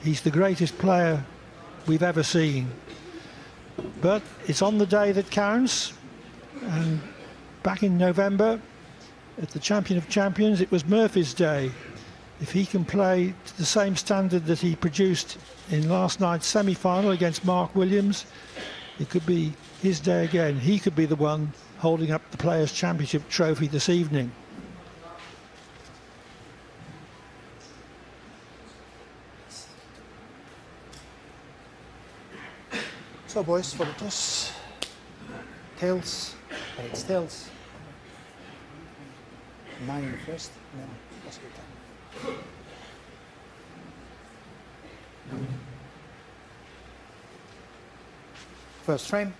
He's the greatest player we've ever seen. But it's on the day that counts. And back in November, at the Champion of Champions, it was Murphy's day. If he can play to the same standard that he produced in last night's semi-final against Mark Williams, it could be his day again. He could be the one holding up the Players' Championship trophy this evening. So boys, for the toss, tails, and it's tails. 9 in the first, and then possibly 10. First frame,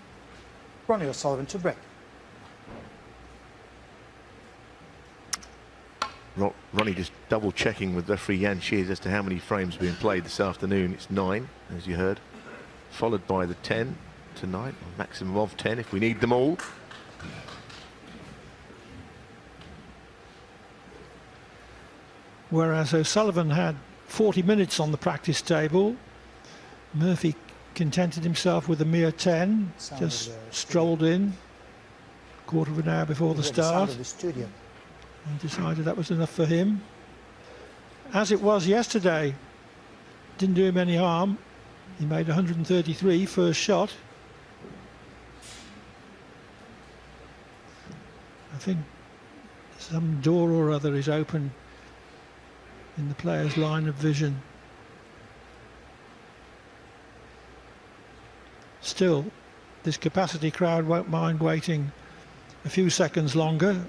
Ronnie O'Sullivan to break. Ronnie just double checking with referee Jan Shears as to how many frames being played this afternoon. It's 9, as you heard, followed by the 10 tonight, a maximum of 10 if we need them all. Whereas O'Sullivan had 40 minutes on the practice table, Murphy contented himself with a mere 10, just strolled in a quarter of an hour before the start and decided that was enough for him. As it was yesterday, didn't do him any harm. He made 133 first shot. I think some door or other is open in the player's line of vision. Still, this capacity crowd won't mind waiting a few seconds longer.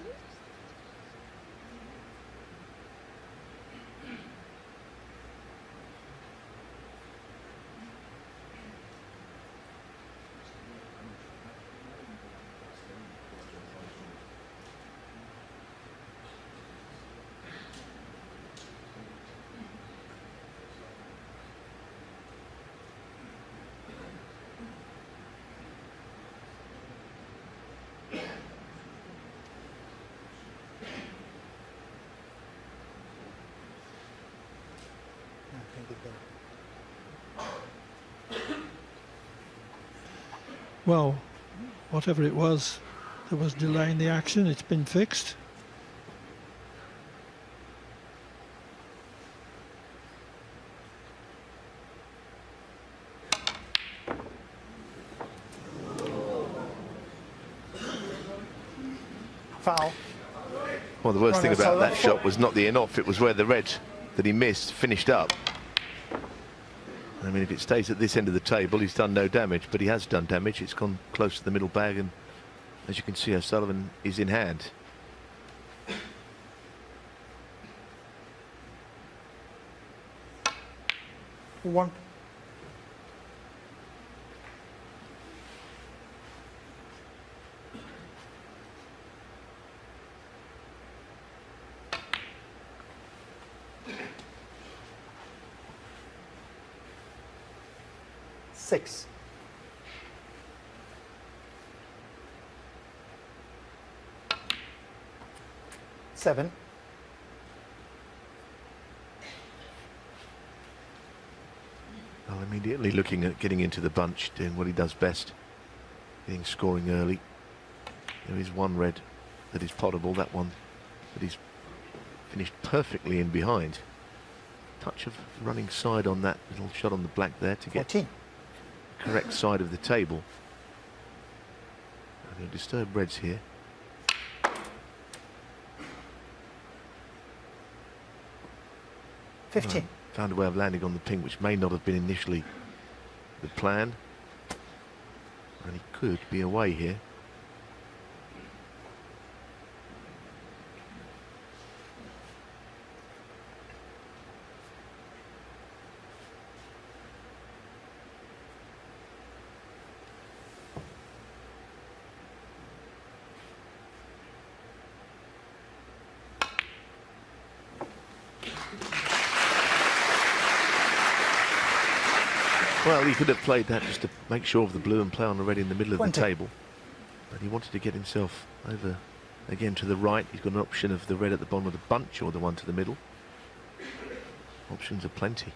Well, whatever it was that was delaying the action, it's been fixed. Foul. Well, the worst thing about that shot was not the in-off, it was where the red that he missed finished up. I mean, if it stays at this end of the table, he's done no damage, but he has done damage. It's gone close to the middle bag, and as you can see, O'Sullivan is in hand. One. Six. Seven. Well, immediately looking at getting into the bunch, doing what he does best, getting scoring early. There is one red that is potable, that one that is finished perfectly in behind. Touch of running side on that little shot on the black there to get 14. Correct side of the table. I'm going to disturb reds here. Found a way of landing on the pink, which may not have been initially the plan. And he could be away here. Well, he could have played that just to make sure of the blue and play on the red in the middle of the table. But he wanted to get himself over again to the right. He's got an option of the red at the bottom of the bunch or the one to the middle. Options are plenty.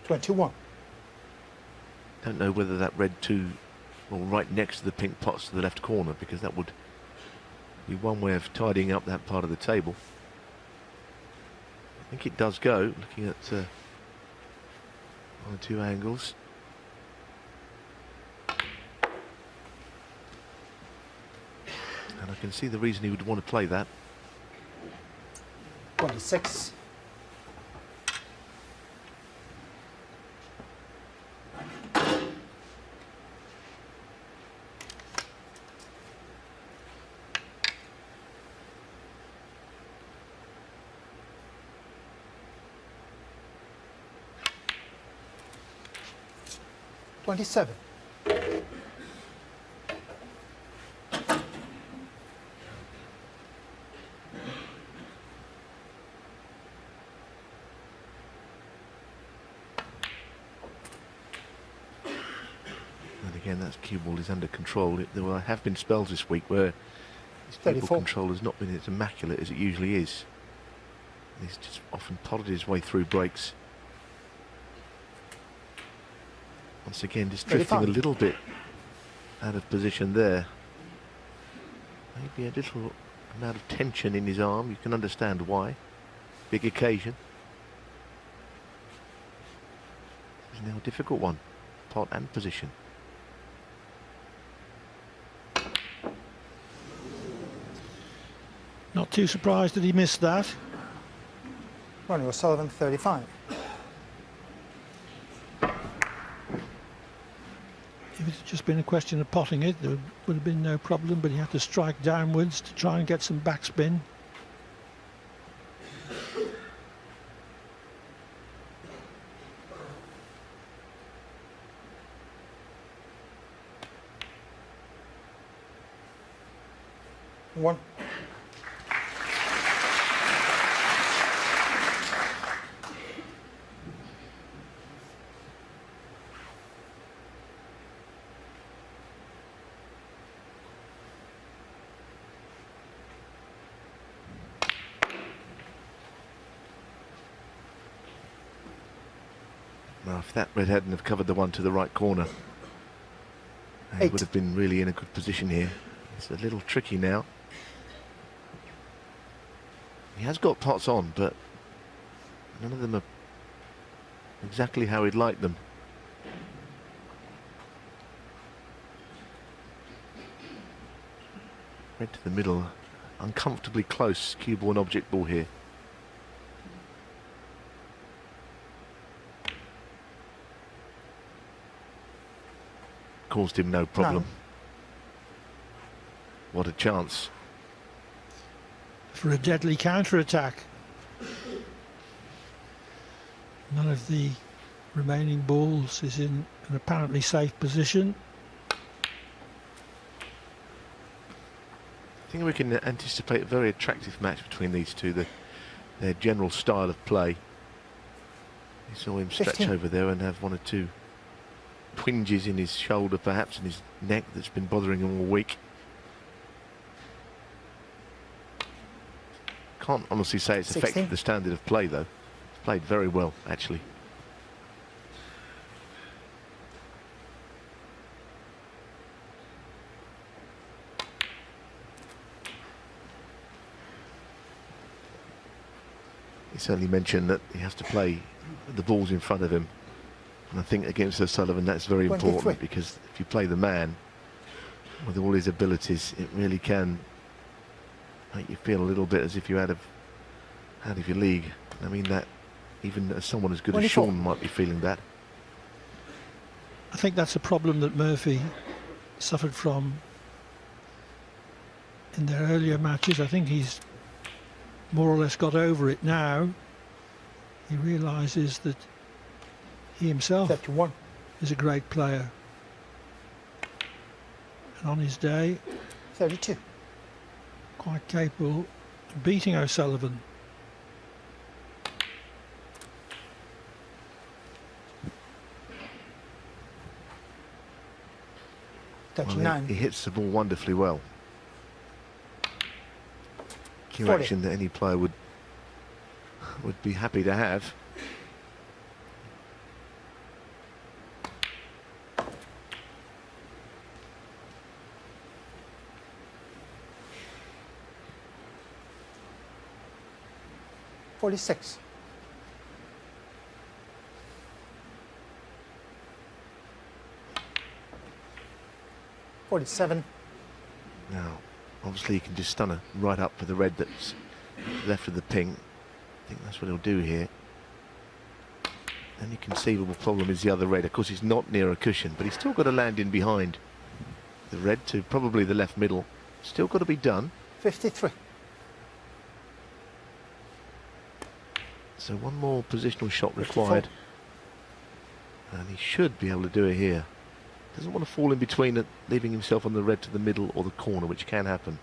21. Don't know whether that red 2, well, right next to the pink pots to the left corner, because that would be one way of tidying up that part of the table. I think it does go, looking at one or two angles. And I can see the reason he would want to play that. 26. $27. And again, that's cue ball is under control. There have been spells this week where his cue ball 34. control has not been as immaculate as it usually is. He's just often potted his way through breaks. Once again, just drifting 35. a little bit out of position there. Maybe a little amount of tension in his arm. You can understand why. Big occasion. This is now a difficult one. Pot and position. Not too surprised that he missed that. Ronnie O'Sullivan, 35. If it had just been a question of potting it, there would have been no problem, but he had to strike downwards to try and get some backspin. One. Now, if that red hadn't have covered the one to the right corner, he 8. would have been really in a good position here. It's a little tricky now. He has got pots on, but none of them are exactly how he'd like them. Red to the middle, uncomfortably close cue ball and object ball here. Caused him no problem. No. What a chance. For a deadly counter-attack. None of the remaining balls is in an apparently safe position. I think we can anticipate a very attractive match between these two, their general style of play. You saw him stretch 15. over there and have one or two twinges in his shoulder, perhaps in his neck, that's been bothering him all week. Can't honestly say it's 16. affected the standard of play, though. He's played very well, actually. He certainly mentioned that he has to play the balls in front of him. And I think against O'Sullivan that's very 23. important, because if you play the man with all his abilities, it really can make you feel a little bit as if you're out of your league. I mean that even as someone as good 24. as Shaun might be feeling that. I think that's a problem that Murphy suffered from in their earlier matches. I think he's more or less got over it now. He realises that he himself 31. is a great player. And on his day, 32. quite capable of beating O'Sullivan. Well, 39. he hits the ball wonderfully well. Cue 40. action that any player would be happy to have. 46. $47. Now, obviously, he can just stun her right up for the red that's left of the pink. I think that's what he'll do here. Only conceivable problem is the other red. Of course, he's not near a cushion, but he's still got to land in behind the red to probably the left middle. Still got to be done. 53. So one more positional shot required. 54. And he should be able to do it here. Doesn't want to fall in between it, leaving himself on the red to the middle or the corner, which can happen.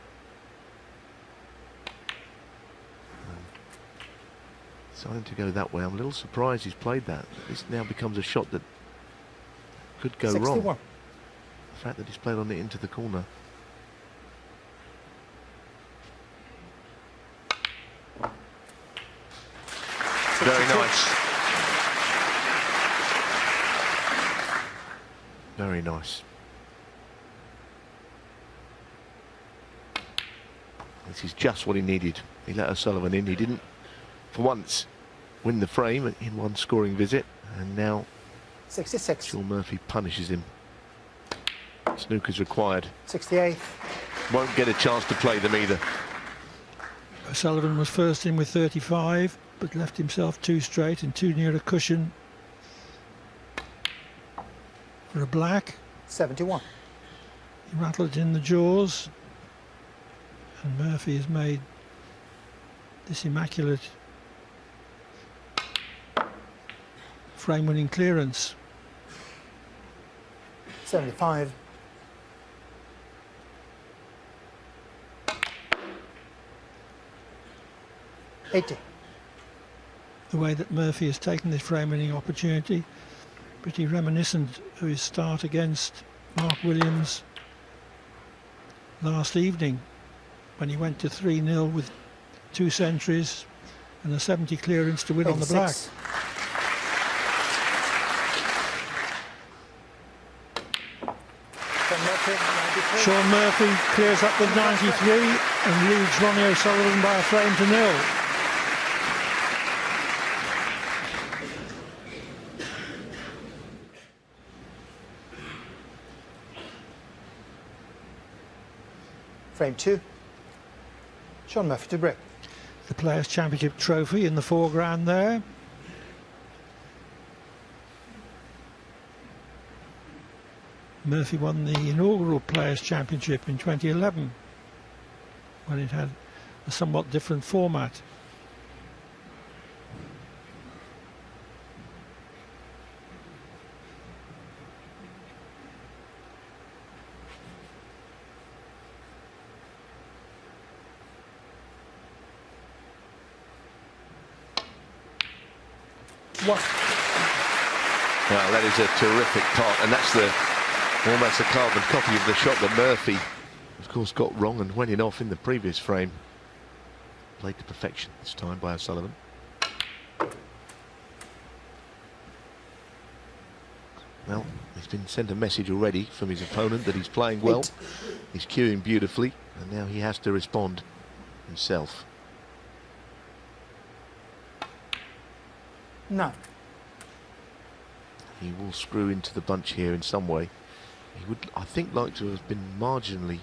Deciding to go that way. I'm a little surprised he's played that. This now becomes a shot that could go 61. wrong. The fact that he's played on it into the corner. Very nice. Very nice. This is just what he needed. He let O'Sullivan in. He didn't, for once, win the frame in one scoring visit. And now 66. Shaun Murphy punishes him. Snooker's required. 68. Won't get a chance to play them either. O'Sullivan was first in with 35, but left himself too straight and too near a cushion for a black. 71. He rattled in the jaws, and Murphy has made this immaculate frame-winning clearance. 75. $80. The way that Murphy has taken this frame-winning opportunity, pretty reminiscent of his start against Mark Williams last evening, when he went to 3-0 with 2 centuries and a 70 clearance to win 86. on the black. Shaun Murphy clears up with 93 and leads Ronnie O'Sullivan by a frame to 0. Frame 2. Shaun Murphy to break. The Players' Championship trophy in the foreground there. Murphy won the inaugural Players' Championship in 2011, when it had a somewhat different format. One. Well, that is a terrific pot, and that's almost a carbon copy of the shot that Murphy, of course, got wrong and went in off in the previous frame. Played to perfection this time by O'Sullivan. Well, he's been sent a message already from his opponent that he's playing well. 8. He's cueing beautifully, and now he has to respond himself. 9. He will screw into the bunch here in some way. He would, I think, like to have been marginally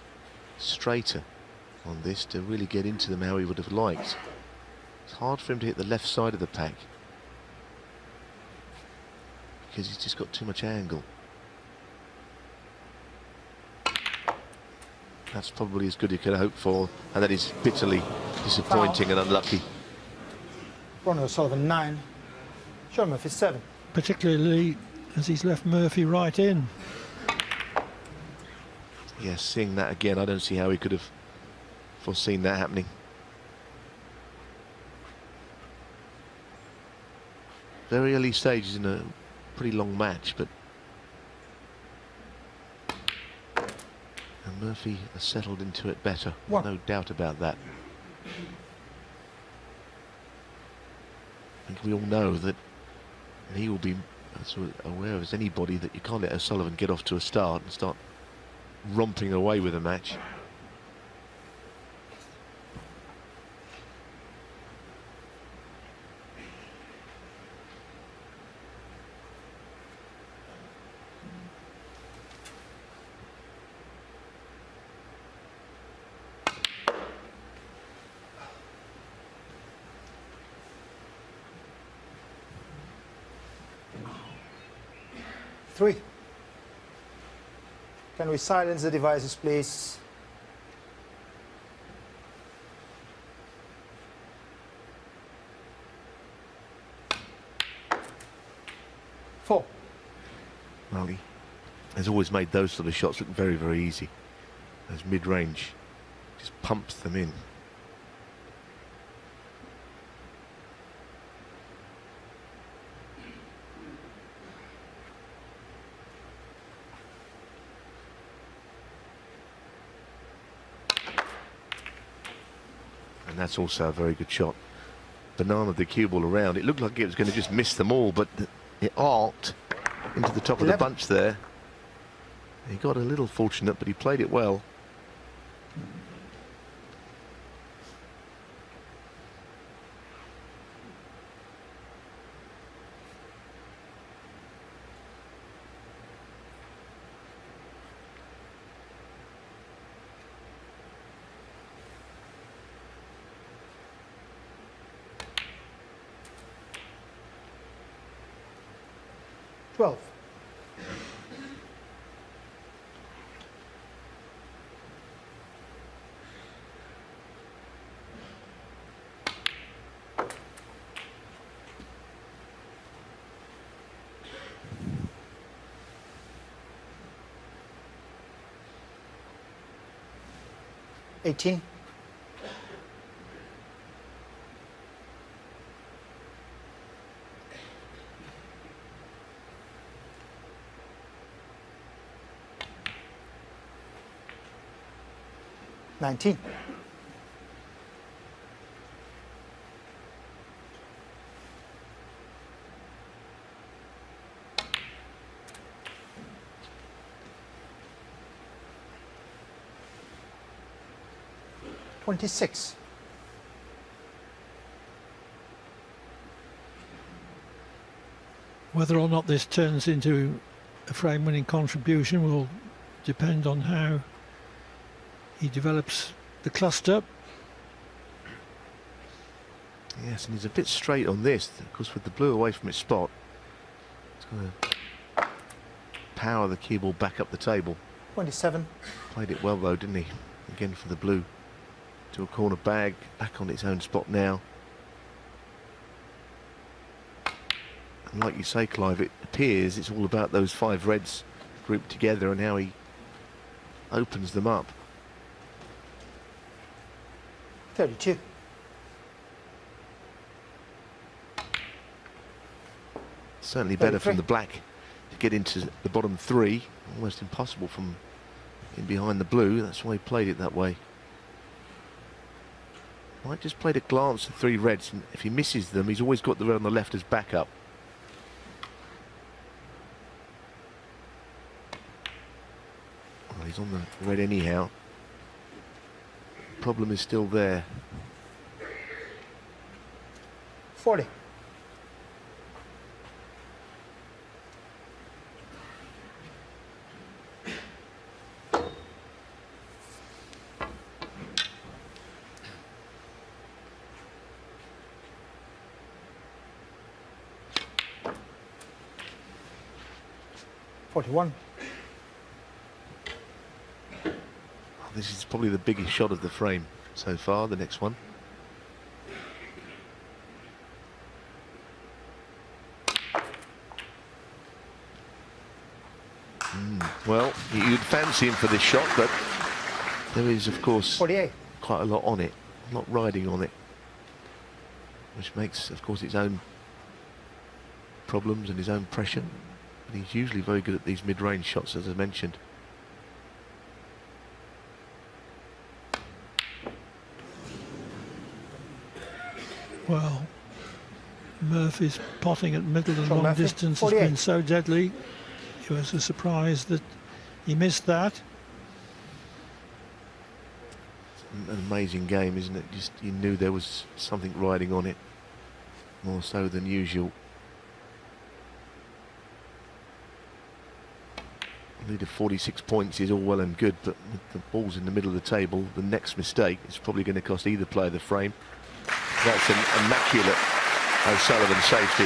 straighter on this to really get into them how he would have liked. It's hard for him to hit the left side of the pack because he's just got too much angle. That's probably as good as he could hope for, and that is bitterly disappointing and unlucky. Ronnie O'Sullivan 9. Shaun Murphy 7. Particularly as he's left Murphy right in. Yes, seeing that again, I don't see how he could have foreseen that happening. Very early stages in a pretty long match, but and Murphy has settled into it better. No doubt about that. I think we all know that he will be as aware as anybody that you can't let O'Sullivan get off to a start and start romping away with a match. 3. Can we silence the devices, please? Four. Well, he has always made those sort of shots look very, very easy. Those mid-range, just pumps them in. And that's also a very good shot. Banana the cue ball around. It looked like it was going to just miss them all, but it arced into the top of the bunch there. He got a little fortunate, but he played it well. Twelve. $18. $19. $26. Whether or not this turns into a frame-winning contribution will depend on how he develops the cluster. Yes, and he's a bit straight on this. Of course, with the blue away from its spot, it's going to power the cue ball back up the table. 27. Played it well though, didn't he? Again for the blue. To a corner bag, back on its own spot now. And like you say, Clive, it appears it's all about those 5 reds grouped together and how he opens them up. 32. Certainly better 33. from the black to get into the bottom 3. Almost impossible from in behind the blue. That's why he played it that way. Might just played a glance at 3 reds, and if he misses them, he's always got the red on the left as backup. Well, he's on the red anyhow. Problem is still there. 40. $41. This is probably the biggest shot of the frame so far, the next one. Well, you'd fancy him for this shot, but there is, of course, 48. quite a lot on it, a lot riding on it, which makes, of course, its own problems and his own pressure. But he's usually very good at these mid-range shots, as I mentioned. Well, Murphy's potting at middle and Shaun long Murphy, distance has 48. been so deadly. It was a surprise that he missed that. It's an amazing game, isn't it? Just you knew there was something riding on it, more so than usual. A lead of 46 points is all well and good, but with the balls in the middle of the table, the next mistake is probably going to cost either player the frame. That's an immaculate O'Sullivan safety.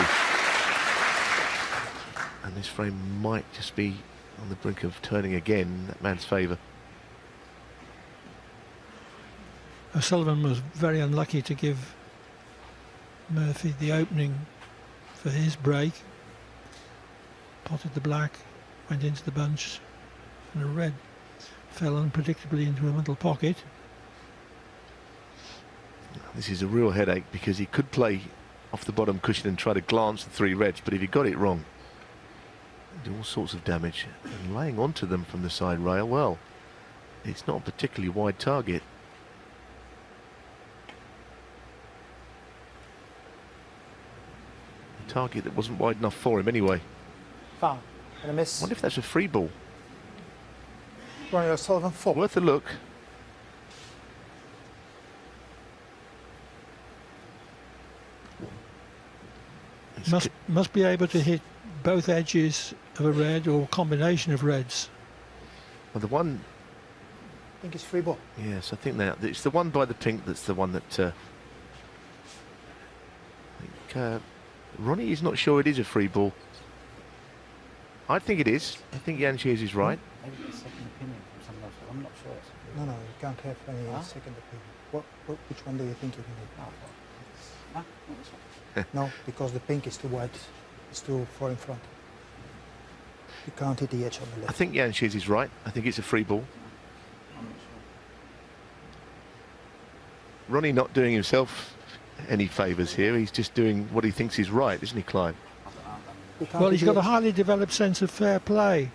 And this frame might just be on the brink of turning again in that man's favour. O'Sullivan was very unlucky to give Murphy the opening for his break. Potted the black, went into the bunch, and the red fell unpredictably into a middle pocket. This is a real headache because he could play off the bottom cushion and try to glance the 3 reds, but if he got it wrong, do all sorts of damage. And laying onto them from the side rail, well, it's not a particularly wide target. A target that wasn't wide enough for him anyway. Foul. And a miss. I wonder if that's a free ball. Ronnie O'Sullivan, 4. Worth a look. Must be able to hit both edges of a red or combination of reds. Well, the one, I think it's free ball. yes, I think that it's the one by the pink that's the one that I think Ronnie is not sure it is a free ball. I think it is. I think Jan Shears is right. Maybe it's a second opinion from someone else. I'm not sure. It's a No, no, you can't have any Huh? second opinion. Which one do you think you can no, hit? no, not this one. No, because the pink is too wide. It's too far in front. You can't hit the edge on the I left. think Jan Shears is right. I think it's a free ball. I'm not sure. Ronnie not doing himself any favours here. He's just doing what he thinks is right, isn't he, Clive? I don't know. You can't Well, hit he's the got a edge. highly developed sense of fair play.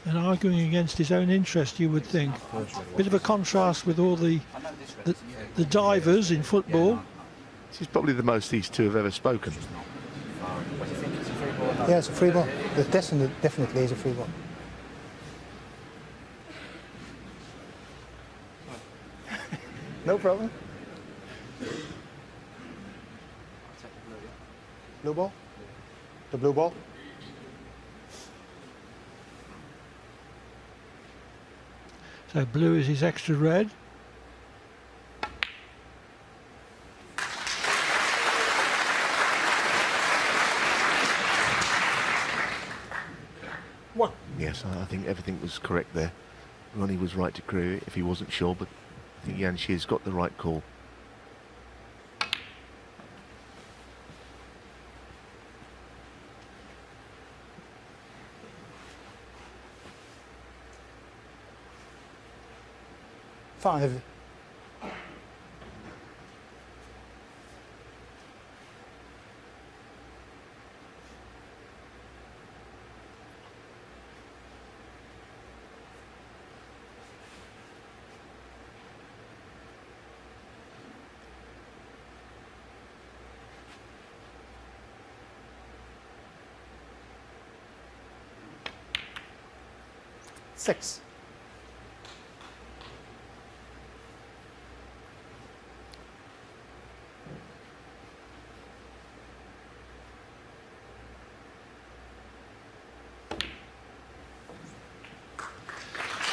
And arguing against his own interest, you would think. Bit of a contrast with all the I know this red. the divers in football. This is probably the most these two have ever spoken. What do you think? It's a free ball or not? Yeah, it's a free ball. It definitely is a free ball. No problem. I'll take the blue, yeah. Blue ball? The blue ball? So blue is his extra red. One. Yes, I think everything was correct there. Ronnie was right to query it if he wasn't sure, but I think Jan Shears got the right call. Five. Six.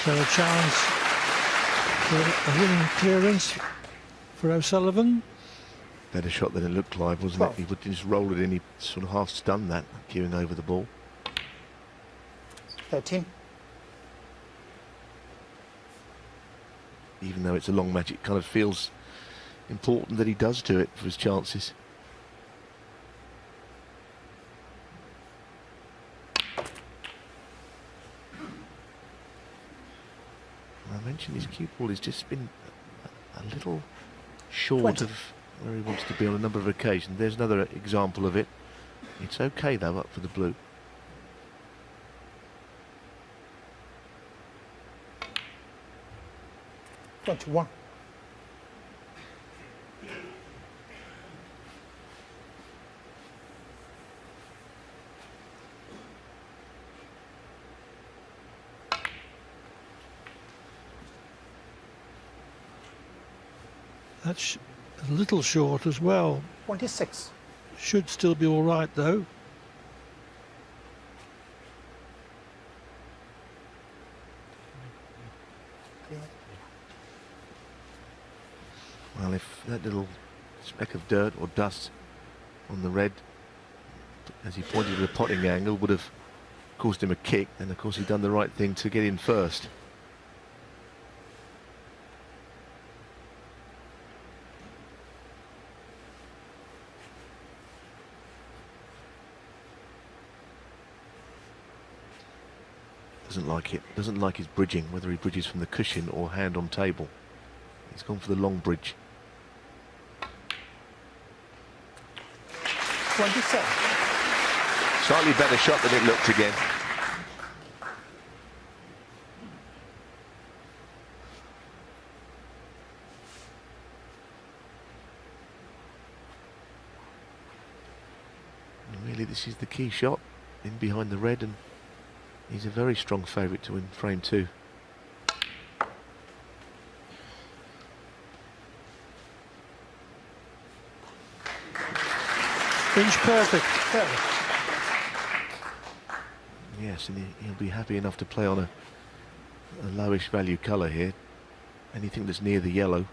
So a chance for a winning clearance for O'Sullivan. Better shot than it looked, Clive, wasn't it? He would just roll it in. He sort of half stunned that, queuing over the ball. 13. Even though it's a long match, it kind of feels important that he does do it for his chances. I mentioned his cue ball has just been a little short 20. of where he wants to be on a number of occasions. There's another example of it. It's okay though, up for the blue. One. That's a little short as well. 26. Should still be all right though. Well, if that little speck of dirt or dust on the red as he pointed at the potting angle, would have caused him a kick, and of course he'd done the right thing to get in first. Doesn't like it, doesn't like his bridging, whether he bridges from the cushion or hand on table. He's gone for the long bridge. 27. Slightly better shot than it looked again. And really, this is the key shot, in behind the red, and he's a very strong favourite to win frame 2. Inch perfect. Yes, and he'll be happy enough to play on a lowish value colour here. Anything that's near the yellow.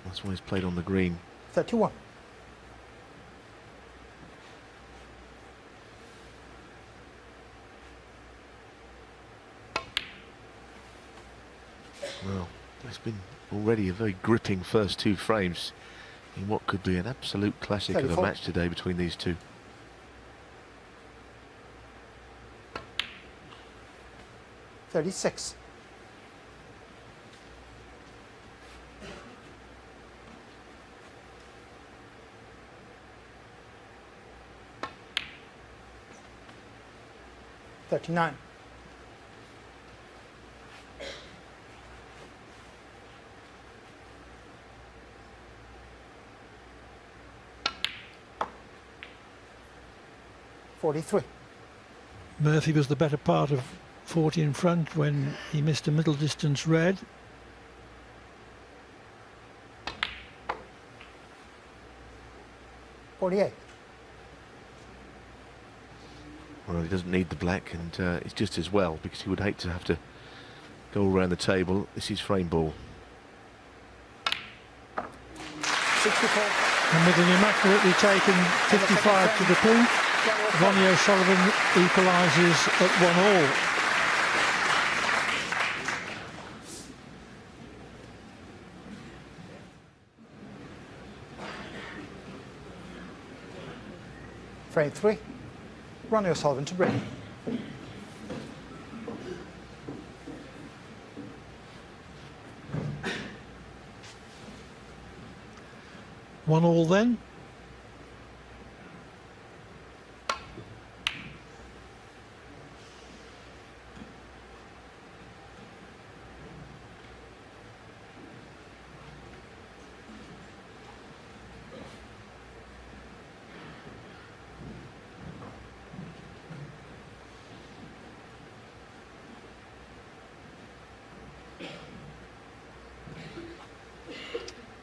That's why he's played on the green. 31. Well, there's been already a very gripping first 2 frames in what could be an absolute classic of a 34. match today between these two. $36. $39. $43. Murphy was the better part of 40 in front when he missed a middle distance red. $48. Well, he doesn't need the black, and it's just as well, because he would hate to have to go around the table. This is frame ball. 64. And with an immaculately taken 55 to the pin, Ronnie O'Sullivan equalises at 1-all. Frame 3. Ronnie O'Sullivan to break. One all then.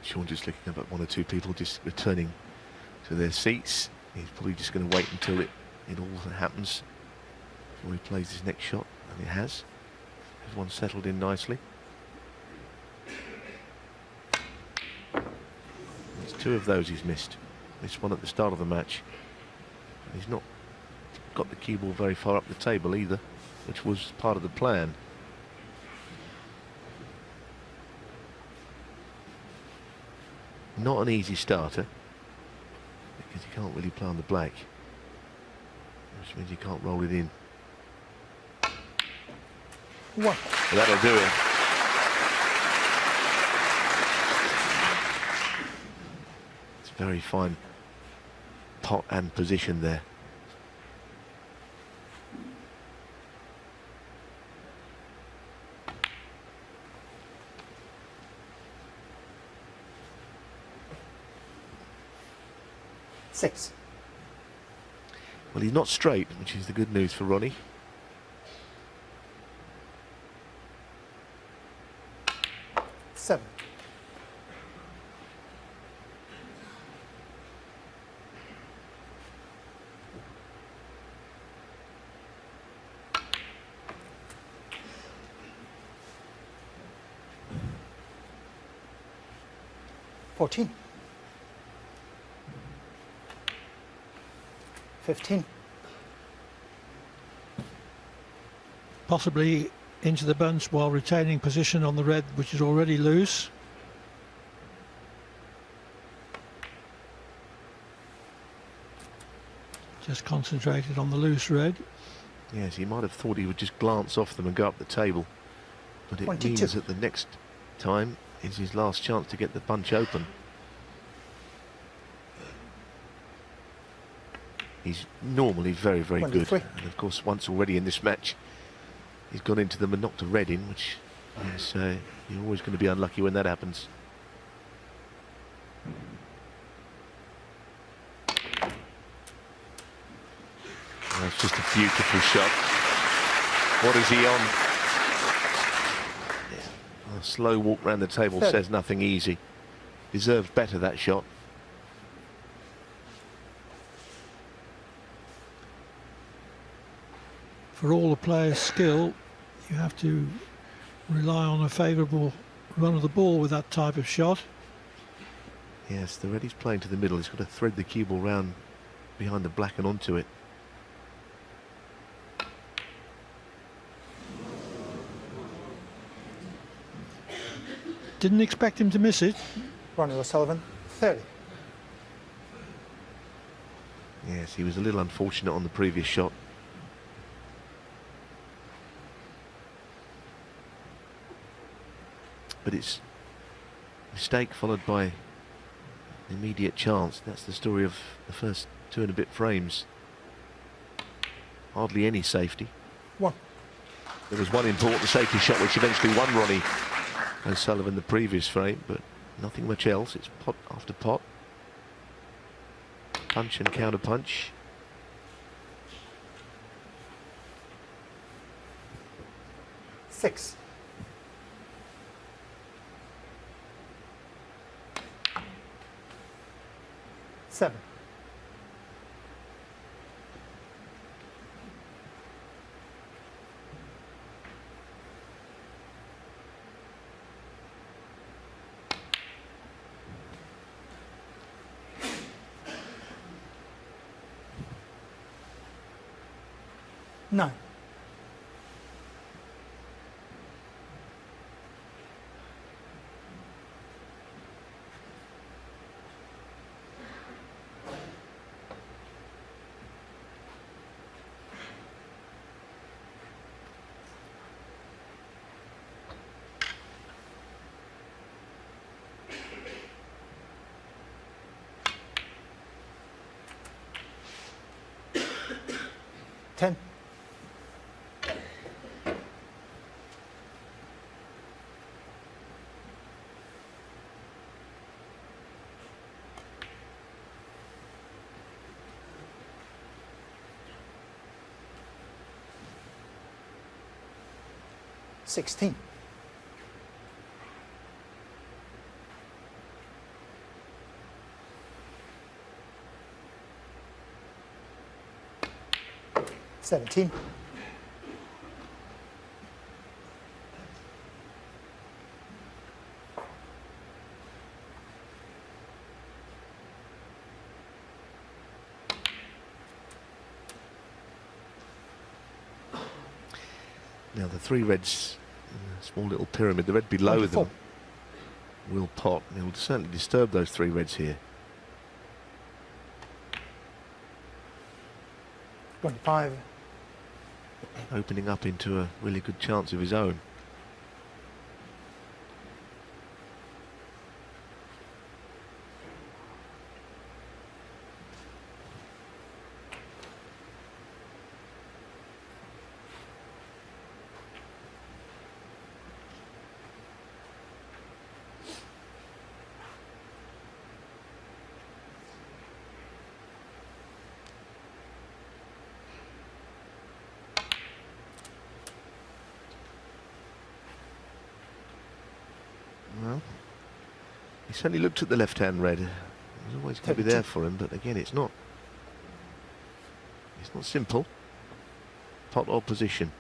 Shaun just looking up at 1 or 2 people just returning to their seats. He's probably just going to wait until it all happens before he plays his next shot, and it has. Everyone's settled in nicely. There's 2 of those he's missed. Missed one at the start of the match. And he's not got the cue ball very far up the table either, which was part of the plan. Not an easy starter, because you can't really play on the black, which means you can't roll it in. 1. Well, that'll do it. It's a very fine pot and position there. $6. Well, he's not straight, which is the good news for Ronnie. $7. $14. 15. Possibly into the bunch while retaining position on the red, which is already loose. Just concentrated on the loose red. Yes, he might have thought he would just glance off them and go up the table. But it 22. means that the next time is his last chance to get the bunch open. He's normally very, very 23. good. And of course, once already in this match, he's gone into them and knocked a red in, which is, you're always going to be unlucky when that happens. That's just a beautiful shot. What is he on? Yeah. A slow walk round the table says nothing easy. Deserved better, that shot. For all the players' skill, you have to rely on a favourable run of the ball with that type of shot. Yes, the red he's playing to the middle. He's got to thread the cue ball round behind the black and onto it. Didn't expect him to miss it. Ronnie O'Sullivan, 30. Yes, he was a little unfortunate on the previous shot. But it's mistake followed by immediate chance. That's the story of the first 2 and a bit frames. Hardly any safety. 1. There was one important safety shot which eventually won Ronnie O'Sullivan the previous frame, but nothing much else. It's pot after pot. Punch and counter punch. Six. Seven. Nine. Ten. Sixteen. 17. Now the 3 reds, a small little pyramid, the red below 24. them will pot. It will certainly disturb those 3 reds here. 25. Opening up into a really good chance of his own. Well, he certainly looked at the left-hand red. It was always going to be there for him, but again, it's not simple. Pot or position.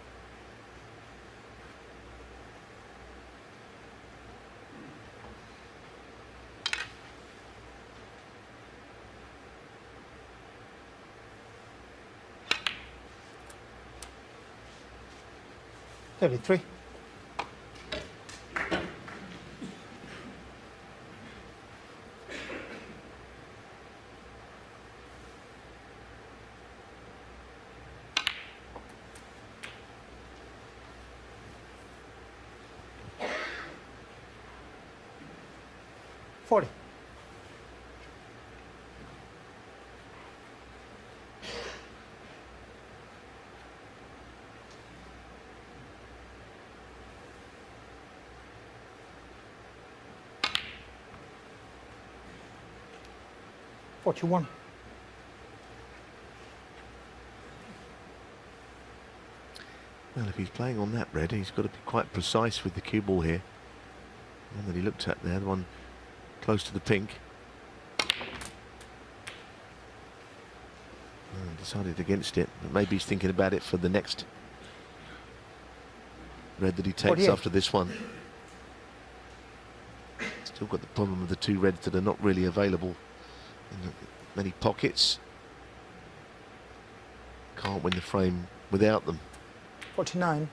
33. $40. $41. Well, if he's playing on that red, he's got to be quite precise with the cue ball here. The one that he looked at there, the one close to the pink. Decided against it, but maybe he's thinking about it for the next red that he takes 48. after this one. Still got the problem of the two reds that are not really available in many pockets. Can't win the frame without them. 49.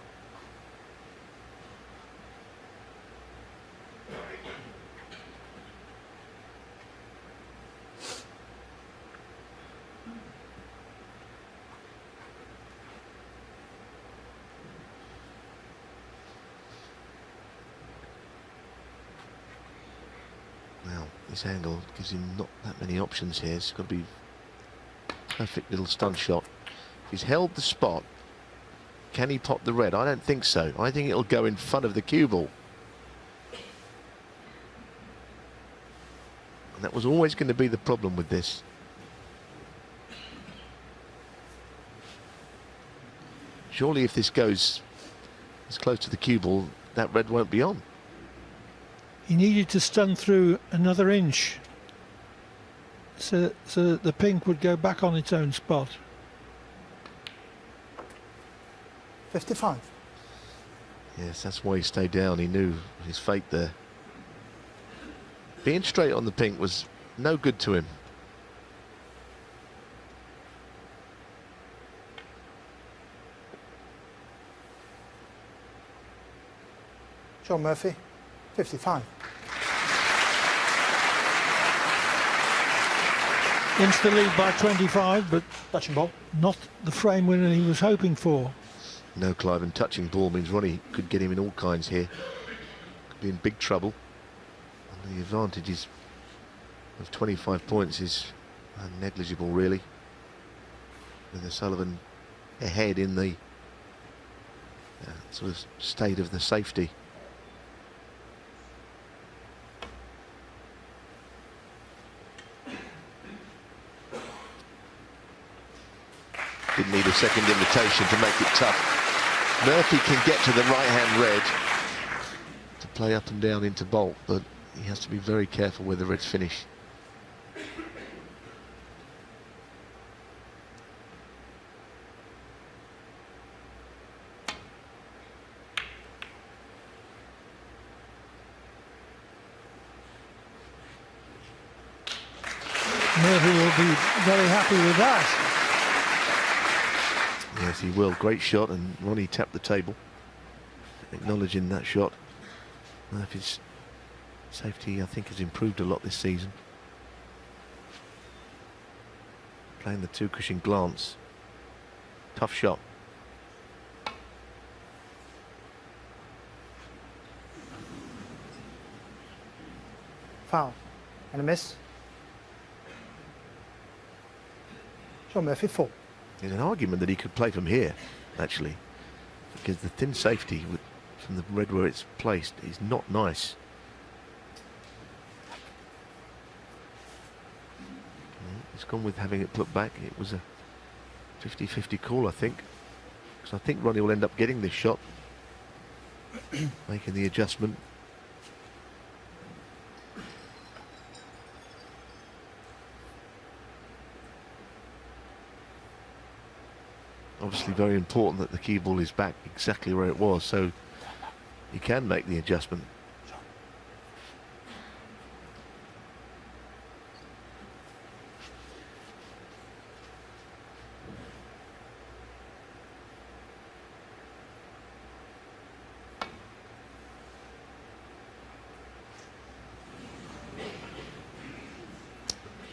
Now, this angle gives him not that many options here. It's got to be perfect little stunt shot. If he's held the spot, can he pot the red? I don't think so. I think it'll go in front of the cue ball. And that was always going to be the problem with this. Surely if this goes as close to the cue ball, that red won't be on. He needed to stun through another inch so that the pink would go back on its own spot. 55. Yes, that's why he stayed down. He knew his fate there. Being straight on the pink was no good to him. John Murphy, 55. Into the lead by 25, but Touching ball. not the frame winner he was hoping for. No, Clive, and touching ball means Ronnie could get him in all kinds here. Could be in big trouble. And the advantages of 25 points is negligible, really. With O'Sullivan ahead in the sort of state of the safety. Didn't need a second invitation to make it tough. Murphy can get to the right-hand red to play up and down into bolt, but he has to be very careful where the reds finish. Murphy will be very happy with that. Yes, he will. Great shot, and Ronnie tapped the table, acknowledging that shot. Murphy's safety, I think, has improved a lot this season. Playing the two-cushion glance. Tough shot. Foul. And a miss. John Murphy, 4. There's an argument that he could play from here, actually, because the thin safety from the red where it's placed is not nice. He's gone with having it put back. It was a 50-50 call, I think, because I think Ronnie will end up getting this shot, making the adjustment. Obviously very important that the cue ball is back exactly where it was, so you can make the adjustment.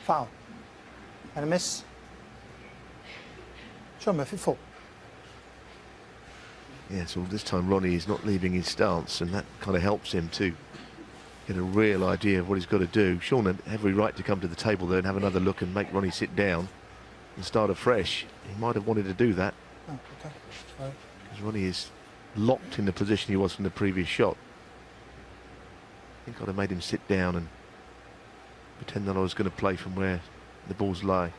Foul. And a miss. Shaun Murphy 4. Yeah, so this time Ronnie is not leaving his stance, and that kind of helps him to get a real idea of what he's got to do. Shaun had every right to come to the table there and have another look and make Ronnie sit down and start afresh. He might have wanted to do that. Oh, okay. Sorry. Because Ronnie is locked in the position he was from the previous shot. I think I'd have made him sit down and pretend that I was going to play from where the balls lie.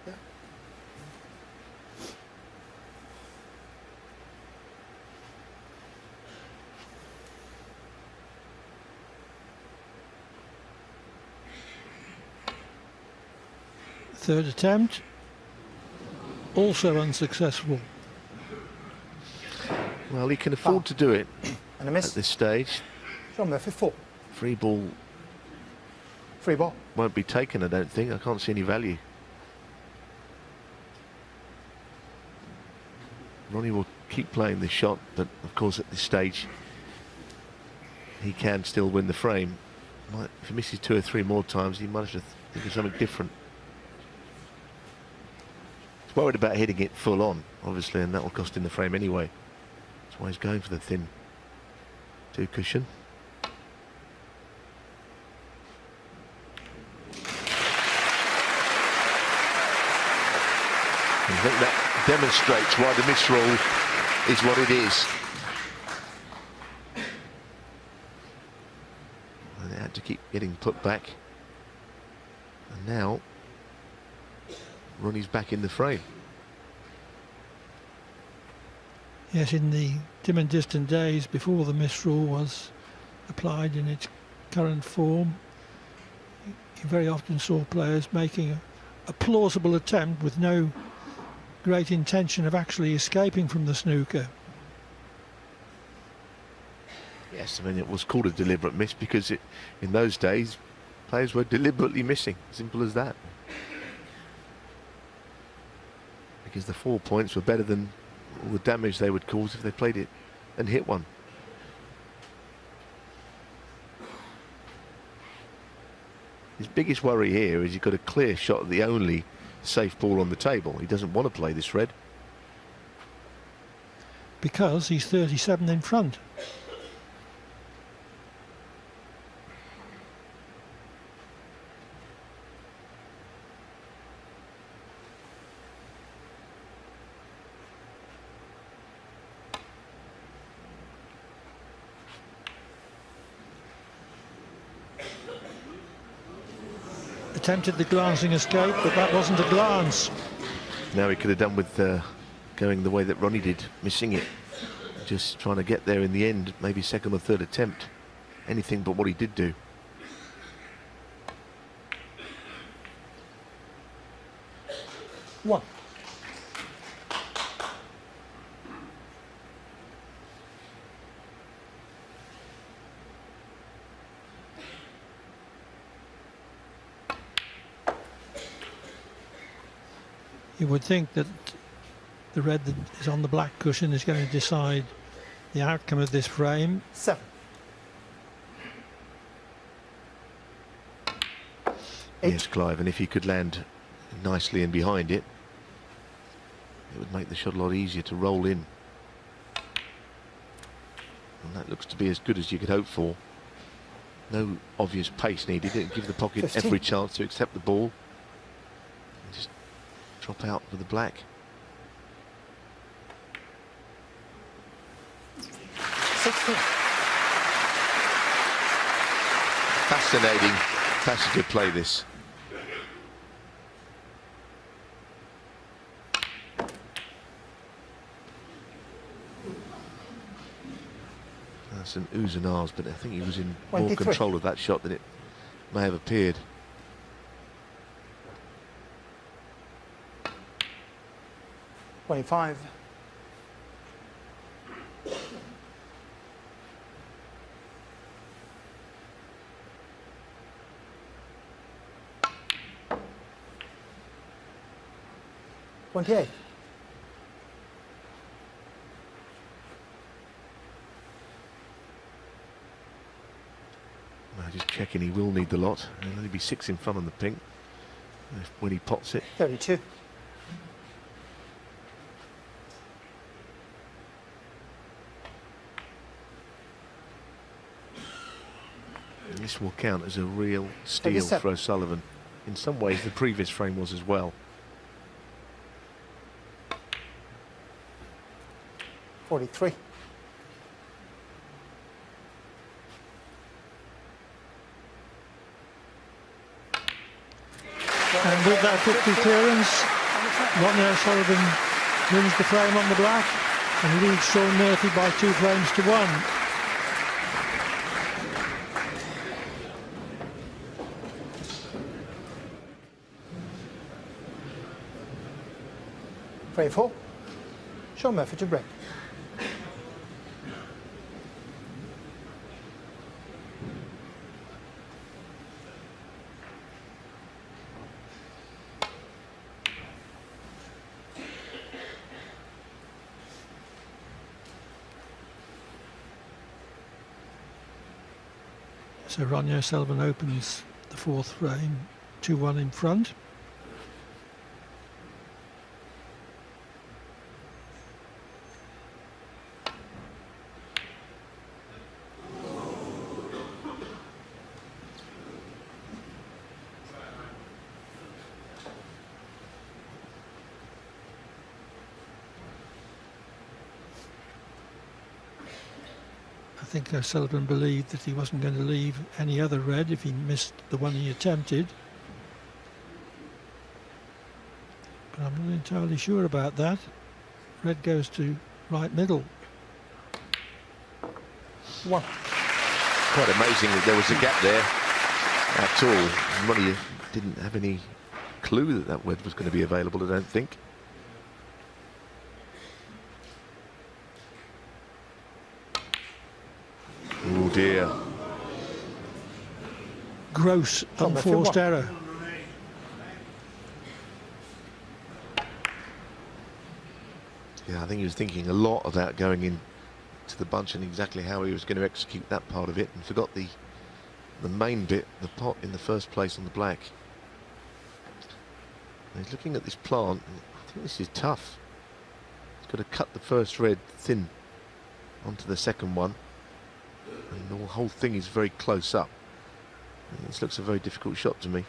Yeah. Third attempt, also unsuccessful. Well, he can afford to do it And a at miss. this stage. Shaun Murphy 4. Free ball Free ball. won't be taken, I don't think. I can't see any value. Ronnie will keep playing this shot, but of course at this stage he can still win the frame. If he misses 2 or 3 more times, he might have to think of something different. He's worried about hitting it full on, obviously, and that will cost him the frame anyway. That's why he's going for the thin 2 cushion. I think that demonstrates why the misroll is what it is. And they had to keep getting put back. And now Ronnie's back in the frame. Yes, in the dim and distant days before the misrule was applied in its current form, you very often saw players making a plausible attempt with no great intention of actually escaping from the snooker. Yes, I mean, it was called a deliberate miss because in those days players were deliberately missing. Simple as that. Because the 4 points were better than all the damage they would cause if they played it and hit one. His biggest worry here is he's got a clear shot at the only safe ball on the table. He doesn't want to play this red. Because he's 37 in front. Attempted the glancing escape, but that wasn't a glance. Now he could have done with going the way that Ronnie did, missing it. Just trying to get there in the end, maybe second or third attempt. Anything but what he did do. One. You would think that the red that is on the black cushion is going to decide the outcome of this frame. 7. Yes, Clive, and if he could land nicely in behind it, it would make the shot a lot easier to roll in. And that looks to be as good as you could hope for. No obvious pace needed. It give the pocket 15. every chance to accept the ball. And just drop out with the black. 16. Fascinating passage of play, this. That's an oohs and ahs, but I think he was in more 23. control of that shot than it may have appeared. 25. $28. checking he will need the lot. There'll only be 6 in front of the pink when he pots it. 32. And this will count as a real steal 37. for O'Sullivan. In some ways, the previous frame was as well. 43. And with that victory clearance, Ronnie O'Sullivan wins the frame on the black and leads Shaun Murphy by 2 frames to 1. Frame 4. Shaun Murphy to break. So Ronnie O'Sullivan opens the 4th frame, 2-1 in front. I think O'Sullivan believed that he wasn't going to leave any other red if he missed the one he attempted. But I'm not entirely sure about that. Red goes to right middle. 1. Quite amazing that there was a gap there at all. Ronnie didn't have any clue that that red was going to be available, I don't think. Oh dear. Gross Shaun Murphy, unforced 1. error. Yeah, I think he was thinking a lot about going in to the bunch and exactly how he was going to execute that part of it, and forgot the main bit, the pot in the first place on the black. And he's looking at this plant. I think this is tough. He's got to cut the first red thin onto the second one, and the whole thing is very close up. And this looks a very difficult shot to me.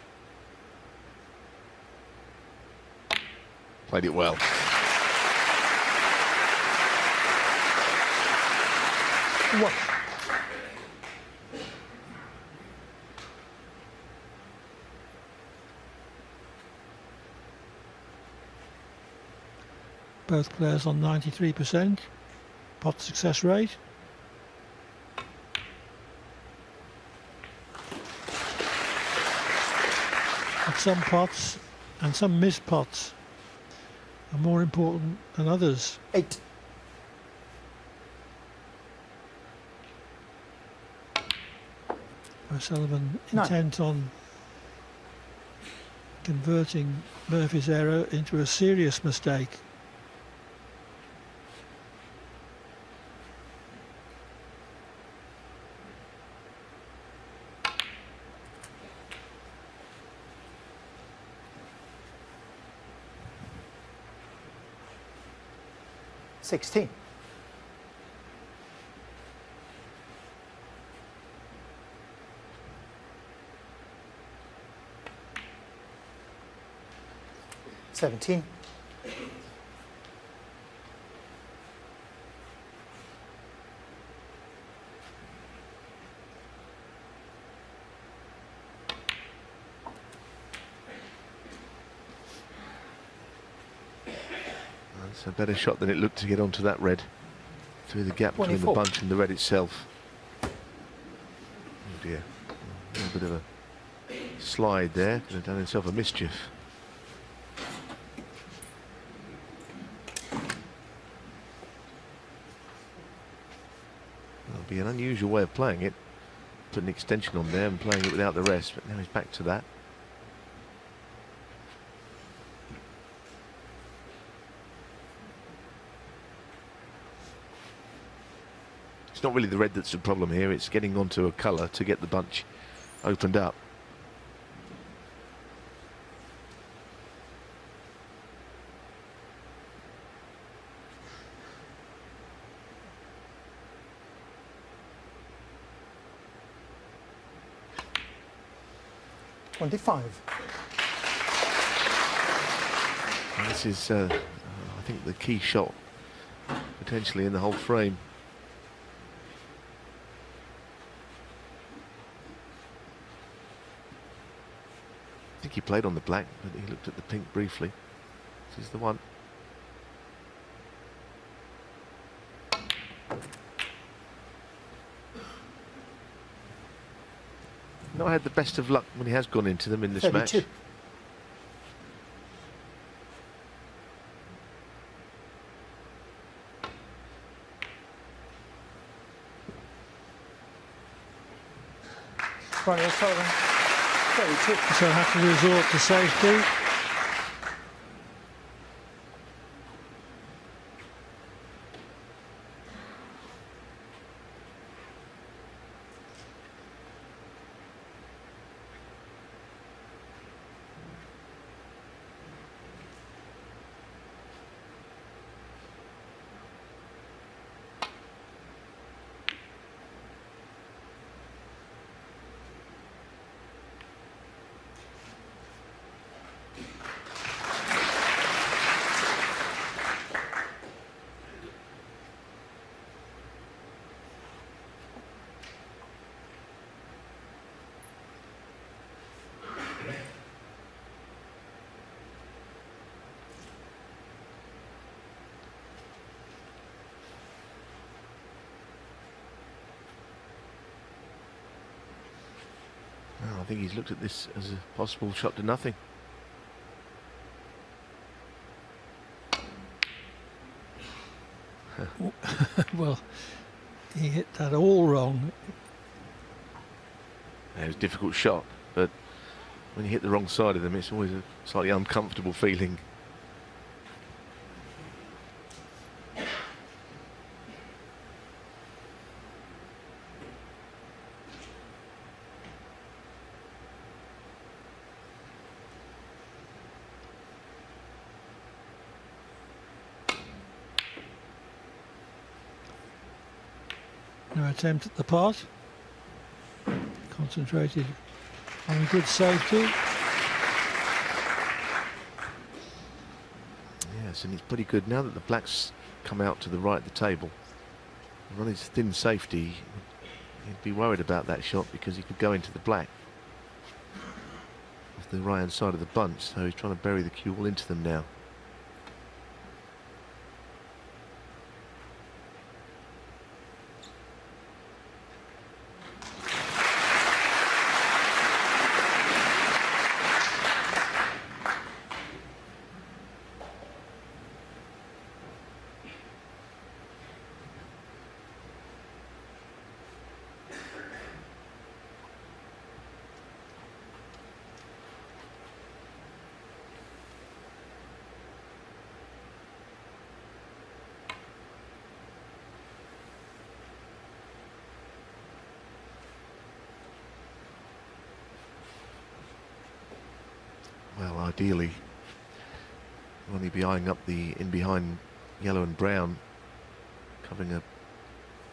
Played it well. One. Both players on 93% pot success rate. But some pots and some missed pots are more important than others. 8. O'Sullivan 9. intent on converting Murphy's error into a serious mistake. $16. $17. That's a better shot than it looked to get onto that red, through the gap between the 24. bunch and the red itself. Oh dear, a little bit of a slide there, could have done himself a mischief. That'll be an unusual way of playing it, putting an extension on there and playing it without the rest, but now he's back to that. It's not really the red that's the problem here, it's getting onto a colour to get the bunch opened up. And this is, I think, the key shot potentially in the whole frame. I think he played on the black, but he looked at the pink briefly. This is the one. Not had the best of luck when he has gone into them in this match. 32. Ronnie O'Sullivan, 32. So have to resort to safety. Well, I think he's looked at this as a possible shot to nothing. Well, he hit that all wrong. It was a difficult shot, but when you hit the wrong side of them, it's always a slightly uncomfortable feeling. No attempt at the pot. Concentrated on a good safety. Yes, and it's pretty good now that the blacks come out to the right of the table. Ronnie's thin safety, he'd be worried about that shot because he could go into the black off the right hand side of the bunch, so he's trying to bury the cue ball into them now. Well, ideally, Ronnie be eyeing up the in behind yellow and brown, covering a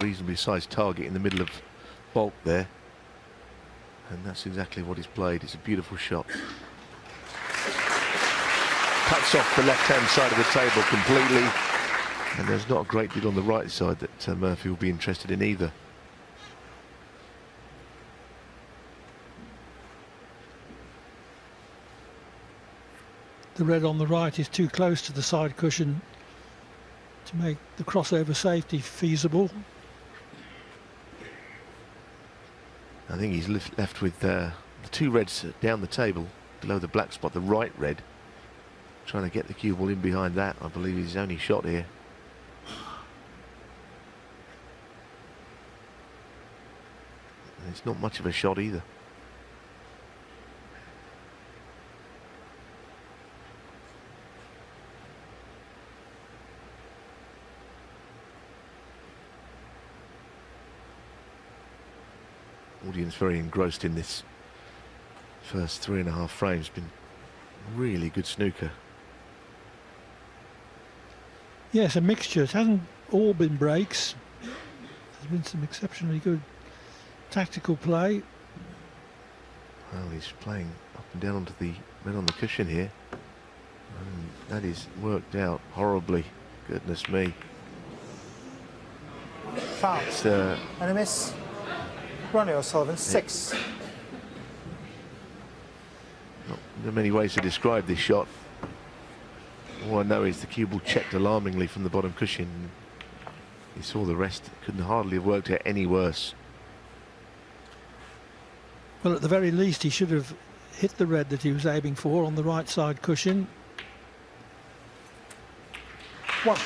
reasonably sized target in the middle of bulk there. And that's exactly what he's played. It's a beautiful shot. Cuts off the left-hand side of the table completely. And there's not a great deal on the right side that Murphy will be interested in either. The red on the right is too close to the side cushion to make the crossover safety feasible. I think he's left with the two reds down the table below the black spot, the right red. Trying to get the cue ball in behind that, I believe, is his only shot here. And it's not much of a shot either. Audience very engrossed in this First 3.5 frames been really good snooker. Yes, a mixture. It hasn't all been breaks. There's been some exceptionally good tactical play. Well, he's playing up and down onto the men on the cushion here. And that is worked out horribly. Goodness me. Foul. It's, And a miss. Ronnie O'Sullivan, 6. there are many ways to describe this shot. All I know is the cue ball checked alarmingly from the bottom cushion. You saw the rest. Couldn't hardly have worked out any worse. Well, at the very least, he should have hit the red that he was aiming for on the right side cushion. 1.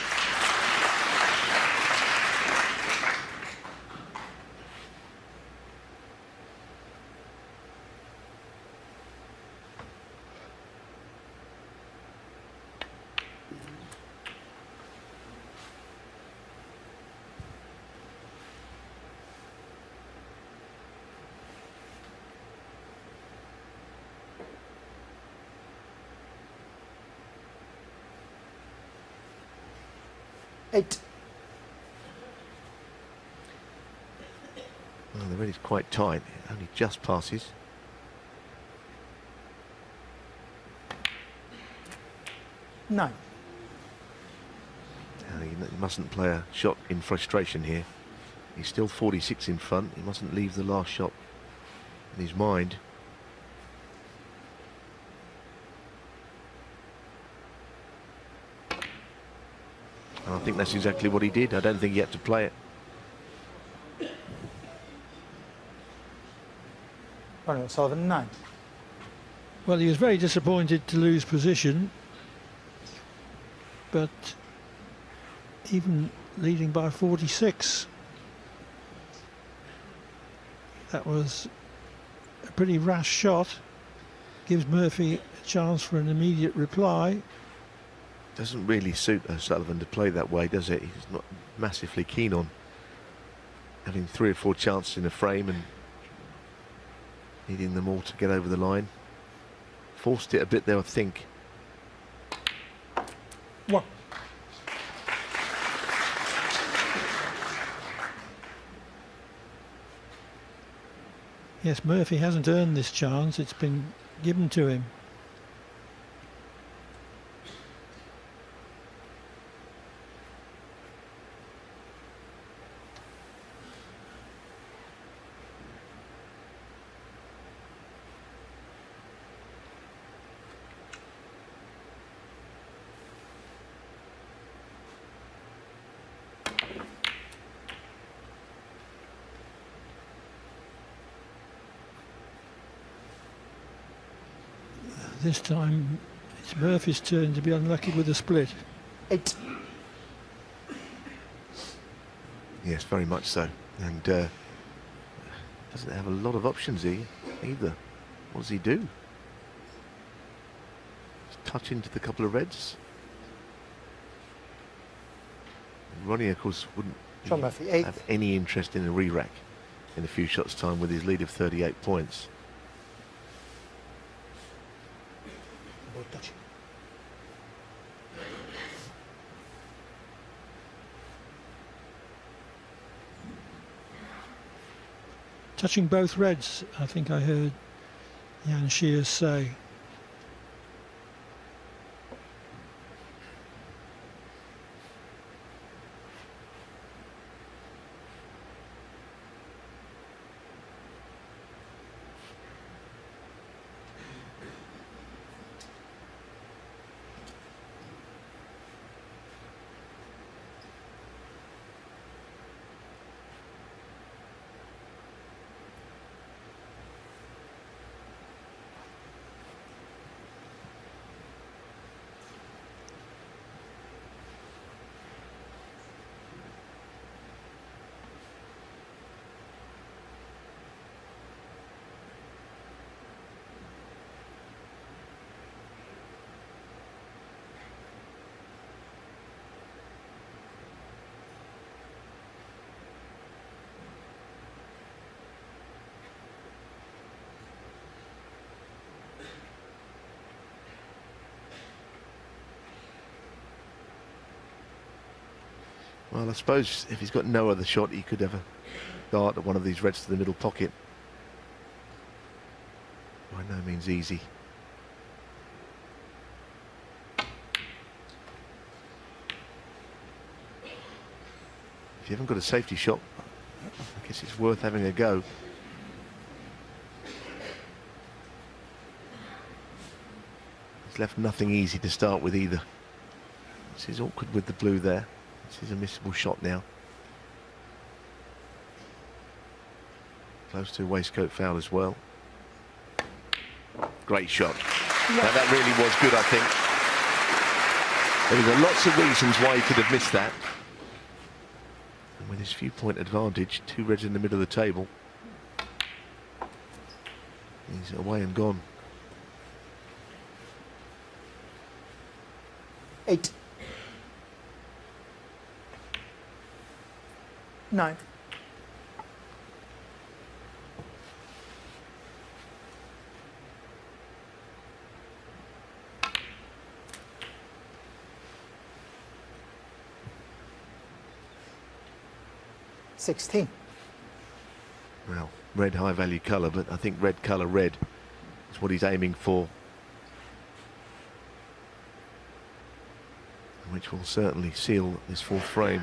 Eight. Well, the red is quite tight. It only just passes. Nine. He mustn't play a shot in frustration here. He's still 46 in front. He mustn't leave the last shot in his mind. And I think that's exactly what he did. I don't think he had to play it. Ronnie O'Sullivan, 9. Well, he was very disappointed to lose position, but even leading by 46, that was a pretty rash shot. Gives Murphy a chance for an immediate reply. Doesn't really suit O'Sullivan to play that way, does it? He's not massively keen on having 3 or 4 chances in a frame and needing them all to get over the line. Forced it a bit there, I think. 1. Yes, Murphy hasn't earned this chance. It's been given to him. This time it's Murphy's turn to be unlucky with a split. 8. Yes, very much so. And doesn't have a lot of options either. What does he do? Just touch into the couple of reds. And Ronnie, of course, wouldn't Shaun Murphy, 8. have any interest in a re-rack in a few shots' time with his lead of 38 points. Both touching. Touching both reds, I think I heard Jan Shears say. Well, I suppose if he's got no other shot, he could have a dart at one of these reds to the middle pocket. By no means easy. If you haven't got a safety shot, I guess it's worth having a go. He's left nothing easy to start with either. This is awkward with the blue there. This is a missable shot now. Close to a waistcoat foul as well. Great shot. That really was good, I think. There were lots of reasons why he could have missed that. And with his few-point advantage, 2 reds in the middle of the table, he's away and gone. 8. 9. $16. Well, red high-value colour, but I think red colour red is what he's aiming for, which will certainly seal this 4th frame.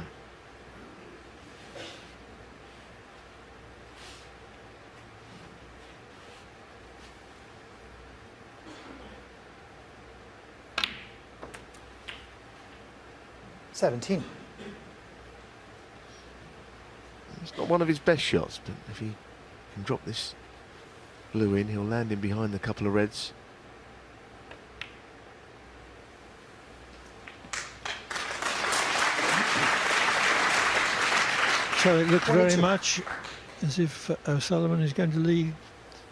$17. It's not one of his best shots, but if he can drop this blue in, he'll land in behind a couple of reds. So it looks very 22. much as if O'Sullivan is going to lead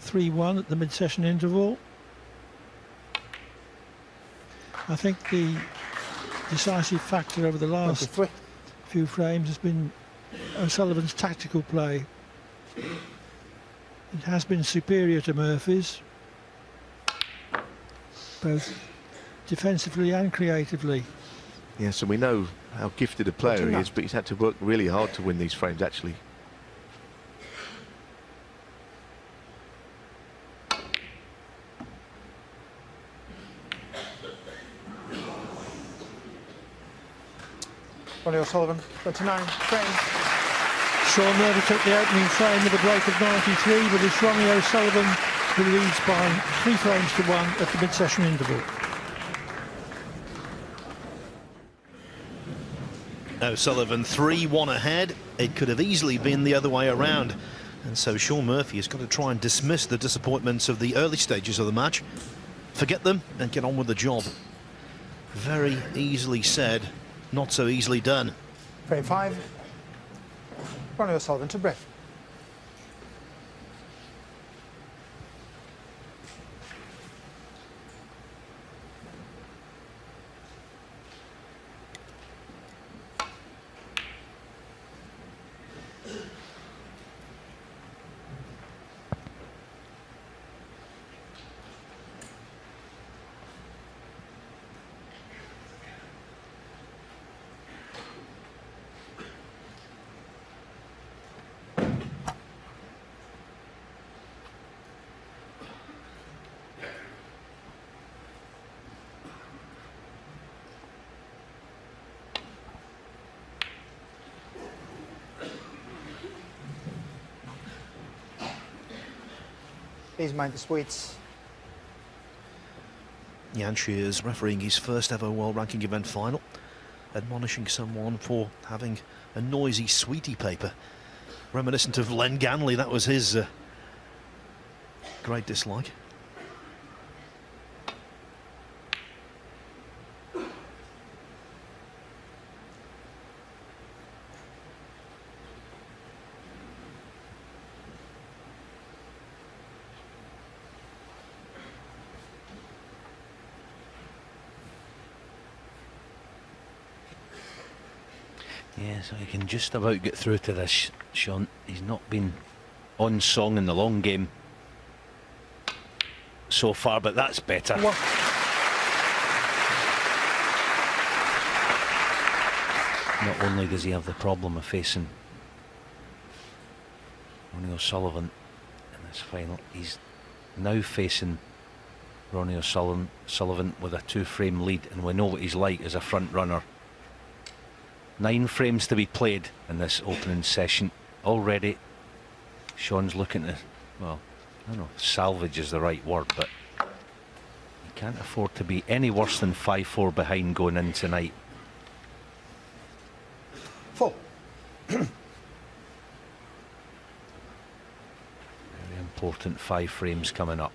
3-1 at the mid-session interval. I think the decisive factor over the last 23. few frames has been O'Sullivan's tactical play. It has been superior to Murphy's, both defensively and creatively. Yes, and we know how gifted a player he is, but he's had to work really hard to win these frames, actually. Ronnie O'Sullivan, 29 frames. Shaun Murphy took the opening frame with a break of 93, but it's Ronnie O'Sullivan who leads by 3 frames to 1 at the mid-session interval. O'Sullivan 3-1 ahead. It could have easily been the other way around. And so Shaun Murphy has got to try and dismiss the disappointments of the early stages of the match, forget them and get on with the job. Very easily said, not so easily done. Frame 5. Ronnie O'Sullivan to break. Please mind the sweets. Jan Shears refereeing his first ever world ranking event final, admonishing someone for having a noisy sweetie paper, reminiscent of Len Ganley. That was his great dislike. Yeah, so he can just about get through to this, Shaun. He's not been on song in the long game so far, but that's better. What? not only does he have the problem of facing Ronnie O'Sullivan in this final, he's now facing Ronnie O'Sullivan with a 2-frame lead, and we know what he's like as a front runner. 9 frames to be played in this opening session. Already Shaun's looking to, well, I don't know if salvage is the right word, but he can't afford to be any worse than 5-4 behind going in tonight. 4. Very important 5 frames coming up.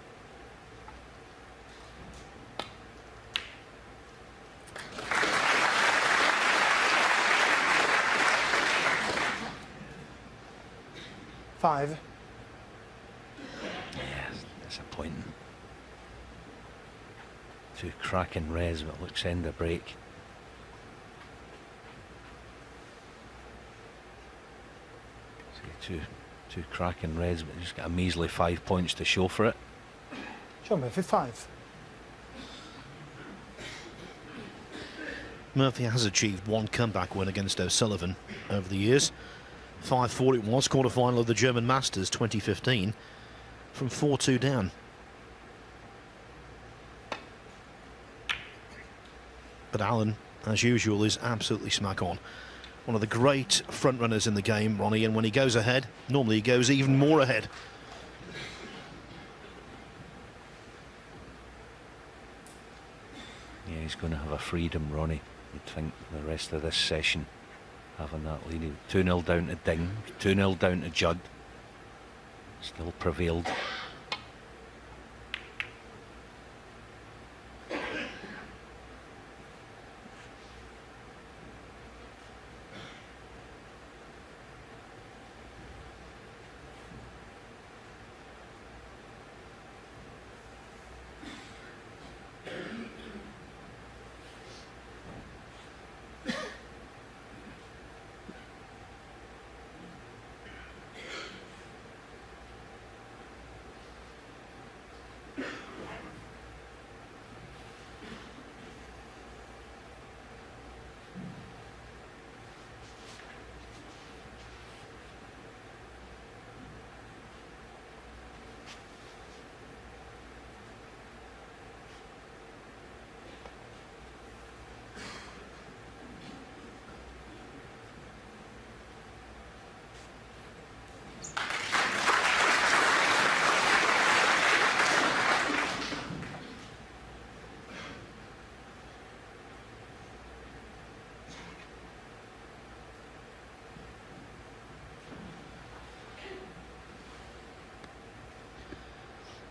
Five. Yes, disappointing. 2 cracking res, but looks end of break. See, two cracking res, but just got a measly 5 points to show for it. Shaun Murphy, 5. Murphy has achieved 1 comeback win against O'Sullivan over the years. 5-4 it was, quarter-final of the German Masters 2015, from 4-2 down. But Alan, as usual, is absolutely smack on. One of the great front runners in the game, Ronnie, and when he goes ahead, normally he goes even more ahead. Yeah, he's going to have a freedom, Ronnie. You'd think the rest of this session having that lead. 2-0 down to Ding, 2-0 down to Judd. Still prevailed.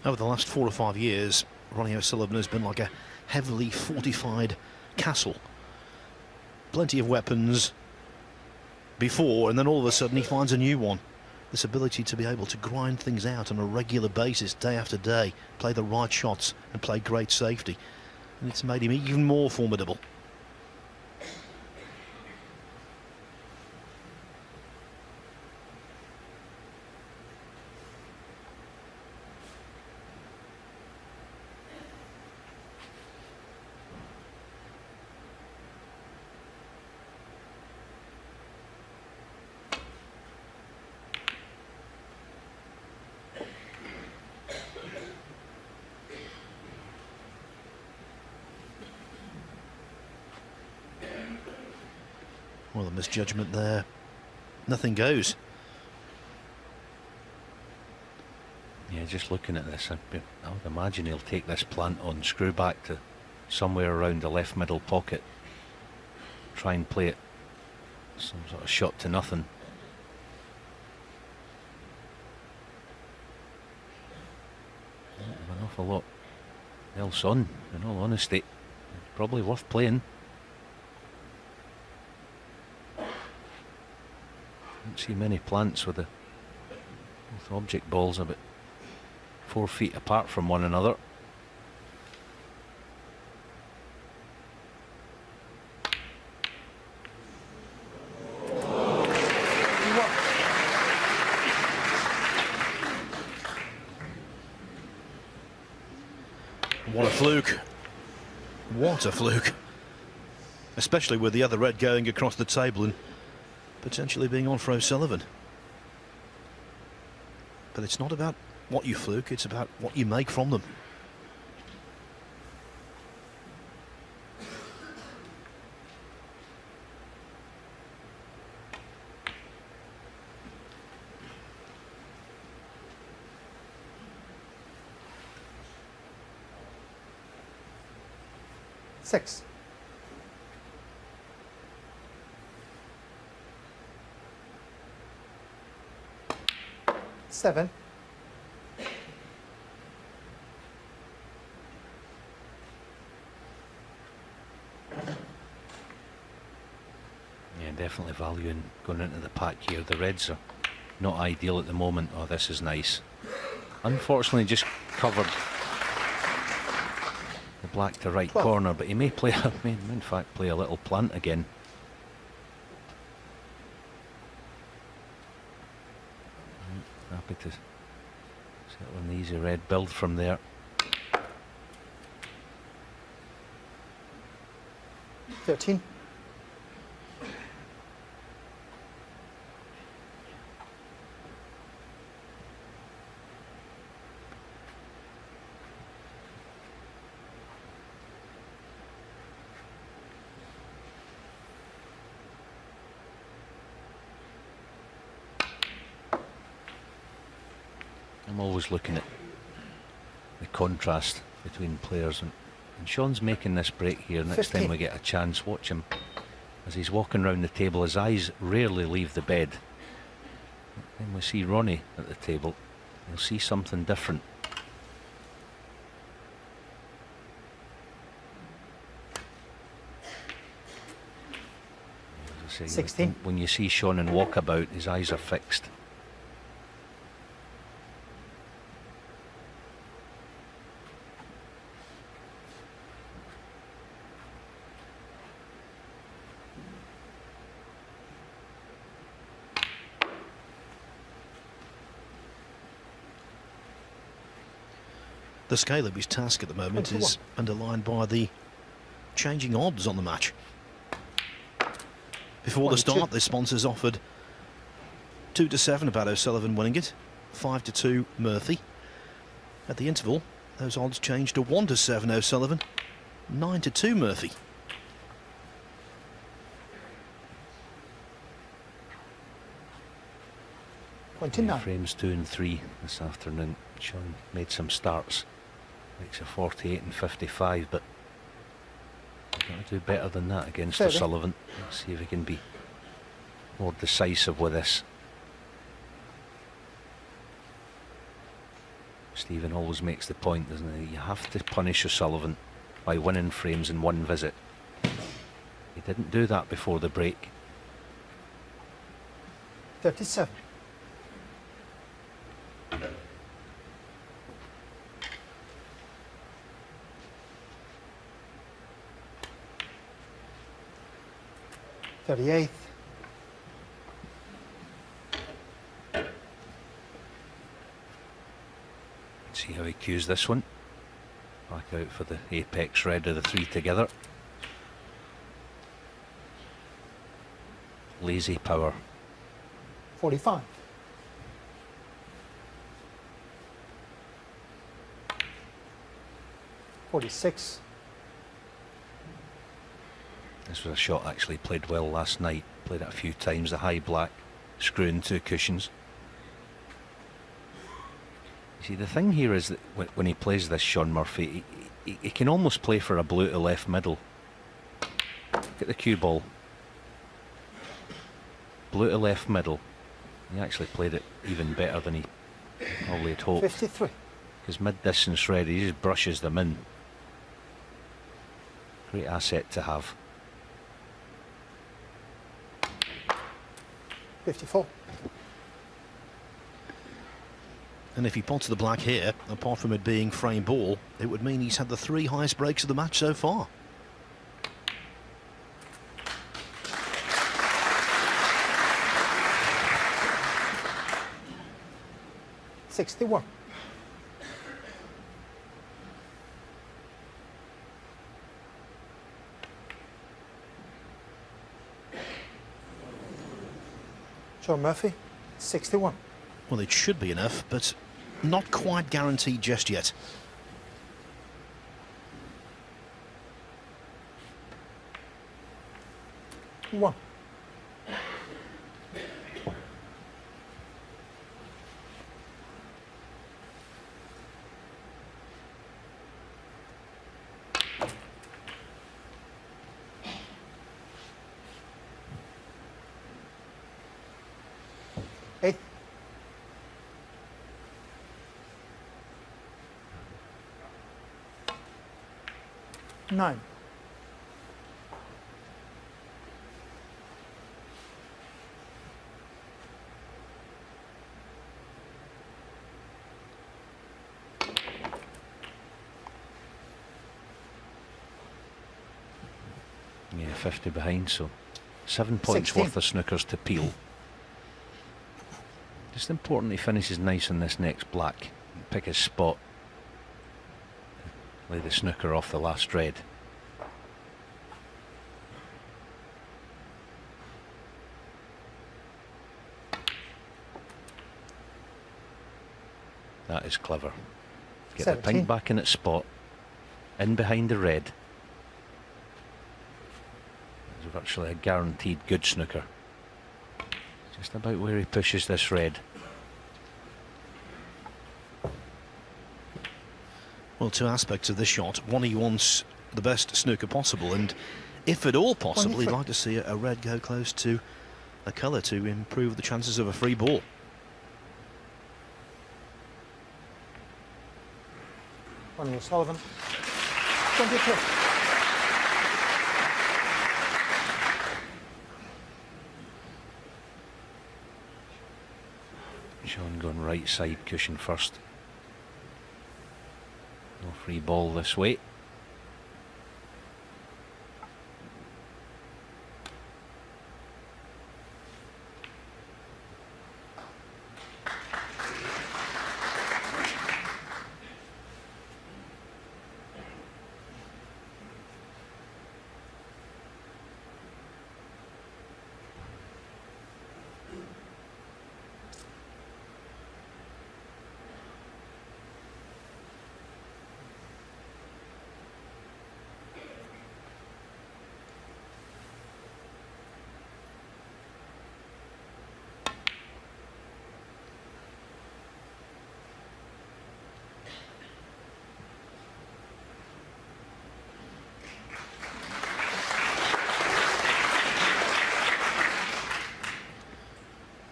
Over the last 4 or 5 years, Ronnie O'Sullivan has been like a heavily fortified castle. Plenty of weapons before, and then all of a sudden he finds a new one. This ability to be able to grind things out on a regular basis, day after day, play the right shots and play great safety. And it's made him even more formidable. Well, a misjudgment there. Nothing goes. Yeah, just looking at this, I would imagine he'll take this plant on, screw back to somewhere around the left middle pocket, try and play it some sort of shot to nothing. An awful lot else on, in all honesty. Probably worth playing. Don't see many plants with both object balls about 4 feet apart from one another. What a fluke. What a fluke. especially with the other red going across the table and potentially being on for O'Sullivan. But it's not about what you fluke, it's about what you make from them. Six. Seven. Yeah, definitely valuing going into the pack here. The reds are not ideal at the moment. Oh, this is nice. Unfortunately, just covered the black to right 12. corner, but he may play, may in fact play a little plant again. Happy to settle an easy red build from there. 13. I'm always looking at the contrast between players, and Shaun's making this break here. Next 15. time we get a chance, watch him as he's walking around the table. His eyes rarely leave the bed. When we see Ronnie at the table, you'll see something different. As I say, 16. when you see Shaun in walkabout, his eyes are fixed. The scale of his task at the moment 21. is underlined by the changing odds on the match. Before the 22. start, the sponsors offered 2-7 about O'Sullivan winning it, 5-2 Murphy. At the interval, those odds changed to 1-7 O'Sullivan, 9-2 Murphy. Yeah, 29. frames 2 and 3 this afternoon. Shaun made some starts, makes a 48 and 55, but got to do better than that against 30. O'Sullivan. Let's see if he can be more decisive with this. Stephen always makes the point, doesn't he? You have to punish O'Sullivan by winning frames in one visit. He didn't do that before the break. 37. Thirty-eighth. See how he cues this one. Back out for the apex red of the three together. Lazy power. 45. $46. This was a shot actually played well last night. Played it a few times. The high black, screwing two cushions. You see, the thing here is that when he plays this Shaun Murphy, he can almost play for a blue to left middle. Look at the cue ball. Blue to left middle. He actually played it even better than he probably had hoped. 53. Because mid-distance red, he just brushes them in. Great asset to have. 54. And if he pots the black here, apart from it being frame ball, it would mean he's had the three highest breaks of the match so far. $61. Shaun Murphy, 61. Well, it should be enough, but not quite guaranteed just yet. One. Eight. Nine. Yeah, 50 behind, so 7 points 16. worth of snookers to peel. Just important he finishes nice on this next black. Pick his spot. Lay the snooker off the last red. That is clever. Get 17. the pink back in its spot. In behind the red. It's virtually a guaranteed good snooker. Just about where he pushes this red. Well, two aspects of this shot. One, he wants the best snooker possible, and if at all possible, he'd like to see a red go close to a colour to improve the chances of a free ball. Ronnie O'Sullivan, 22. Shaun going right side cushion first. No free ball this way.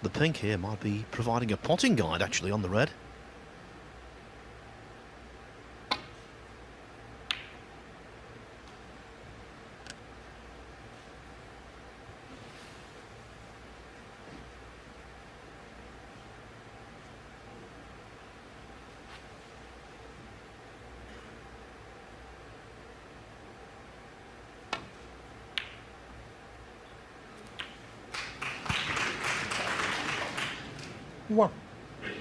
The pink here might be providing a potting guide, actually, on the red. One.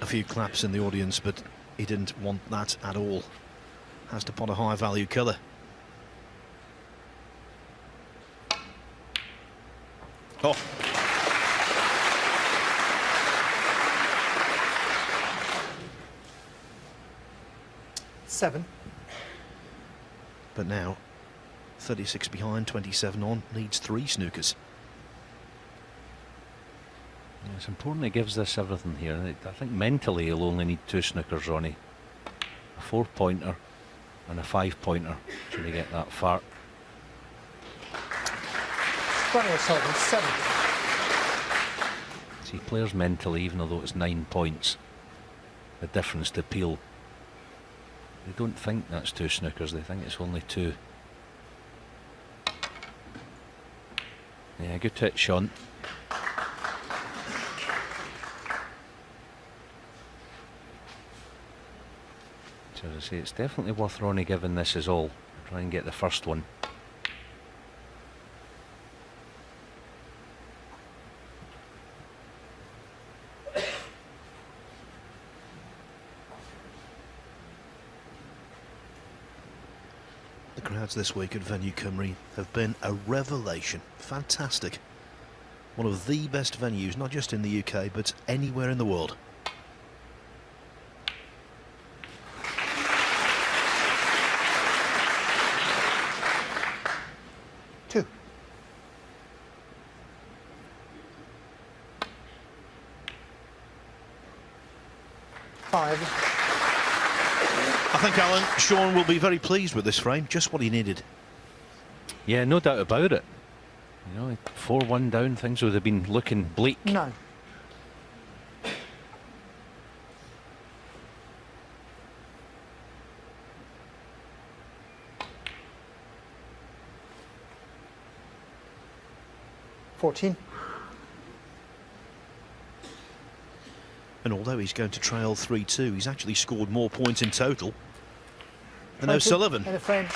A few claps in the audience, but he didn't want that at all. Has to pot a high value colour. Oh. Seven. But now, 36 behind, 27 on, needs 3 snookers. It's important he gives this everything here. I think mentally he'll only need 2 snookers, Ronnie. A 4-pointer and a 5-pointer should he get that far. Ronnie O'Sullivan, 7. See, players mentally, even though it's 9 points, the difference to peel. They don't think that's 2 snookers, they think it's only 2. Yeah, good hit, Shaun. So as I say, it's definitely worth Ronnie giving this his all. Try and get the first one. The crowds this week at Venue Cymru have been a revelation. Fantastic. one of the best venues, not just in the UK, but anywhere in the world. Two. Five. I think, Alan, Shaun will be very pleased with this frame, just what he needed. Yeah, no doubt about it. You know, 4-1 down, things would have been looking bleak. Nine. $14. And although he's going to trail 3-2, he's actually scored more points in total than 20 O'Sullivan. in a frame.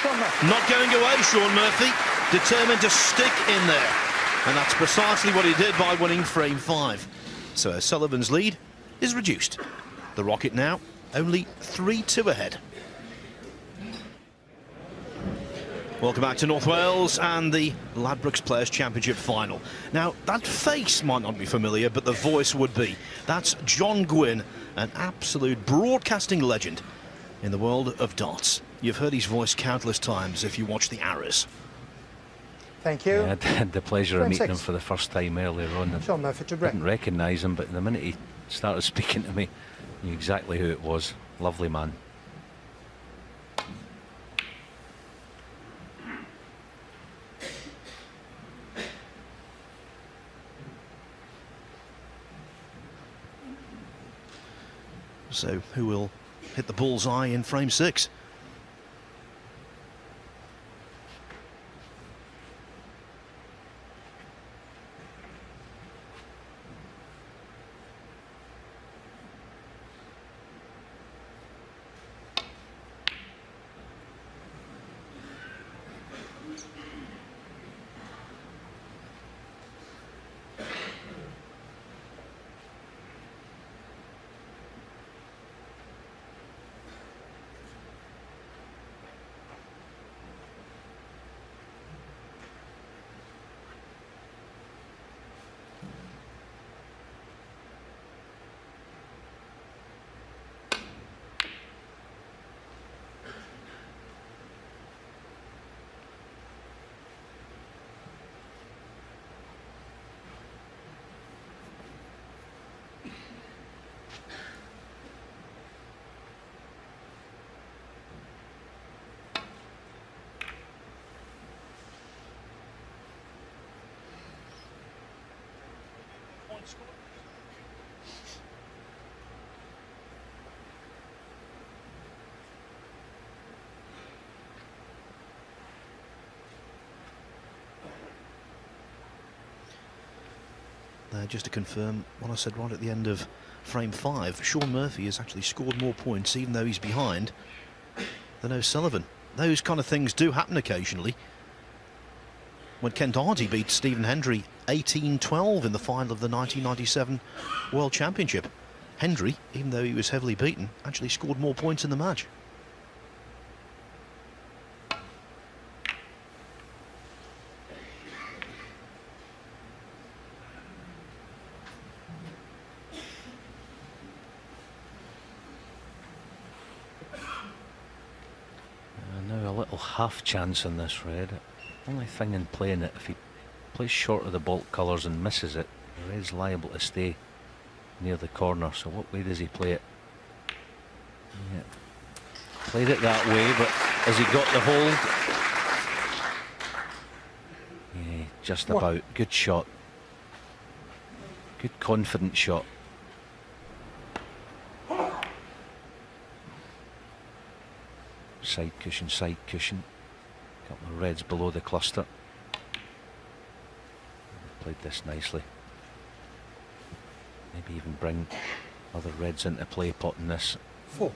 Shaun Murphy. Not going away, Shaun Murphy, determined to stick in there. And that's precisely what he did by winning frame 5. So O'Sullivan's lead is reduced. The Rocket now only 3-2 ahead. Welcome back to North Wales and the Ladbrokes Players Championship final. Now, that face might not be familiar, but the voice would be. That's John Gwynn, an absolute broadcasting legend in the world of darts. You've heard his voice countless times if you watch the Arrows. Thank you. Yeah, I had the pleasure of Frame meeting him 6. for the first time earlier on. Shaun Murphy to I break. didn't recognise him, but the minute he started speaking to me, I knew exactly who it was. Lovely man. So who will hit the bullseye in frame 6? Just to confirm what I said right at the end of frame 5, Shaun Murphy has actually scored more points, even though he's behind, than O'Sullivan. Those kind of things do happen occasionally. When Kent Hardy beat Stephen Hendry 18-12 in the final of the 1997 World Championship. Hendry, even though he was heavily beaten, actually scored more points in the match. Now a little half chance on this red. Only thing in playing it, if he plays short of the baulk colours and misses it, the red's liable to stay near the corner. So what way does he play it? Yeah. Played it that way, but has he got the hold? Yeah, just about. Good shot. Good confident shot. Side cushion, side cushion. Couple of reds below the cluster. Played this nicely. Maybe even bring other reds into play potting this. 4.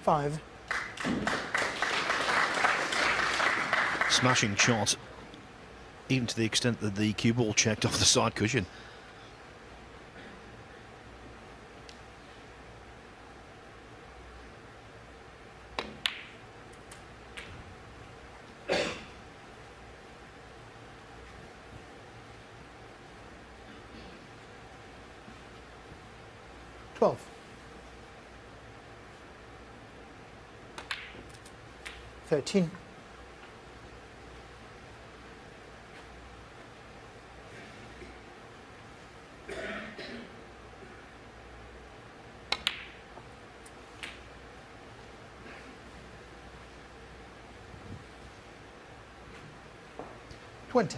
Five. Smashing shot, even to the extent that the cue ball checked off the side cushion. 12. 13. 20.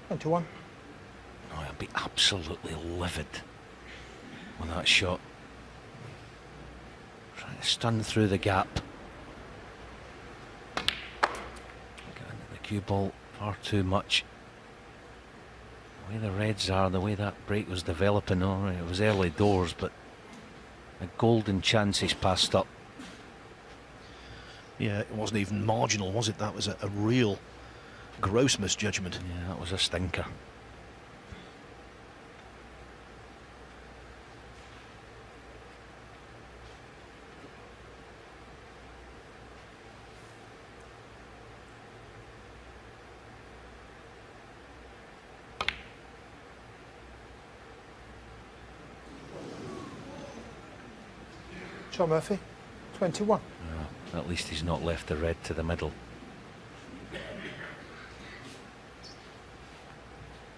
21. Oh, I'll be absolutely livid on that shot. Trying to stun through the gap. Got into the cue ball far too much. The way the reds are, the way that break was developing, all right, it was early doors, but a golden chance he's passed up. Yeah, it wasn't even marginal, was it? That was a real gross misjudgment. Yeah, that was a stinker. Shaun Murphy, 21. At least he's not left the red to the middle.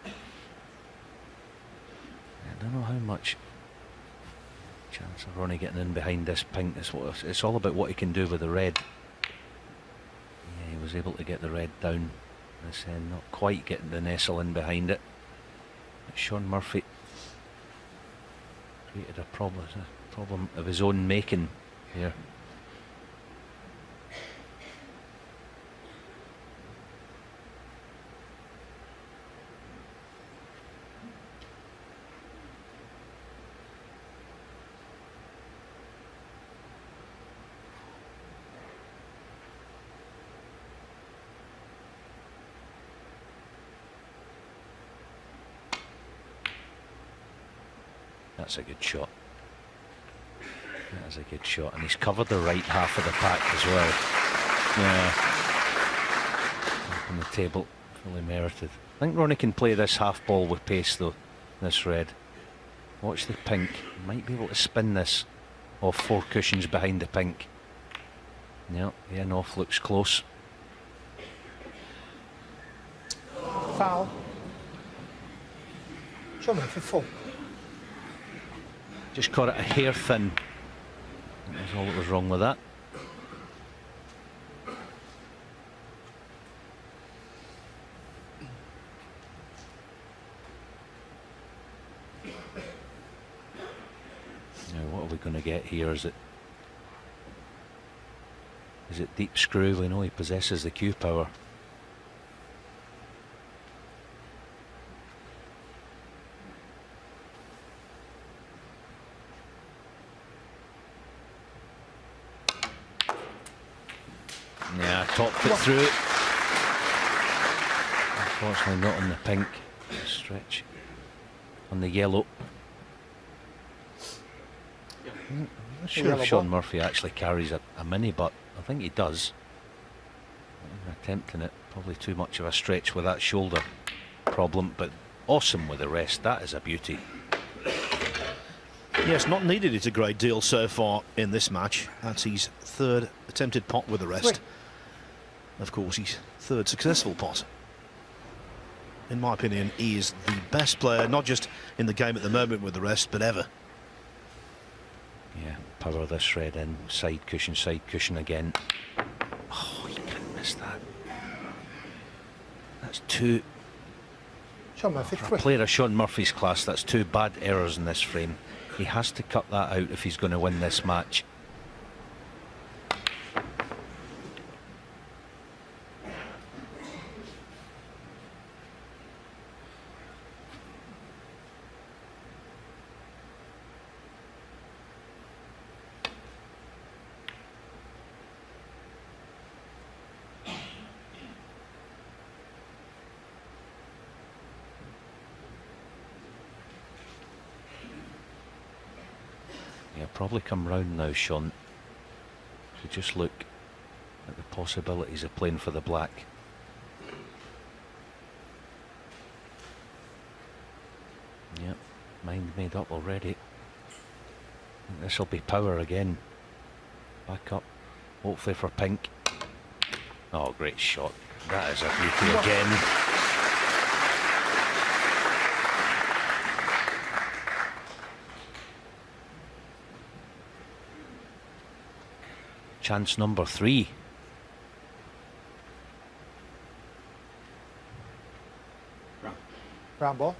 I don't know how much chance of Ronnie getting in behind this pink. It's all about what he can do with the red. Yeah, he was able to get the red down this end, not quite getting the nestle in behind it. But Shaun Murphy created a problem of his own making here. That's a good shot. That is a good shot, and he's covered the right half of the pack as well. Yeah. On the table, fully merited. I think Ronnie can play this half ball with pace though, this red. Watch the pink. He might be able to spin this off 4 cushions behind the pink. Yeah, the in off looks close. Foul. Shaun Murphy, 4. Just caught it a hair thin. That was all that was wrong with that. Now what are we going to get here? Is it deep screw? We know he possesses the cue power. Yeah, topped it through. Unfortunately not on the pink. Stretch on the yellow. I'm not sure if Shaun Murphy actually carries a mini, but I think he does. I'm attempting it. Probably too much of a stretch with that shoulder problem, but awesome with the rest. That is a beauty. Yes, not needed it a great deal so far in this match. That's his 3rd attempted pot with the rest. Of course, his 3rd successful pot. In my opinion, he is the best player, not just in the game at the moment with the rest, but ever. Yeah, power this red in. Side cushion again. Oh, you can't miss that. That's 2. Shaun Murphy, For 3. a player of Shaun Murphy's class, that's 2 bad errors in this frame. He has to cut that out if he's going to win this match. Yeah, probably come round now, Shaun. To just look at the possibilities of playing for the black. Yep, mind made up already. This will be power again. Back up, hopefully for pink. Oh, great shot. That is a beauty again. Chance number 3. Round ball.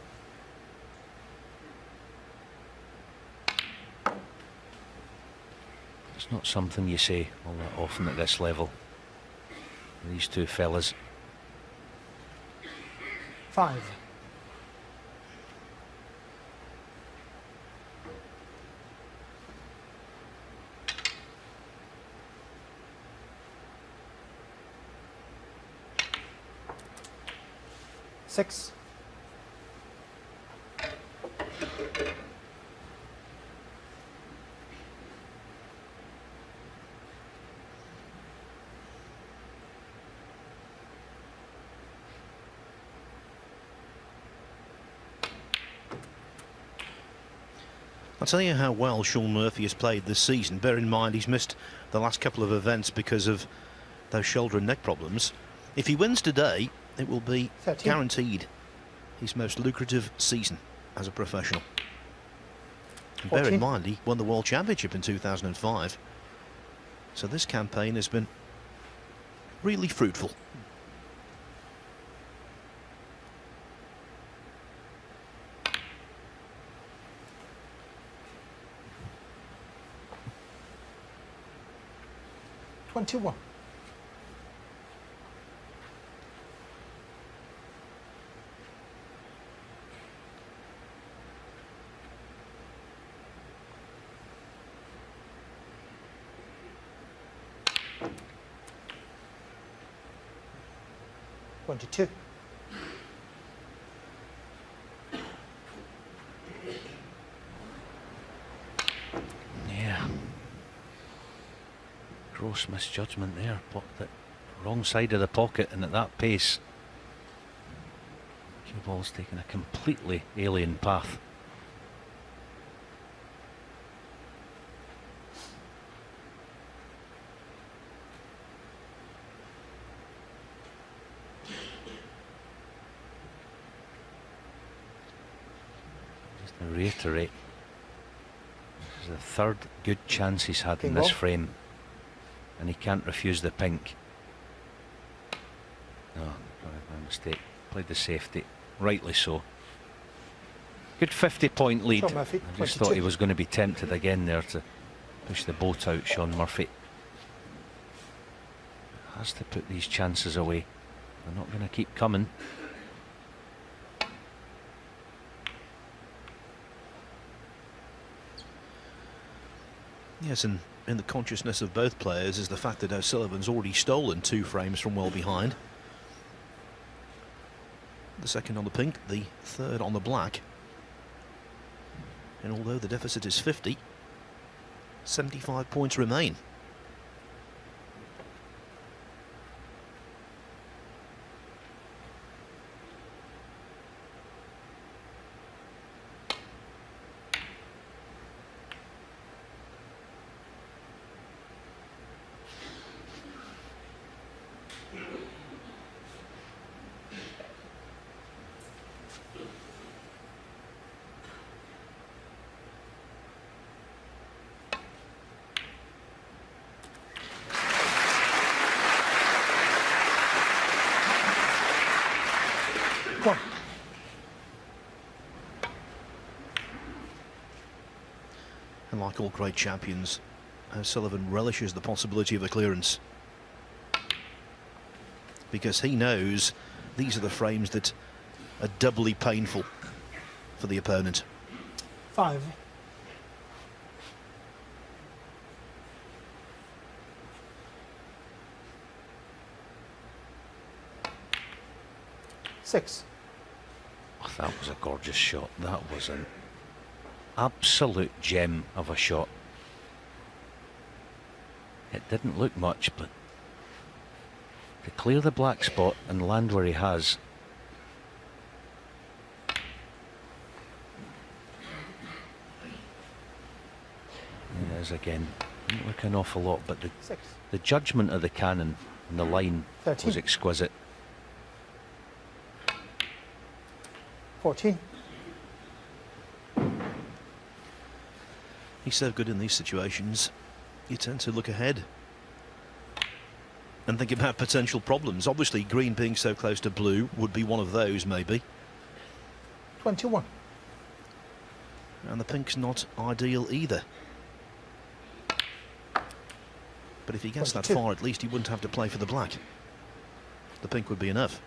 It's not something you say all that often at this level. These two fellas. 5. Six. I'll tell you how well Shaun Murphy has played this season. Bear in mind he's missed the last couple of events because of those shoulder and neck problems. If he wins today, it will be 13. guaranteed his most lucrative season as a professional. And bear 14. in mind he won the World Championship in 2005. So this campaign has been really fruitful. $21. $22. Yeah. Gross misjudgment there. Popped it wrong side of the pocket, and at that pace, cue ball's taken a completely alien path. Just to reiterate, this is the third good chance he's had in King this ball. frame, and he can't refuse the pink. No, my mistake. Played the safety, rightly so. Good 50-point lead. Shaun Murphy, I just 22. thought he was going to be tempted again there to push the boat out, Shaun Murphy. Has to put these chances away. They're not going to keep coming. Yes, and in the consciousness of both players is the fact that O'Sullivan's already stolen 2 frames from well behind. The second on the pink, the third on the black. And although the deficit is 50, 75 points remain. One. And like all great champions, O'Sullivan relishes the possibility of a clearance, because he knows these are the frames that are doubly painful for the opponent. 5. Six. Oh, that was a gorgeous shot. That was an absolute gem of a shot. didn't look much, but to clear the black spot and land where he has. It is again. Didn't look an awful lot, but the judgment of the cannon and the line 13. was exquisite. 14. He's so good in these situations. You tend to look ahead and think about potential problems. Obviously, green being so close to blue would be one of those, maybe. 21. And the pink's not ideal either. But if he gets that 22. far, at least he wouldn't have to play for the black. The pink would be enough.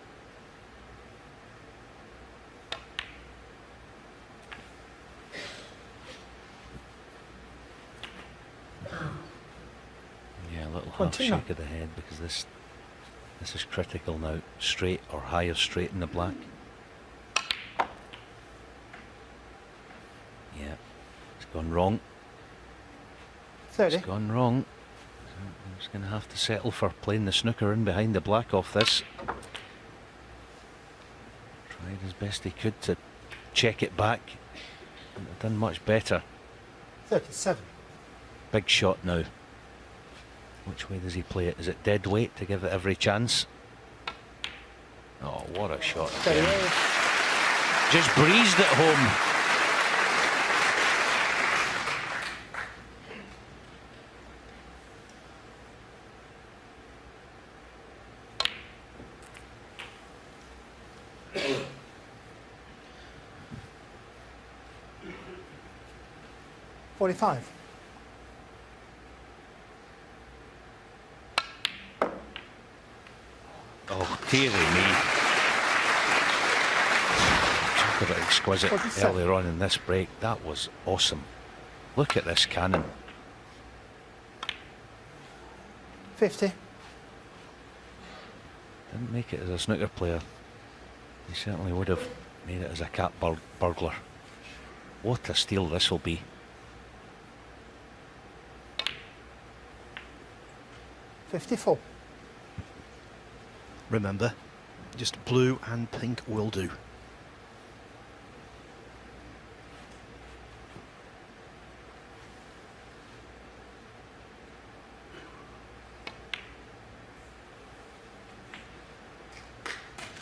Yeah, a little half 29. shake of the head, because this is critical now. Straight or higher straight in the black. Yeah, it's gone wrong. 30. It's gone wrong. So he's going to have to settle for playing the snooker in behind the black off this. Tried as best he could to check it back. Couldn't have done much better. 37. Big shot now. Which way does he play it? Is it dead weight to give it every chance? Oh, what a shot again. 38. Just breezed it home. $45. Oh, dearie me. Talk about exquisite 47. earlier on in this break. That was awesome. Look at this cannon. 50. Didn't make it as a snooker player. He certainly would have made it as a cat burglar. What a steal this will be. 54. Remember, just blue and pink will do.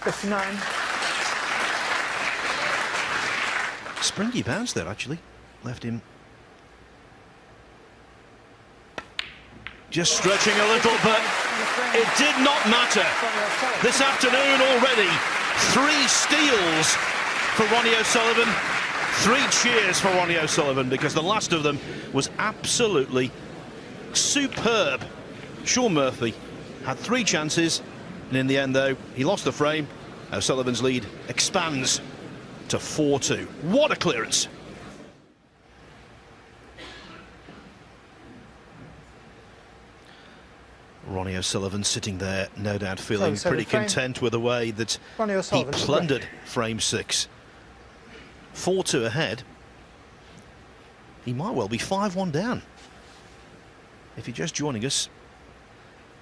$59. Springy bounce there, actually. Left him just stretching a little, but it did not matter. This afternoon already, 3 steals for Ronnie O'Sullivan, 3 cheers for Ronnie O'Sullivan, because the last of them was absolutely superb. Shaun Murphy had 3 chances, and in the end, though, he lost the frame. O'Sullivan's lead expands to 4-2. What a clearance! Ronnie O'Sullivan sitting there, no doubt feeling pretty content with the way that he plundered frame 6. 4-2 ahead. He might well be 5-1 down. If you're just joining us,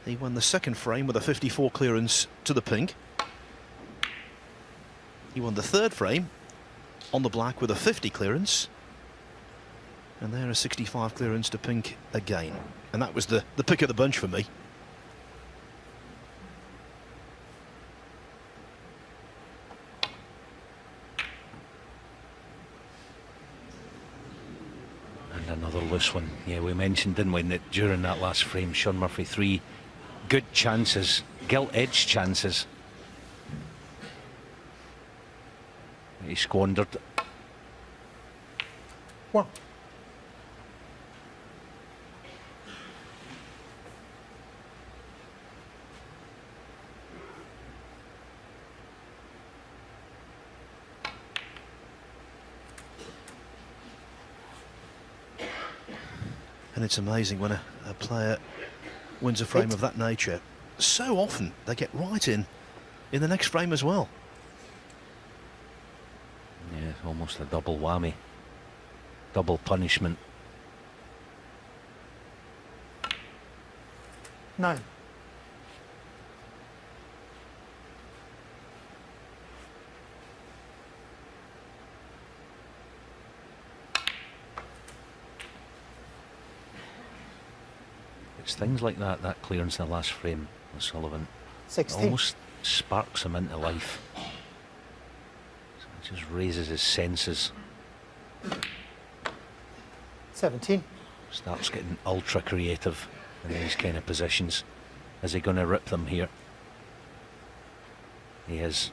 he won the second frame with a 54 clearance to the pink. He won the third frame on the black with a 50 clearance. And there a 65 clearance to pink again. And that was the pick of the bunch for me. Another loose one. Yeah, we mentioned, didn't we, that during that last frame, Shaun Murphy 3 good chances, gilt-edged chances. He squandered. 1. And it's amazing when a player wins a frame 8. of that nature. So often they get right in the next frame as well. Yeah, almost a double whammy. Double punishment. 9. It's things like that, that clearance in the last frame, Sullivan, 16. almost sparks him into life. So it just raises his senses. 17. Starts getting ultra creative in these kind of positions. Is he going to rip them here? He is.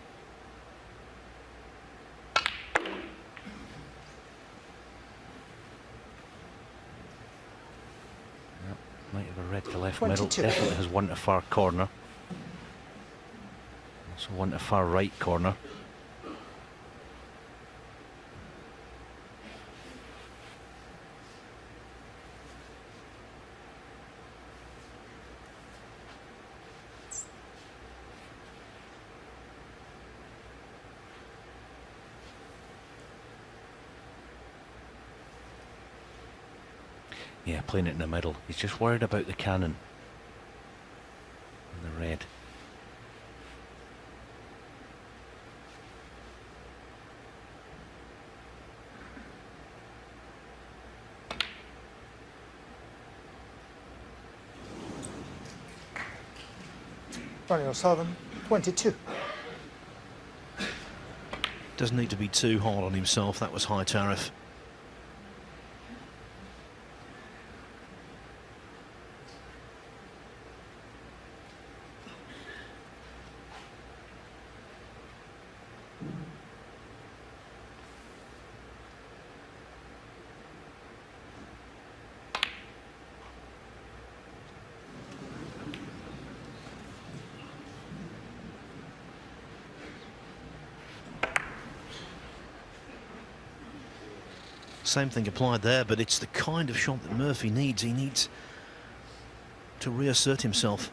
Yep, might have a red to left 22. middle. Definitely has one to far corner. Also one to far right corner. Yeah, playing it in the middle. He's just worried about the cannon. And the red. Ronnie O'Sullivan, 22. Doesn't need to be too hard on himself. That was high tariff. Same thing applied there, but it's the kind of shot that Murphy needs. He needs to reassert himself.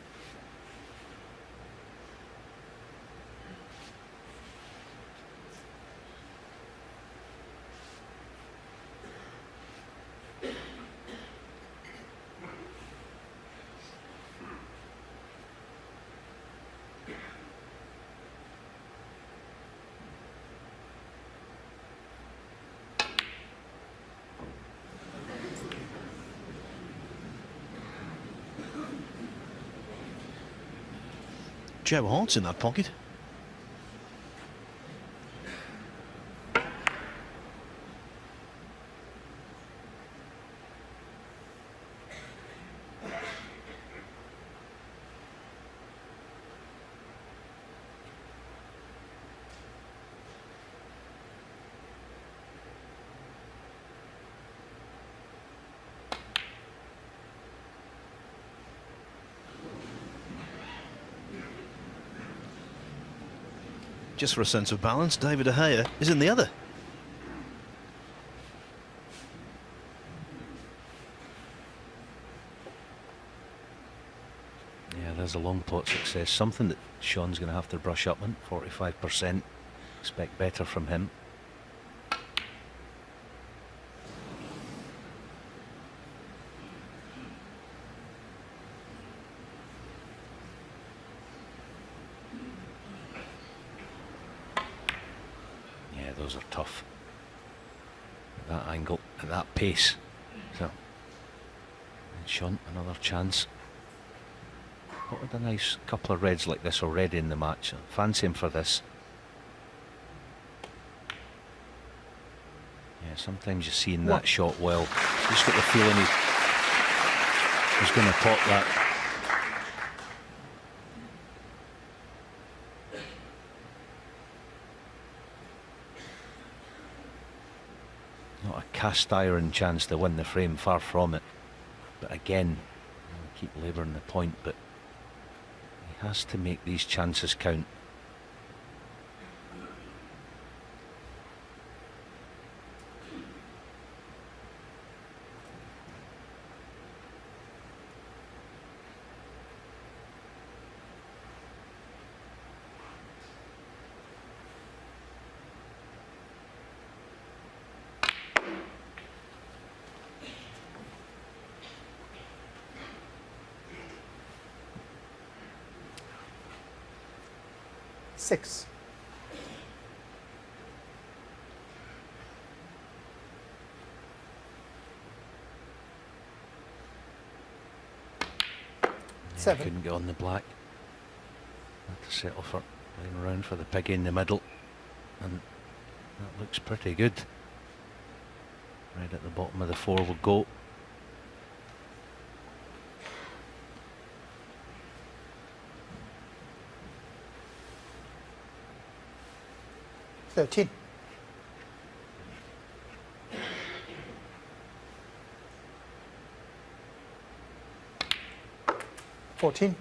Joe Hart's in that pocket. Just for a sense of balance, David De Gea is in the other. Yeah, there's a long pot success. Something that Shaun's going to have to brush up on. 45%. Expect better from him. Those are tough at that angle, at that pace. So, and Shaun, another chance. What with a nice couple of reds like this already in the match. I fancy him for this. Yeah, sometimes you see in that shot well. Just got the feeling he's going to pop that. Not a cast iron chance to win the frame, far from it. But again, I'll keep labouring the point, but he has to make these chances count. 6. Seven. Couldn't get on the black. Had to settle for playing around for the piggy in the middle, and that looks pretty good. Right at the bottom of the 4 will go. $13. 14.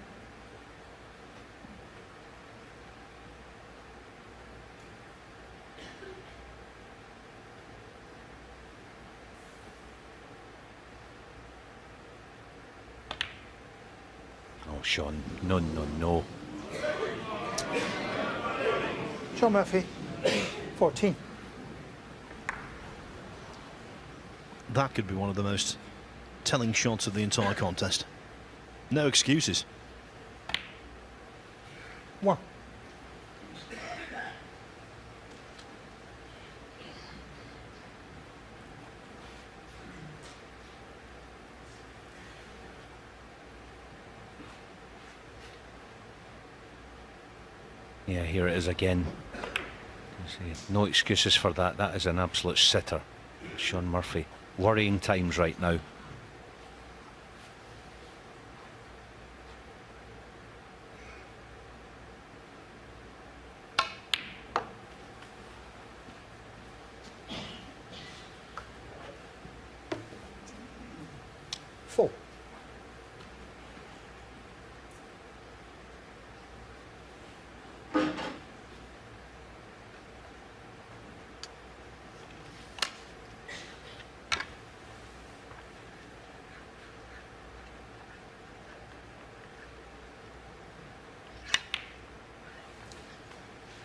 Oh, Shaun, no, no, no. Shaun Murphy, 14. That could be one of the most telling shots of the entire contest. No excuses. 1. Yeah, here it is again. No excuses for that. That is an absolute sitter. Shaun Murphy. Worrying times right now. Four.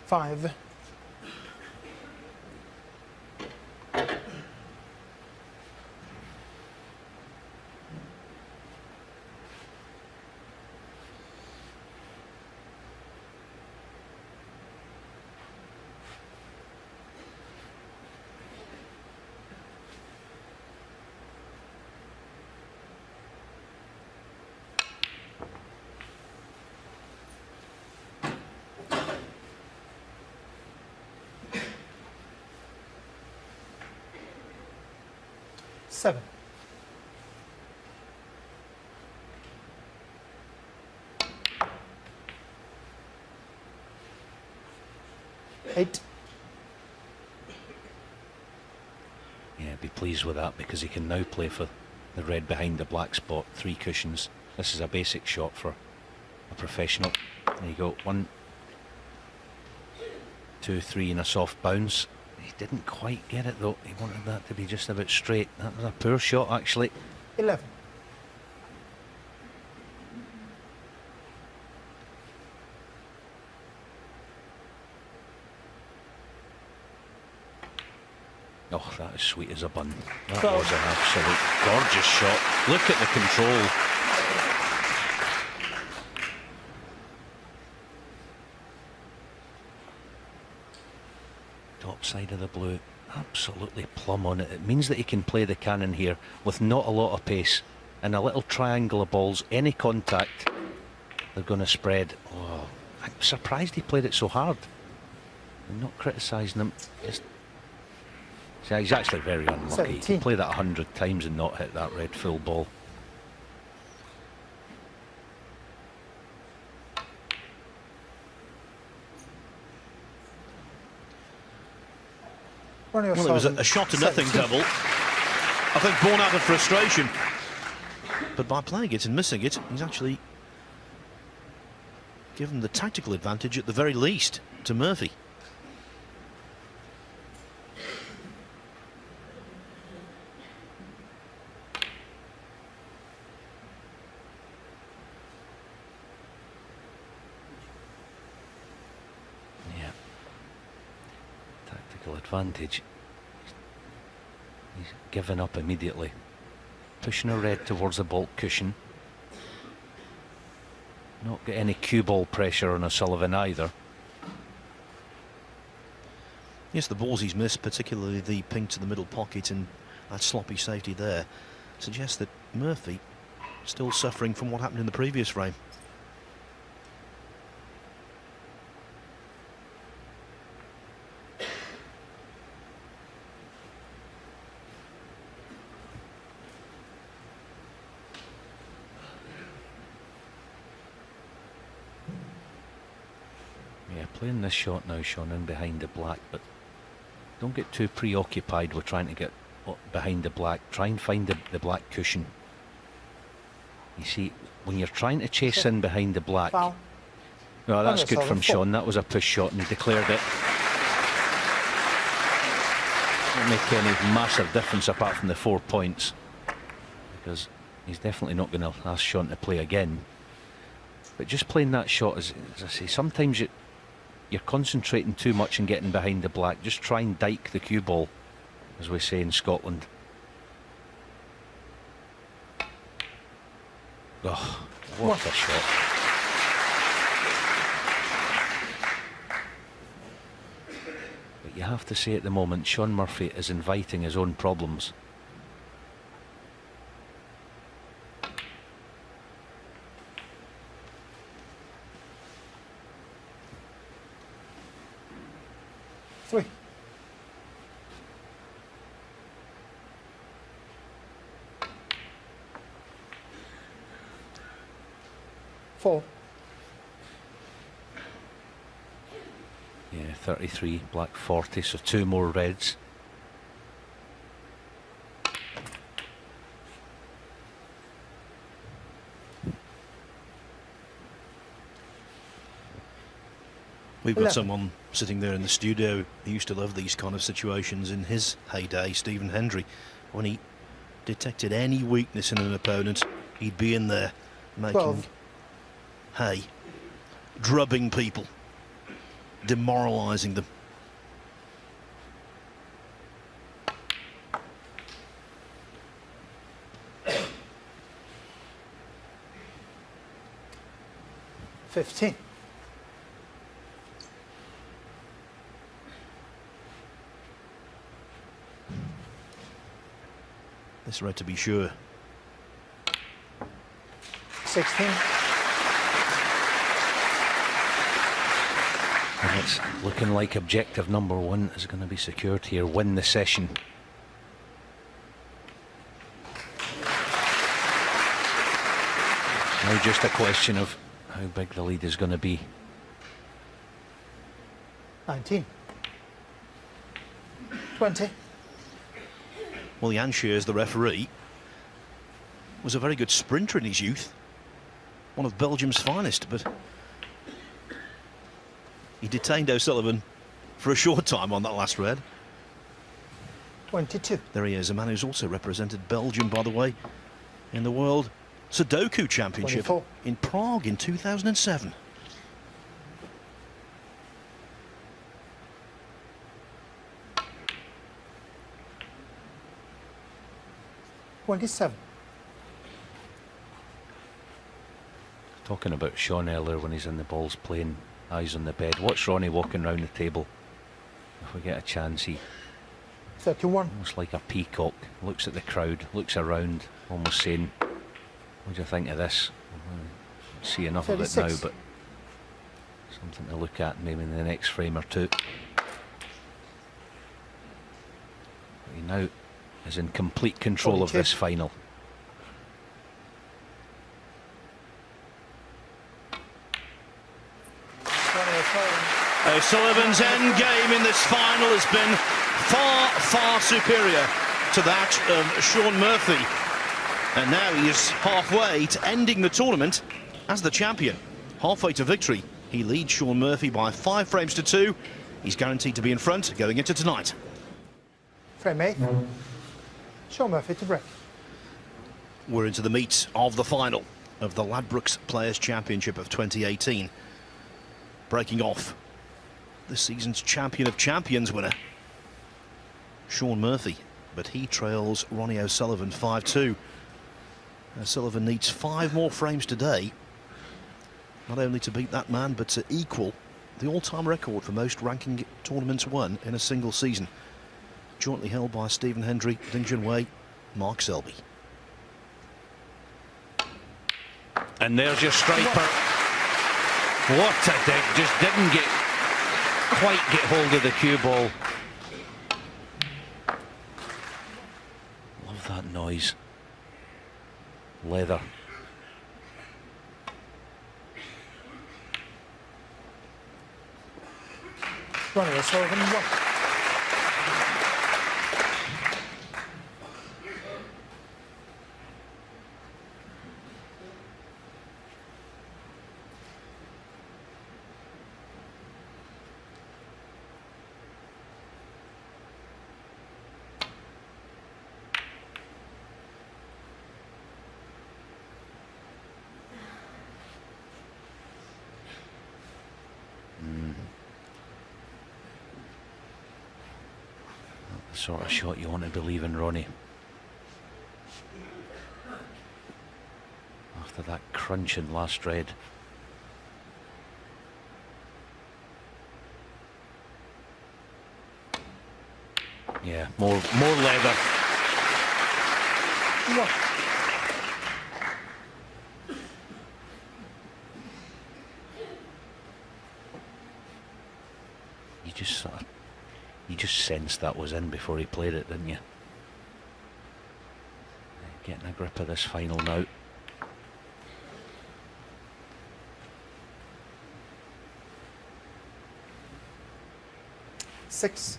Five. Seven. Eight. Yeah, be pleased with that because he can now play for the red behind the black spot. 3 cushions. This is a basic shot for a professional. There you go. 1, 2, 3 and a soft bounce. He didn't quite get it though. He wanted that to be just about straight. That was a poor shot actually. 11. Oh, that is sweet as a bun. That 12. was an absolute gorgeous shot. Look at the control. Top side of the blue, absolutely plumb on it. It means that he can play the cannon here with not a lot of pace and a little triangle of balls. Any contact, they're going to spread. Oh, I'm surprised he played it so hard. I'm not criticising him. He's actually very unlucky. 17. He can play that 100 times and not hit that red full ball. Ronnie Well, it was a 17. shot to nothing double. I think born out of frustration. But by playing it and missing it, he's actually given the tactical advantage at the very least to Murphy. Yeah. Tactical advantage. He's given up immediately. Pushing a red towards the baulk cushion. Not get any cue ball pressure on O'Sullivan either. Yes, the balls he's missed, particularly the ping to the middle pocket and that sloppy safety there, suggests that Murphy still suffering from what happened in the previous frame. Yeah, playing this shot now, Shaun, in behind the black, but don't get too preoccupied with trying to get behind the black. Try and find the black cushion. You see, when you're trying to chase in behind the black... Foul. No, that's good from 7-4. Shaun. That was a push shot and he declared it. Won't make any massive difference apart from the 4 points, because he's definitely not going to ask Shaun to play again. But just playing that shot, as I say, sometimes you're concentrating too much and getting behind the black. Just try and dike the cue ball, as we say in Scotland. Oh, what a shot. But you have to say at the moment, Shaun Murphy is inviting his own problems. Three. Four. Yeah, 33, black 40, so 2 more reds. We've got 11. someone sitting there in the studio who used to love these kind of situations in his heyday, Stephen Hendry. When he detected any weakness in an opponent, he'd be in there making 12. hay, drubbing people, demoralising them. $15. This red to be sure. 16. And it's looking like objective number 1 is going to be secured here. Win the session. Now just a question of how big the lead is going to be. 19. 20. Well, Jan Shears, the referee, was a very good sprinter in his youth. One of Belgium's finest, but he detained O'Sullivan for a short time on that last red. 22. There he is, a man who's also represented Belgium, by the way, in the World Sudoku Championship 24. in Prague in 2007. Talking about Shaun earlier when he's in the balls playing, eyes on the bed. Watch Ronnie walking round the table. If we get a chance, he 31. almost like a peacock, looks at the crowd, looks around, almost saying, what do you think of this? I see enough of it now, 36. but something to look at maybe in the next frame or two. But he now is in complete control of 42. this final. O'Sullivan's end game in this final has been far, far superior to that of Shaun Murphy. And now he is halfway to ending the tournament as the champion. Halfway to victory, he leads Shaun Murphy by 5 frames to 2. He's guaranteed to be in front going into tonight. Frame 8. Shaun Murphy to break. We're into the meat of the final of the Ladbrokes Players' Championship of 2018. Breaking off this season's Champion of Champions winner, Shaun Murphy, but he trails Ronnie O'Sullivan 5-2. O'Sullivan needs 5 more frames today, not only to beat that man, but to equal the all-time record for most ranking tournaments won in a single season, jointly held by Stephen Hendry, Ding Junhui, Mark Selby. And there's your striper. What a dig. Just didn't quite get hold of the cue ball. Love that noise. Leather. Ronnie O'Sullivan, 1. The sort of shot you want to believe in, Ronnie. After that crunching last red. Yeah, more leather. 1. You just sensed that was in before he played it, didn't you? Getting a grip of this final now. Six.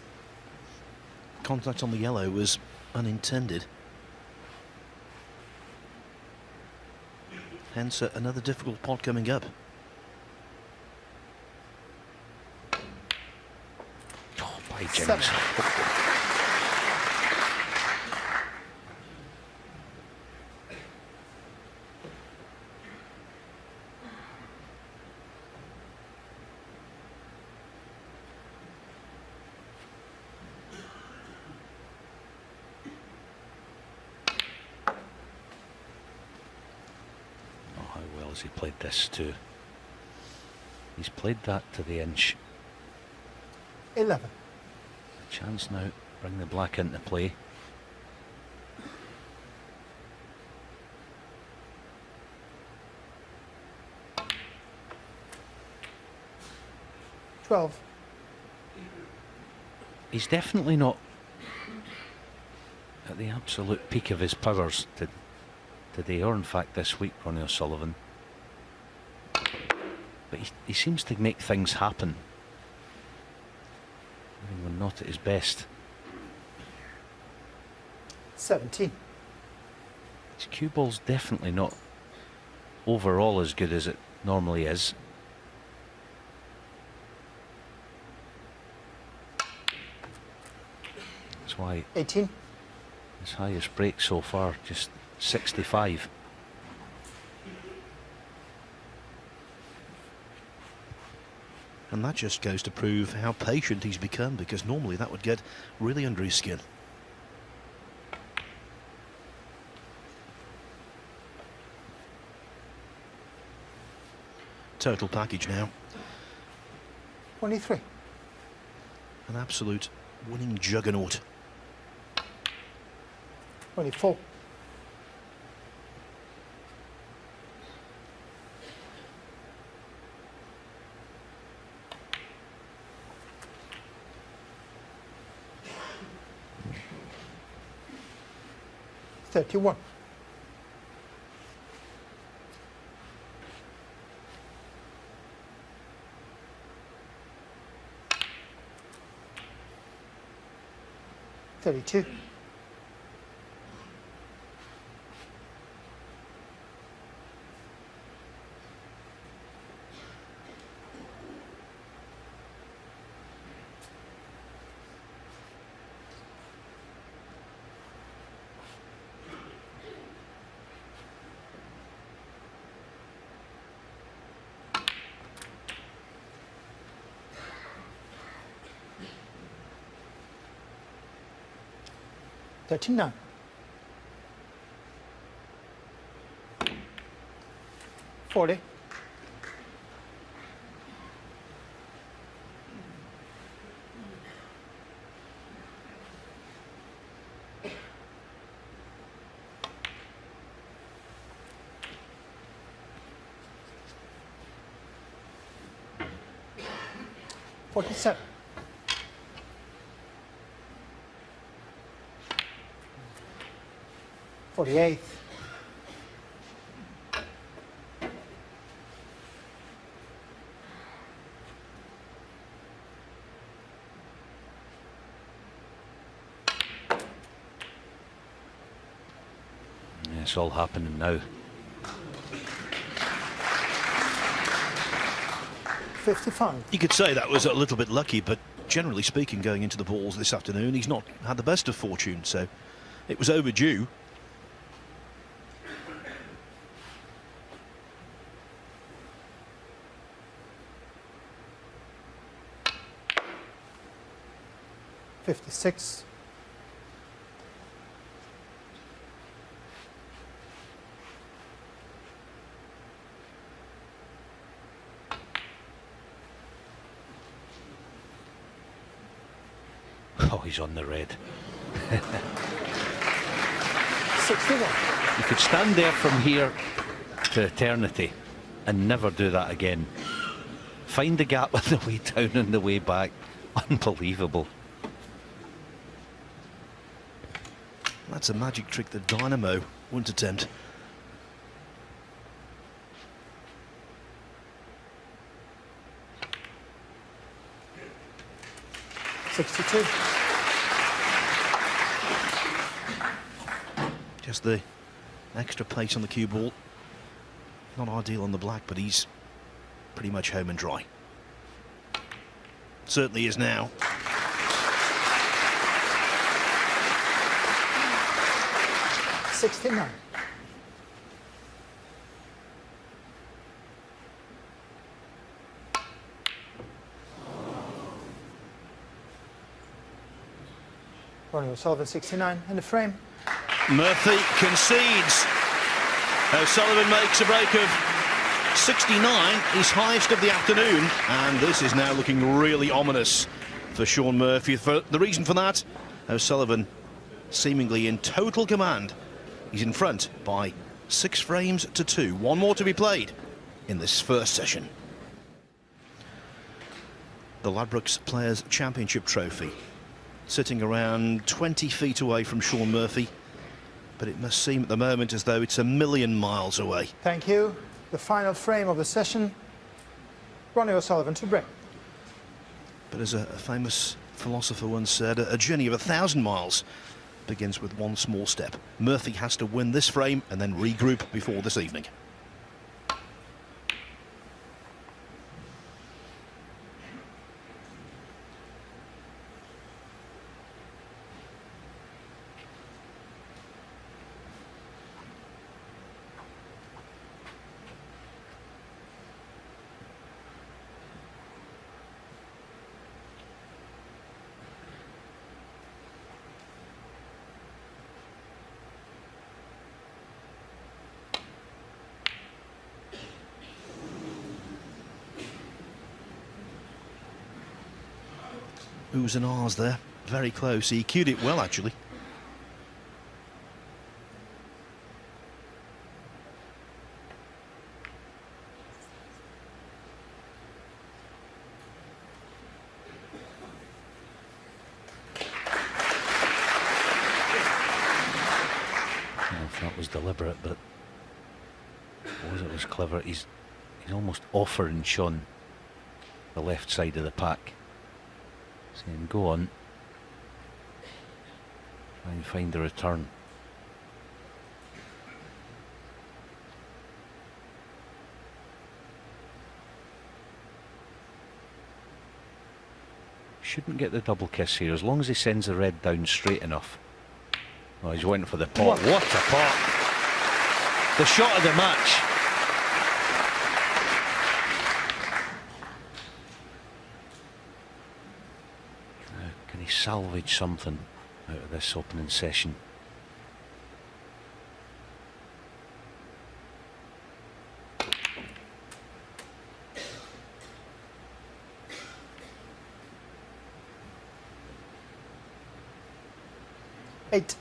Contact on the yellow was unintended. Hence another difficult pot coming up. Oh, by James. 7. He played this too. He's played that to the inch. 11. A chance now, bring the black into play. $12. He's definitely not at the absolute peak of his powers today, or in fact this week, Ronnie O'Sullivan. But he seems to make things happen, even when not at his best. 17. His cue ball's definitely not overall as good as it normally is. That's why 18. his highest break so far, just 65. And that just goes to prove how patient he's become, because normally that would get really under his skin. Total package now. 23. An absolute winning juggernaut. 24. $31. $32. $39. 40. 47. '48. Yeah, it's all happening now. 55. You could say that was a little bit lucky, but generally speaking, going into the balls this afternoon, he's not had the best of fortune, so it was overdue. '56. Oh, he's on the red. 61. You could stand there from here to eternity and never do that again. Find the gap on the way down and the way back. Unbelievable. That's a magic trick that Dynamo wouldn't attempt. '62. Just the extra pace on the cue ball. Not ideal on the black, but he's pretty much home and dry. Certainly is now. '69. Ronnie O'Sullivan, 69 in the frame. Murphy concedes. O'Sullivan makes a break of 69, his highest of the afternoon, and this is now looking really ominous for Shaun Murphy. The reason for that, O'Sullivan seemingly in total command. He's in front by 6 frames to 2. One more to be played in this first session. The Ladbrokes Players' Championship Trophy, sitting around 20 feet away from Shaun Murphy, but it must seem at the moment as though it's a million miles away. Thank you. The final frame of the session. Ronnie O'Sullivan to break. But as a famous philosopher once said, a journey of 1,000 miles begins with one small step. Murphy has to win this frame and then regroup before this evening. Oohs and ahs there, very close. He cued it well, actually. I don't know if that was deliberate, but it was clever. He's almost offering Shaun the left side of the pack, saying, go on, try and find the return. Shouldn't get the double kiss here as long as he sends the red down straight enough. Oh, he's waiting for the pot. What a pot! The shot of the match. Can he salvage something out of this opening session? Eight.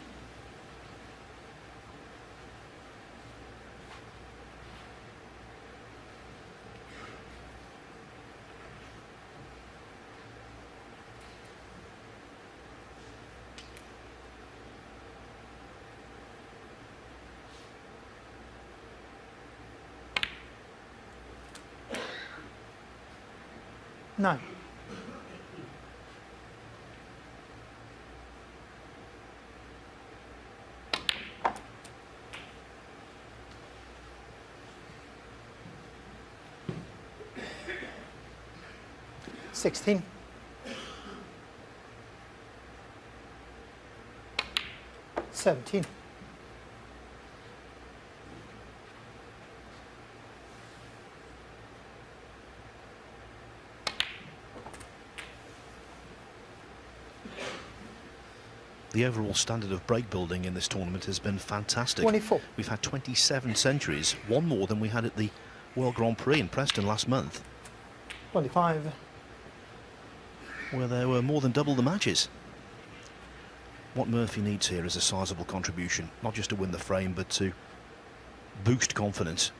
9. $16. 17. The overall standard of break building in this tournament has been fantastic. 24. We've had 27 centuries, one more than we had at the World Grand Prix in Preston last month, 25. where there were more than double the matches. What Murphy needs here is a sizable contribution, not just to win the frame, but to boost confidence.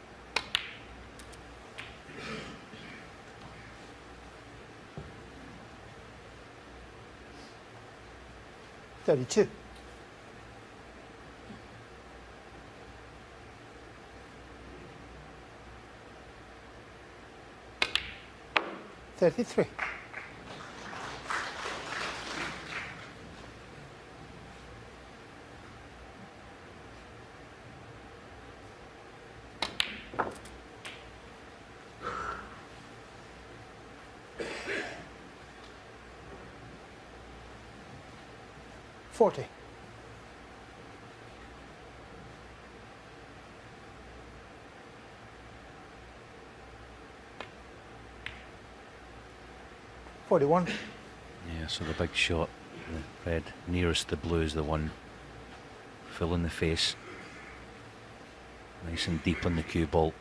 $32. 33. $40. 41. Yeah, so the big shot, the red nearest the blue is the one full in the face. Nice and deep on the cue ball.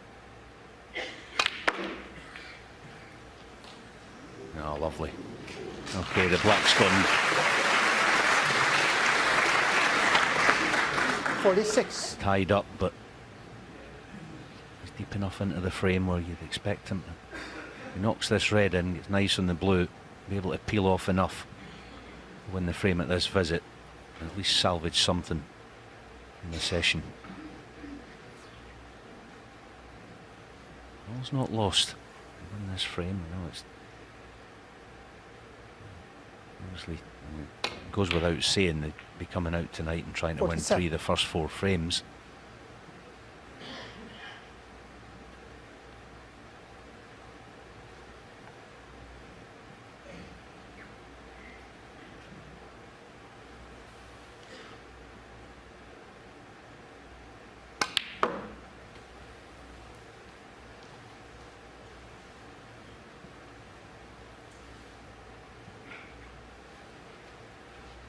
Oh, lovely. Okay, the black's gone. 46. Tied up, but he's deep enough into the frame where you'd expect him to. He knocks this red in, gets nice on the blue, be able to peel off enough to win the frame at this visit, and at least salvage something in the session. All's not lost in this frame. I know it's obviously, it goes without saying they'd be coming out tonight and trying to win 47. 3 of the first 4 frames.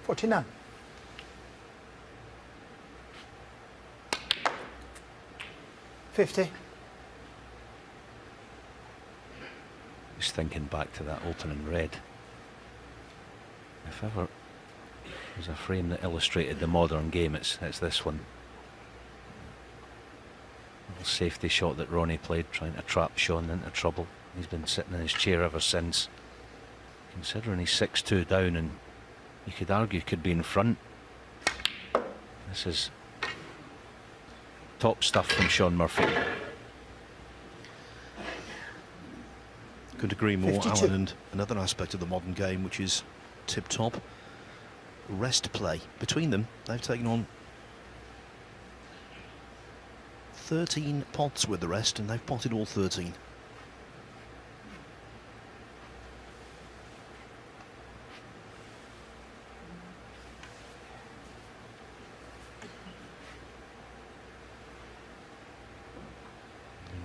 $49. 50. Just thinking back to that opening red. If ever there's a frame that illustrated the modern game, it's this one. Little safety shot that Ronnie played, trying to trap Shaun into trouble. He's been sitting in his chair ever since. Considering he's 6-2 down, and you could argue could be in front. This is top stuff from Shaun Murphy. Couldn't agree more, 52. Alan, and another aspect of the modern game which is tip-top, rest play. Between them, they've taken on 13 pots with the rest, and they've potted all 13.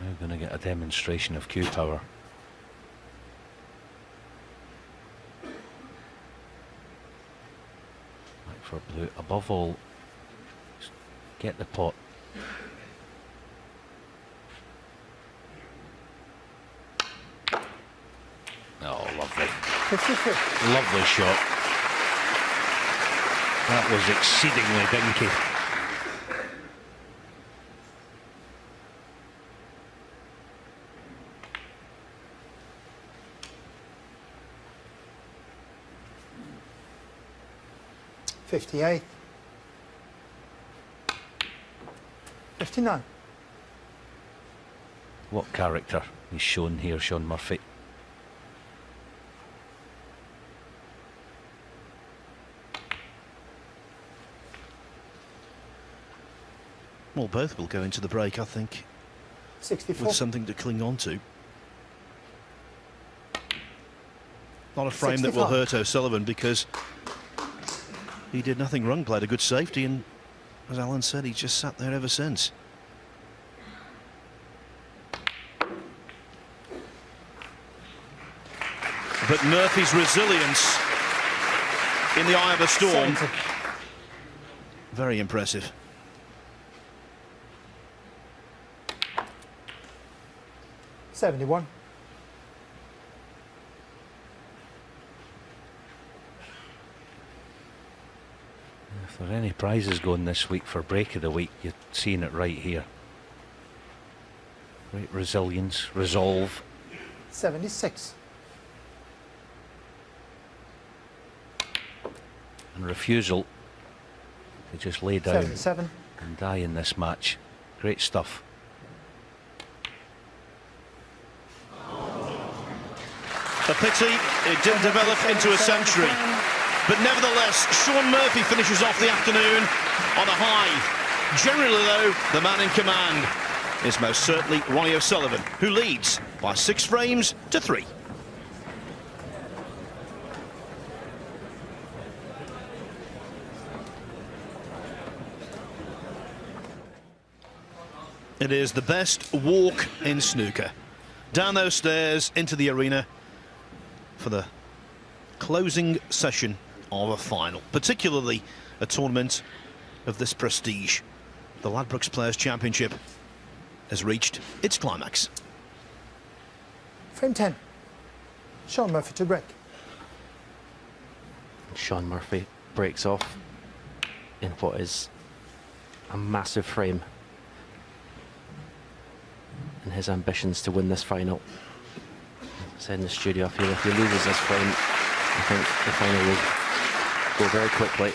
You're now going to get a demonstration of cue power. For blue, above all, get the pot. Oh, lovely. 53. Lovely shot. That was exceedingly dinky. $58. 59. What character he's shown here, Shaun Murphy. Well, both will go into the break, I think, 64. with something to cling on to. Not a frame that will 65. hurt O'Sullivan, because he did nothing wrong, played a good safety, and as Alan said, he's just sat there ever since. But Murphy's resilience in the eye of a storm, 70. very impressive. $71. If there are any prizes going this week for break of the week, you're seeing it right here. Great resilience, resolve. 76. And refusal to just lay down 77. and die in this match. Great stuff. A pity it didn't develop into a century. But nevertheless, Shaun Murphy finishes off the afternoon on a high. Generally, though, the man in command is most certainly Ronnie O'Sullivan, who leads by 6 frames to 3. It is the best walk in snooker. Down those stairs into the arena for the closing session of a final, particularly a tournament of this prestige. The Ladbrokes Players Championship has reached its climax. Frame 10. Shaun Murphy to break. Shaun Murphy breaks off in what is a massive frame in his ambitions to win this final. As I said in the studio, I feel if he loses this frame, I think the final will go very quickly.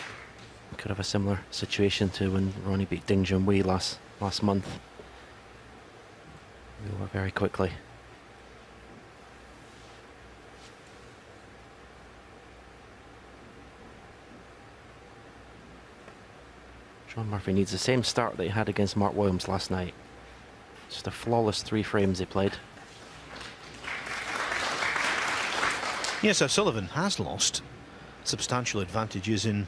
We could have a similar situation to when Ronnie beat Ding Junhui last month. We'll go very quickly. Shaun Murphy needs the same start that he had against Mark Williams last night. Just a flawless 3 frames he played. Yes, O'Sullivan has lost substantial advantages in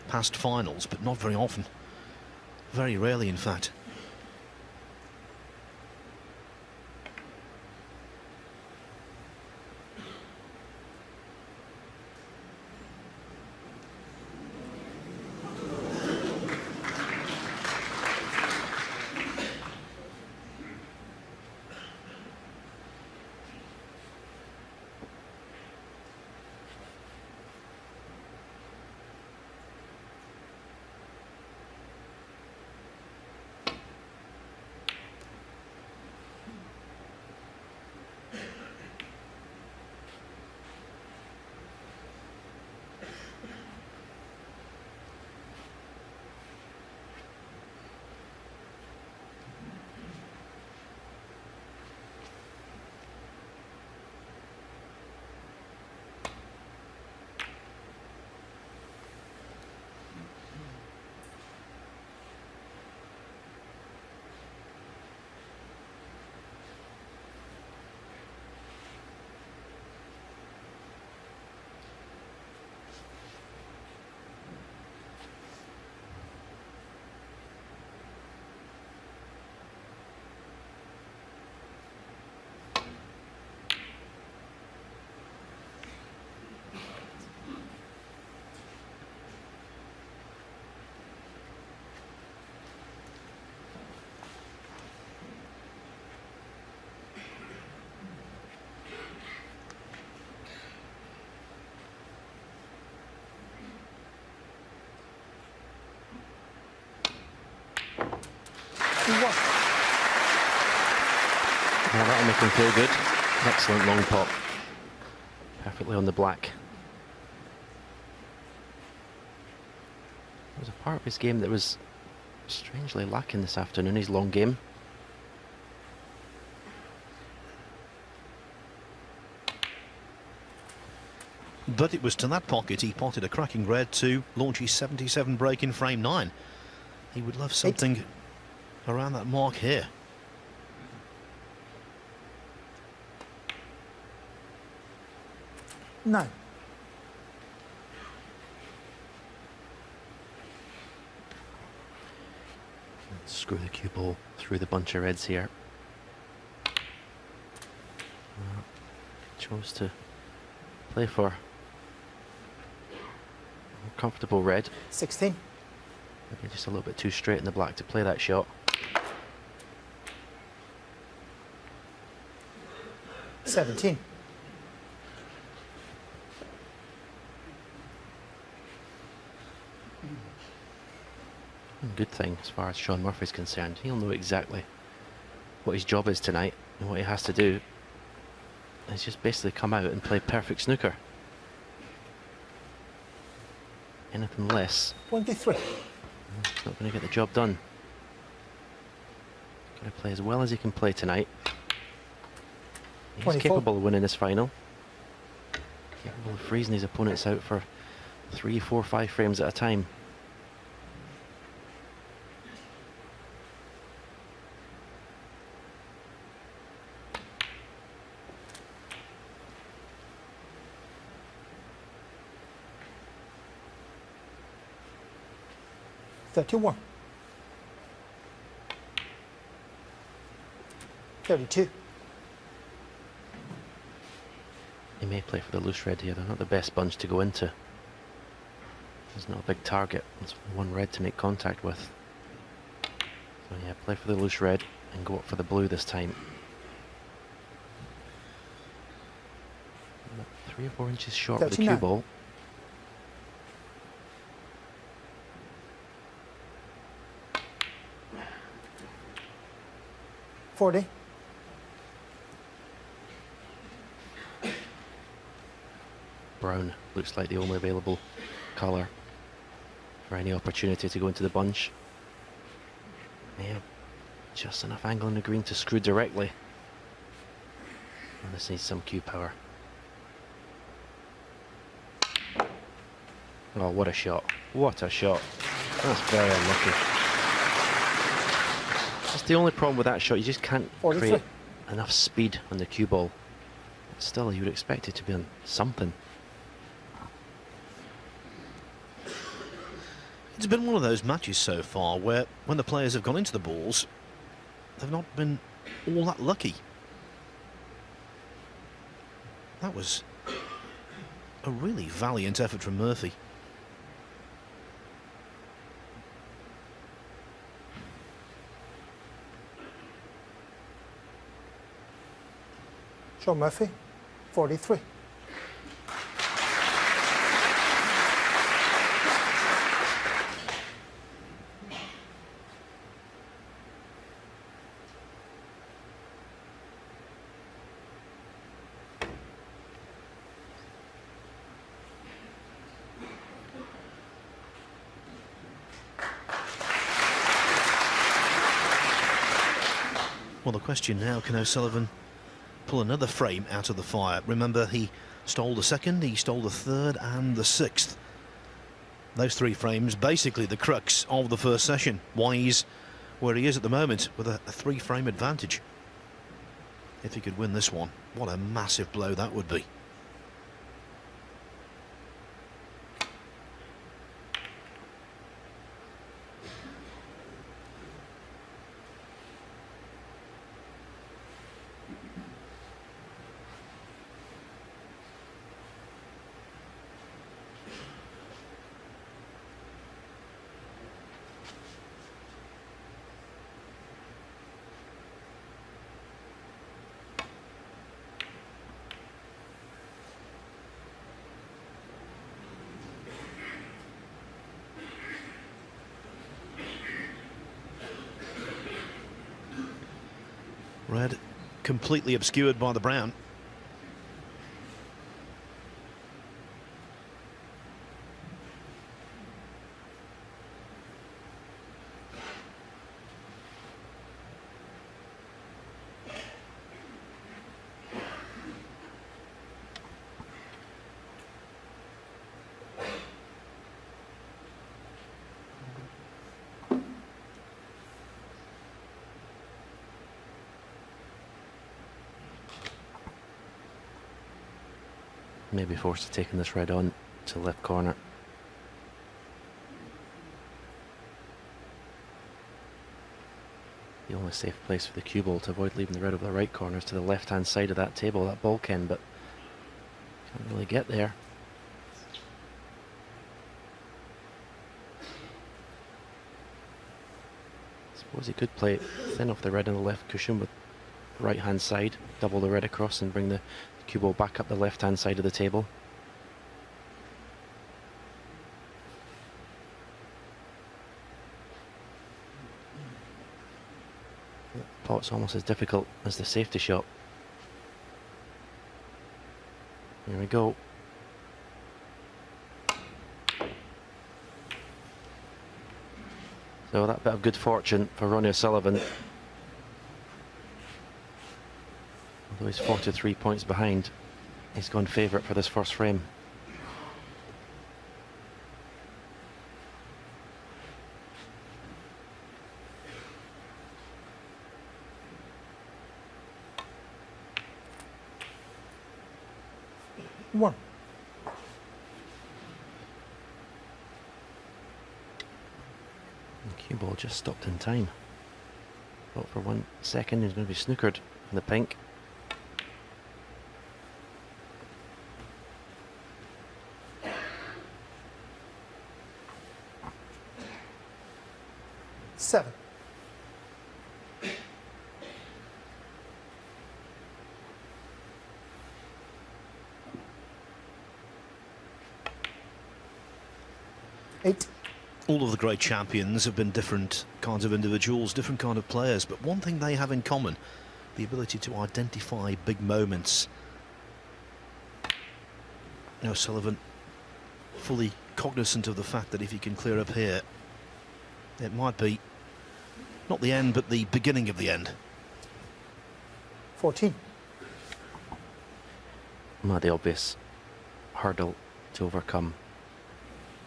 past finals, but not very often. Very rarely, in fact. Now that'll make him feel good. Excellent long pop. Perfectly on the black. There was a part of his game that was strangely lacking this afternoon, his long game. But it was to that pocket he potted a cracking red to launch his 77 break in frame 9. He would love something around that mark here. No. Screw the cue ball through the bunch of reds here. Chose to play for a more comfortable red. 16. Maybe just a little bit too straight in the black to play that shot. 17. Good thing as far as Shaun Murphy's concerned. He'll know exactly what his job is tonight and what he has to do. He's just basically come out and play perfect snooker. Anything less, 23. he's not going to get the job done. Going to play as well as he can play tonight. He's 24. capable of winning this final. Capable of freezing his opponents out for 3, 4, 5 frames at a time. $31. 32. He may play for the loose red here. They're not the best bunch to go into. There's not a big target. There's one red to make contact with. So yeah, play for the loose red and go up for the blue this time. 3 or 4 inches short of the cue 39. ball. $40. Brown looks like the only available colour for any opportunity to go into the bunch. Yeah, just enough angle in the green to screw directly. And this needs some cue power. Oh, what a shot. What a shot. That's very unlucky. That's the only problem with that shot. You just can't 43. create enough speed on the cue ball. But still, you would expect it to be on something. It's been one of those matches so far where when the players have gone into the balls, they've not been all that lucky. That was a really valiant effort from Murphy. Shaun Murphy, 43. Well, the question now, can O'Sullivan pull another frame out of the fire? Remember, he stole the second, he stole the third and the sixth. Those 3 frames, basically the crux of the first session. Why he's where he is at the moment with a 3-frame advantage. If he could win this one, what a massive blow that would be. Red completely obscured by the brown. Maybe forced to taking this red on to the left corner. The only safe place for the cue ball to avoid leaving the red over the right corner is to the left-hand side of that table, that bulkhead, but can't really get there. Suppose he could play it thin off the red on the left cushion with the right-hand side, double the red across and bring the cue ball back up the left-hand side of the table. Pot's almost as difficult as the safety shot. Here we go. So that bit of good fortune for Ronnie O'Sullivan. Although he's 43 points behind, he's gone favourite for this first frame. One. The cue ball just stopped in time. Thought for 1 second he was going to be snookered in the pink. Seven. Eight. All of the great champions have been different kinds of individuals, different kind of players, but one thing they have in common, the ability to identify big moments. Now Sullivan fully cognizant of the fact that if he can clear up here, it might be not the end but the beginning of the end. 14. Well, the obvious hurdle to overcome,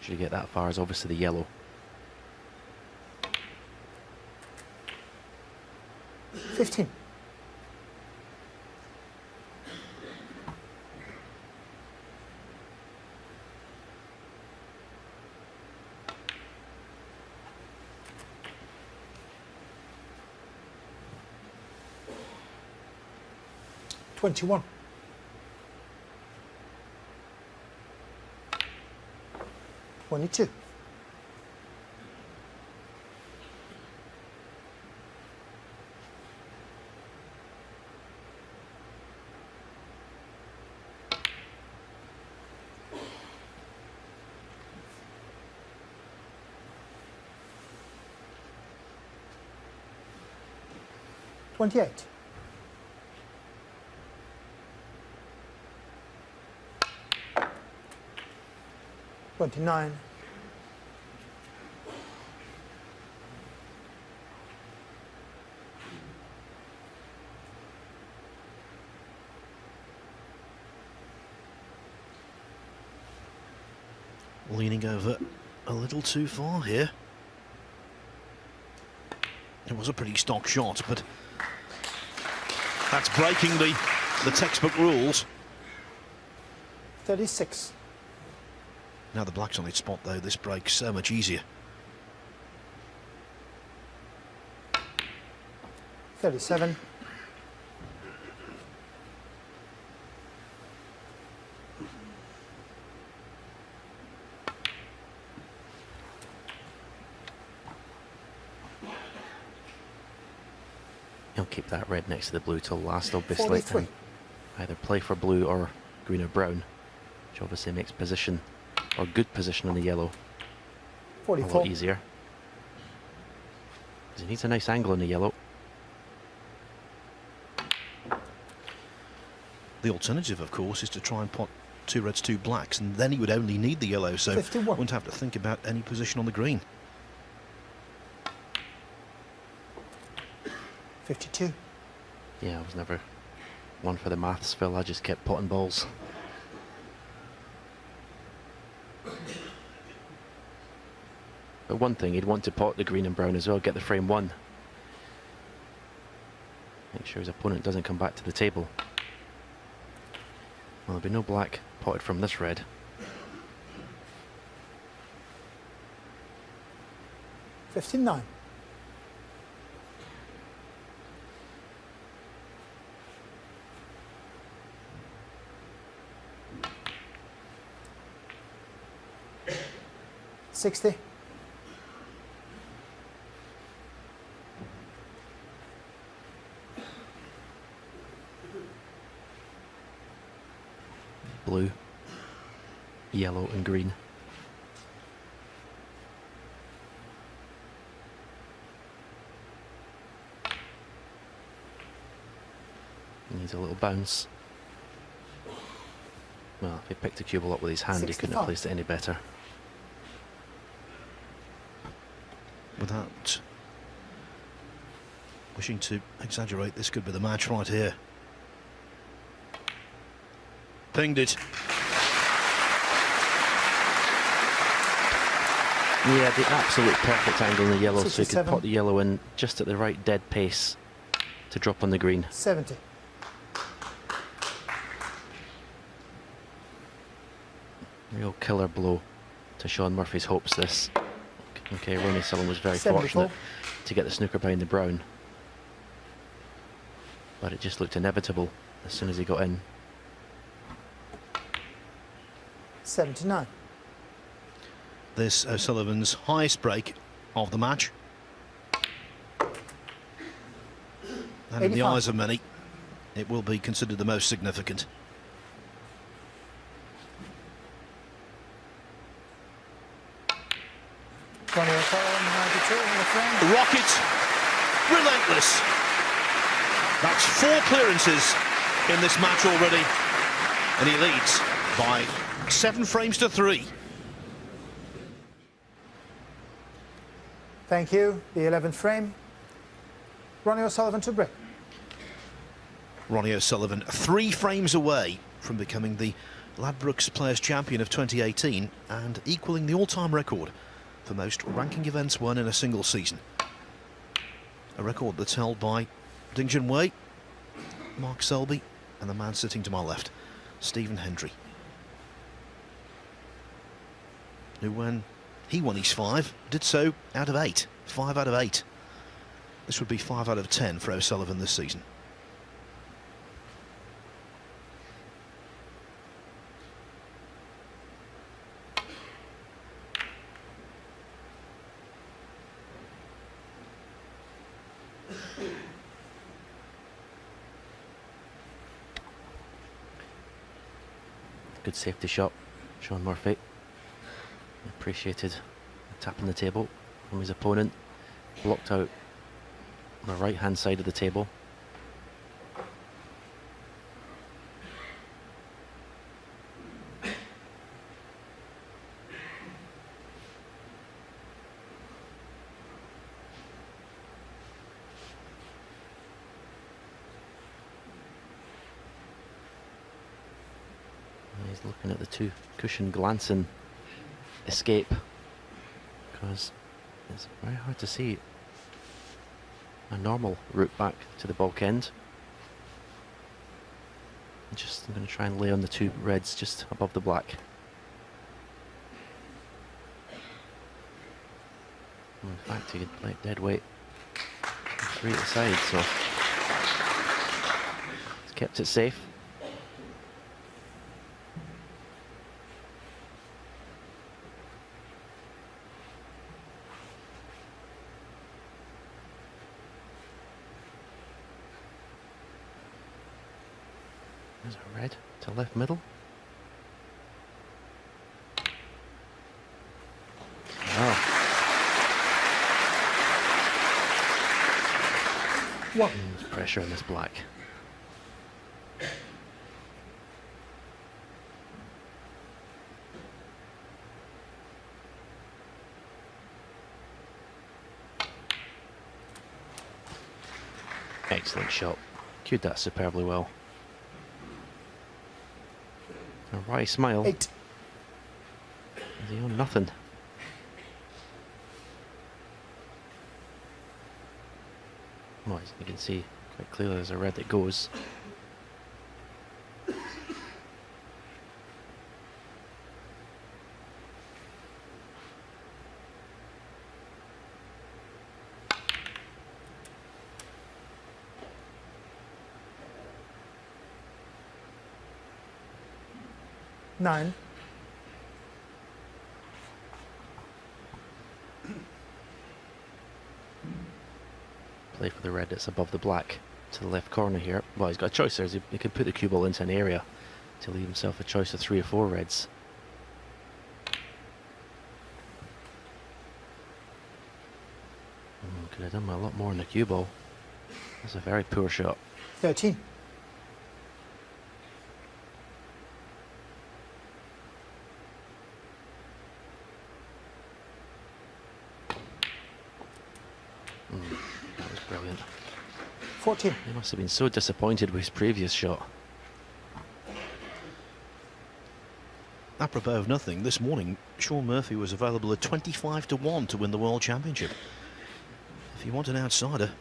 should you get that far, is obviously the yellow. 15. $21. 22. 28. 29. 'Leaning over a little too far here. It was a pretty stock shot, but that's breaking the textbook rules. 36. Now the black's on its spot though, this breaks so much easier. 37. 'He'll keep that red next to the blue till last, obviously. 43. And either play for blue or green or brown, which obviously makes position, or good position on the yellow, a 44. lot easier. 'Cause he needs a nice angle on the yellow. The alternative, of course, is to try and pot two reds, two blacks, and then he would only need the yellow, so 51. wouldn't have to think about any position on the green. 52. Yeah, I was never one for the maths, Phil. I just kept potting balls. But one thing, he'd want to pot the green and brown as well, get the frame one. Make sure his opponent doesn't come back to the table. Well, there'll be no black potted from this red. $15-9. $60. Blue, yellow and green. Needs a little bounce. Well, if he picked the cue ball up with his hand, he couldn't have 65. placed it any better. Without wishing to exaggerate, this could be the match right here. Pinged it. Yeah, the absolute perfect angle in the yellow, so he could 67. pot the yellow in just at the right dead pace to drop on the green. 70. Real killer blow to Shaun Murphy's hopes, this. Okay, Ronnie Sullivan was very 74. fortunate to get the snooker behind the brown. But it just looked inevitable as soon as he got in. 79. This O'Sullivan's highest break of the match. And in the 85. eyes of many, it will be considered the most significant. Ronnie O'Sullivan, 92 in the frame. Rocket, relentless. That's 4 clearances in this match already, and he leads by 7 frames to 3. Thank you. The 11th frame. Ronnie O'Sullivan to break. Ronnie O'Sullivan 3 frames away from becoming the Ladbrokes Players Champion of 2018 and equaling the all-time record for most ranking events won in a single season. A record that's held by Ding Junhui, Mark Selby, and the man sitting to my left, Stephen Hendry, who, when he won his 5, did so out of 8. 5 out of 8. This would be 5 out of 10 for O'Sullivan this season. Good safety shot, Shaun Murphy. Appreciated a tap on the table from his opponent. Blocked out on the right hand side of the table. He's looking at the 2 cushion glancing escape, because it's very hard to see a normal route back to the bulk end. I'm going to try and lay on the 2 reds just above the black. In fact, he could play it dead weight 3 at the side, so he's kept it safe. There's a red to left middle. Oh. What? There's pressure in this black. Excellent shot. Cued that superbly well. A wry smile. 8. Is he on nothing? Well, you can see quite clearly there's a red that goes. 9. Play for the red that's above the black to the left corner here. Well, he's got a choice there. He can put the cue ball into an area to leave himself a choice of 3 or 4 reds. Could have done a lot more in the cue ball. That's a very poor shot. 13. That was brilliant. 14. He must have been so disappointed with his previous shot. Apropos of nothing, this morning Shaun Murphy was available at 25 to 1 to win the World Championship. If you want an outsider,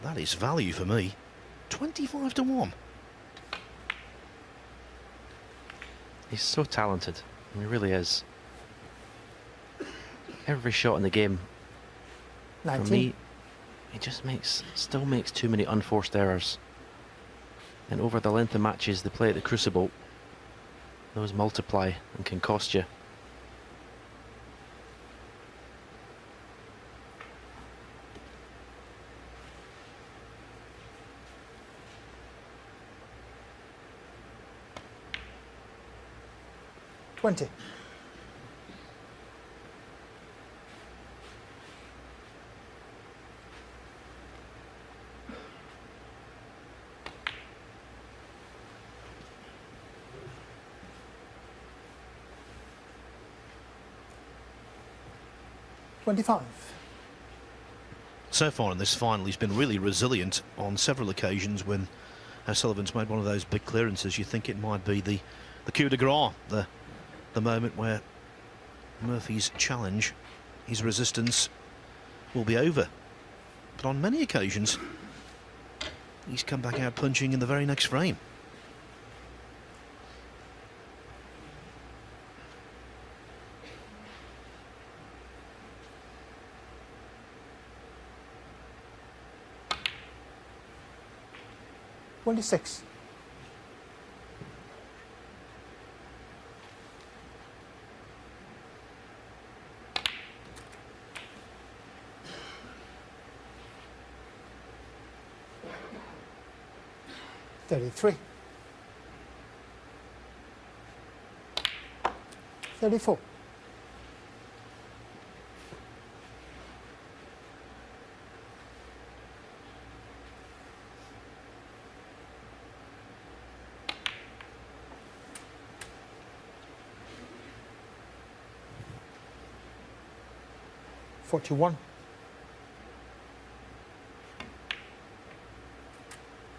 that is value for me. 25 to 1. He's so talented. He really is. Every shot in the game, 19. for me, he just still makes too many unforced errors. And over the length of matches they play at the Crucible, those multiply and can cost you. Twenty. $25. So far in this final, he's been really resilient on several occasions when O'Sullivan's made one of those big clearances. You think it might be the coup de grace, the moment where Murphy's challenge, his resistance, will be over. But on many occasions, he's come back out punching in the very next frame. $26. $33. $34. $41.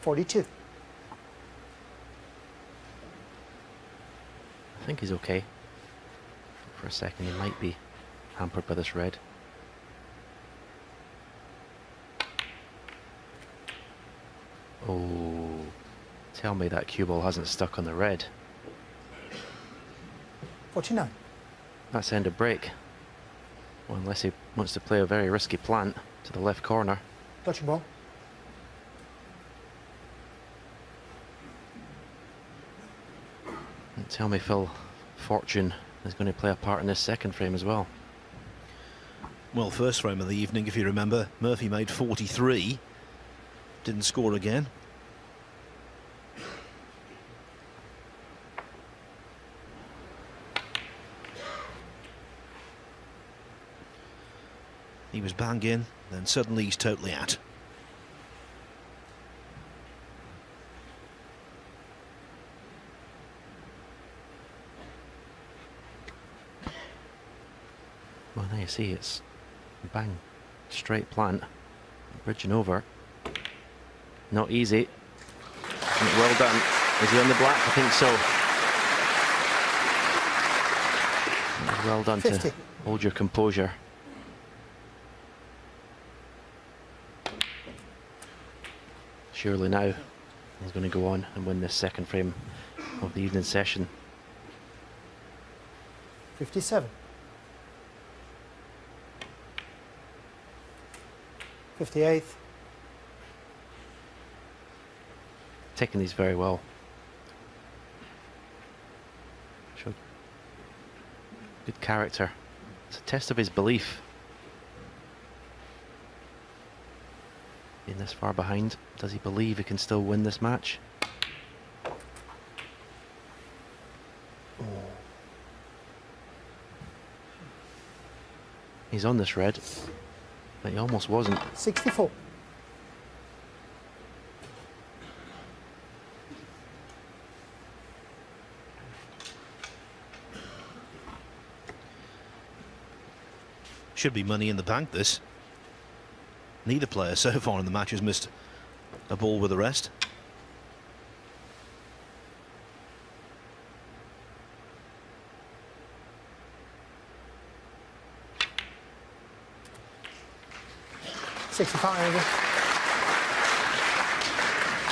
$42. I think he's okay. For a second he might be hampered by this red. Oh, tell me that cue ball hasn't stuck on the red. 49. That's end of break. Well, unless he wants to play a very risky plant to the left corner. Touching ball. And tell me Phil, fortune is going to play a part in this second frame as well. Well, first frame of the evening, if you remember, Murphy made 43, didn't score again. He was bang in, then suddenly he's totally out. Well, there you see, it's bang, straight plant, bridging over. Not easy. Well done. Is he on the black? I think so. Well done 50. to hold your composure. Surely now he's going to go on and win this second frame of the evening session. 57. 58. Taking these very well. Showed good character. It's a test of his belief. Being this far behind, does he believe he can still win this match? He's on this red, but he almost wasn't. 64. Should be money in the bank, this. Neither player so far in the match has missed a ball with the rest.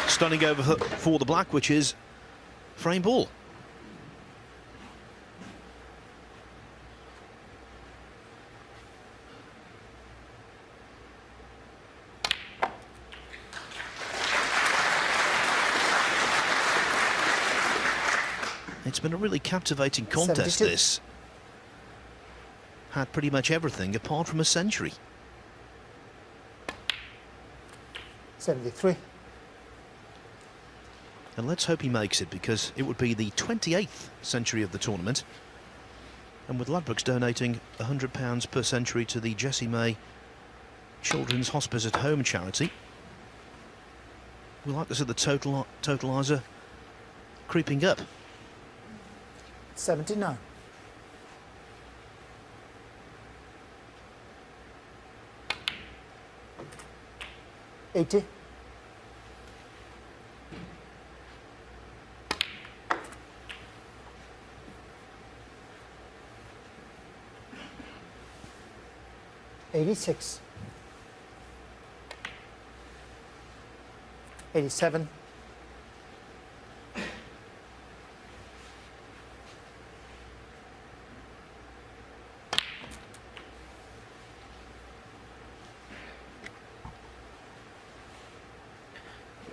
Stunning over for the black, which is frame ball. It's been a really captivating contest, 72. this. Had pretty much everything apart from a century. 73. And let's hope he makes it, because it would be the 28th century of the tournament. And with Ladbrokes donating £100 per century to the Jessie May Children's Hospice at Home charity, we like to see the totaliser creeping up. 79. $80. $86. 87.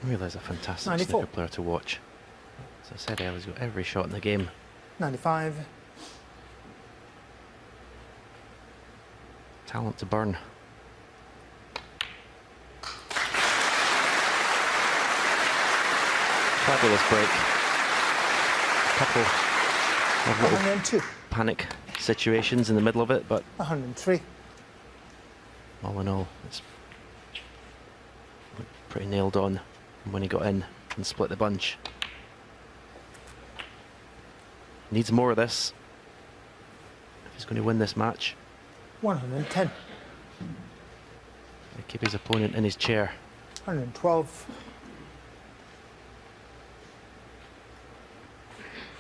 Realise a fantastic 94. snooker player to watch. As I said earlier, he's got every shot in the game. 95. Talent to burn. Fabulous break. Couple of little 102. panic situations in the middle of it, but 103. all in all, it's pretty nailed on when he got in and split the bunch. Needs more of this if he's going to win this match. 110. Keep his opponent in his chair. 112.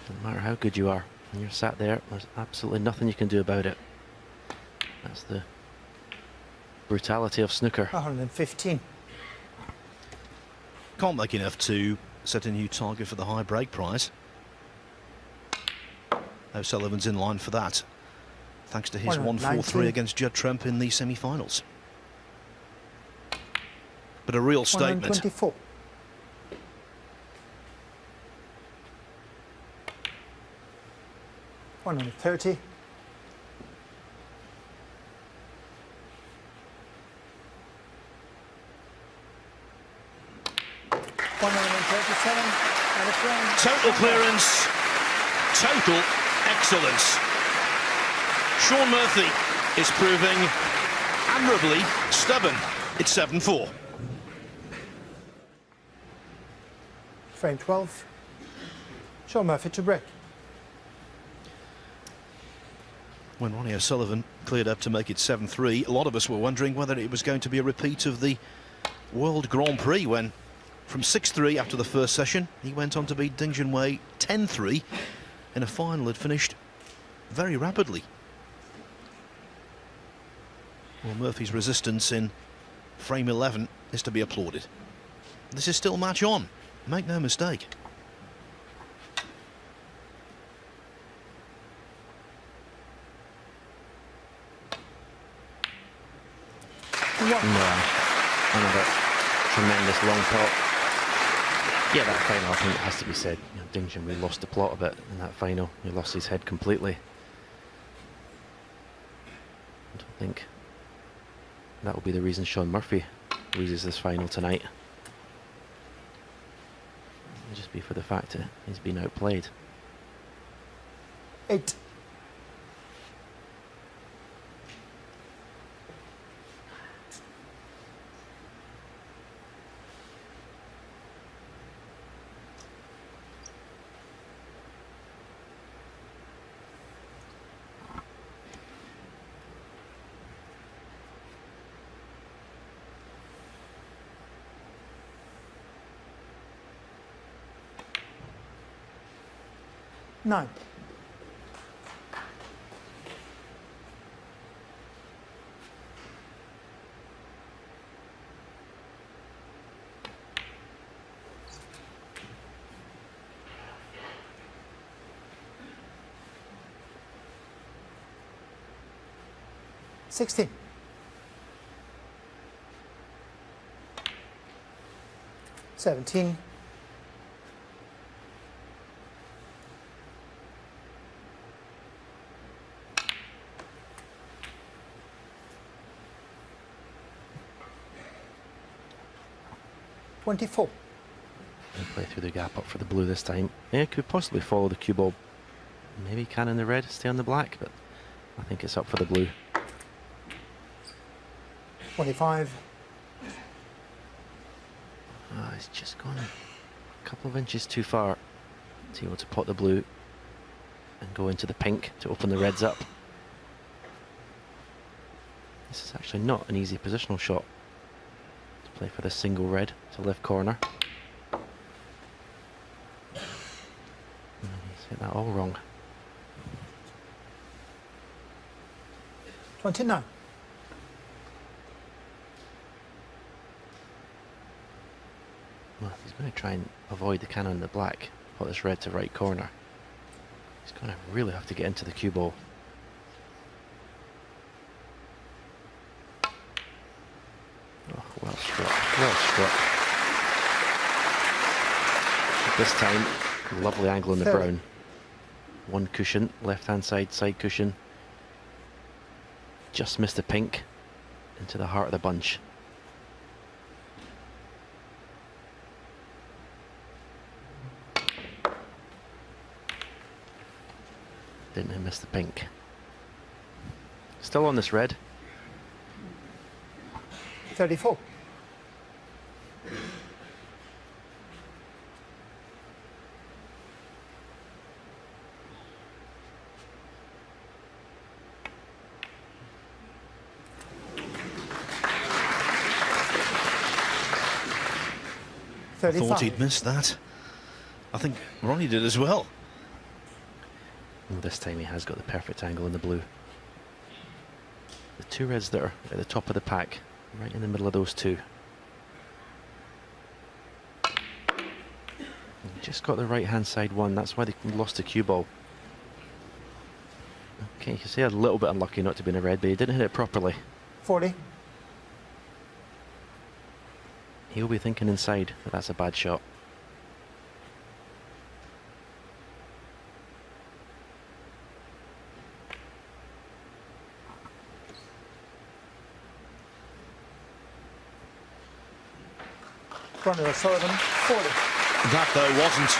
Doesn't matter how good you are, when you're sat there, there's absolutely nothing you can do about it. That's the brutality of snooker. 115. Can't make enough to set a new target for the high break prize. O'Sullivan's in line for that, thanks to his 1-4-3 against Judd Trump in the semi-finals. But a real statement. 124. $130. Total clearance, total excellence. Shaun Murphy is proving admirably stubborn. It's 7-4. Frame 12. Shaun Murphy to break. When Ronnie O'Sullivan cleared up to make it 7-3, a lot of us were wondering whether it was going to be a repeat of the World Grand Prix, when from 6-3 after the first session, he went on to beat Ding Junhui 10-3 in a final that finished very rapidly. Well, Murphy's resistance in frame 11 is to be applauded. This is still match on, make no mistake. Yeah, another tremendous long pot. Yeah, that final, I think it has to be said. You know, Ding Junhui lost the plot a bit in that final. He lost his head completely. I don't think that will be the reason Shaun Murphy loses this final tonight. It'll just be for the fact that he's been outplayed. 8. Nine. $16. 17. 24. And play through the gap up for the blue this time. Yeah, could possibly follow the cue ball. Maybe can in the red, stay on the black, but I think it's up for the blue. 25. It's just gone a couple of inches too far to be able to pot the blue and go into the pink to open the reds up. This is actually not an easy positional shot to play for the single red to left corner. He's hit that all wrong. 29. Well, if he's going to try and avoid the cannon in the black, put this red to right corner, he's going to really have to get into the cue ball. Oh, well struck, well struck. This time, lovely angle in the brown. One cushion, left-hand side cushion. Just missed the pink into the heart of the bunch. Didn't miss the pink. Still on this red. 34. I thought he'd missed that. I think Ronnie did as well. Well, this time he has got the perfect angle in the blue. The two reds that are at the top of the pack, right in the middle of those two. He just got the right hand side one, that's why they lost the cue ball. Okay, you can say a little bit unlucky not to be in a red, but he didn't hit it properly. 40. He'll be thinking inside that that's a bad shot. Ronnie O'Sullivan, 40. That, though, wasn't.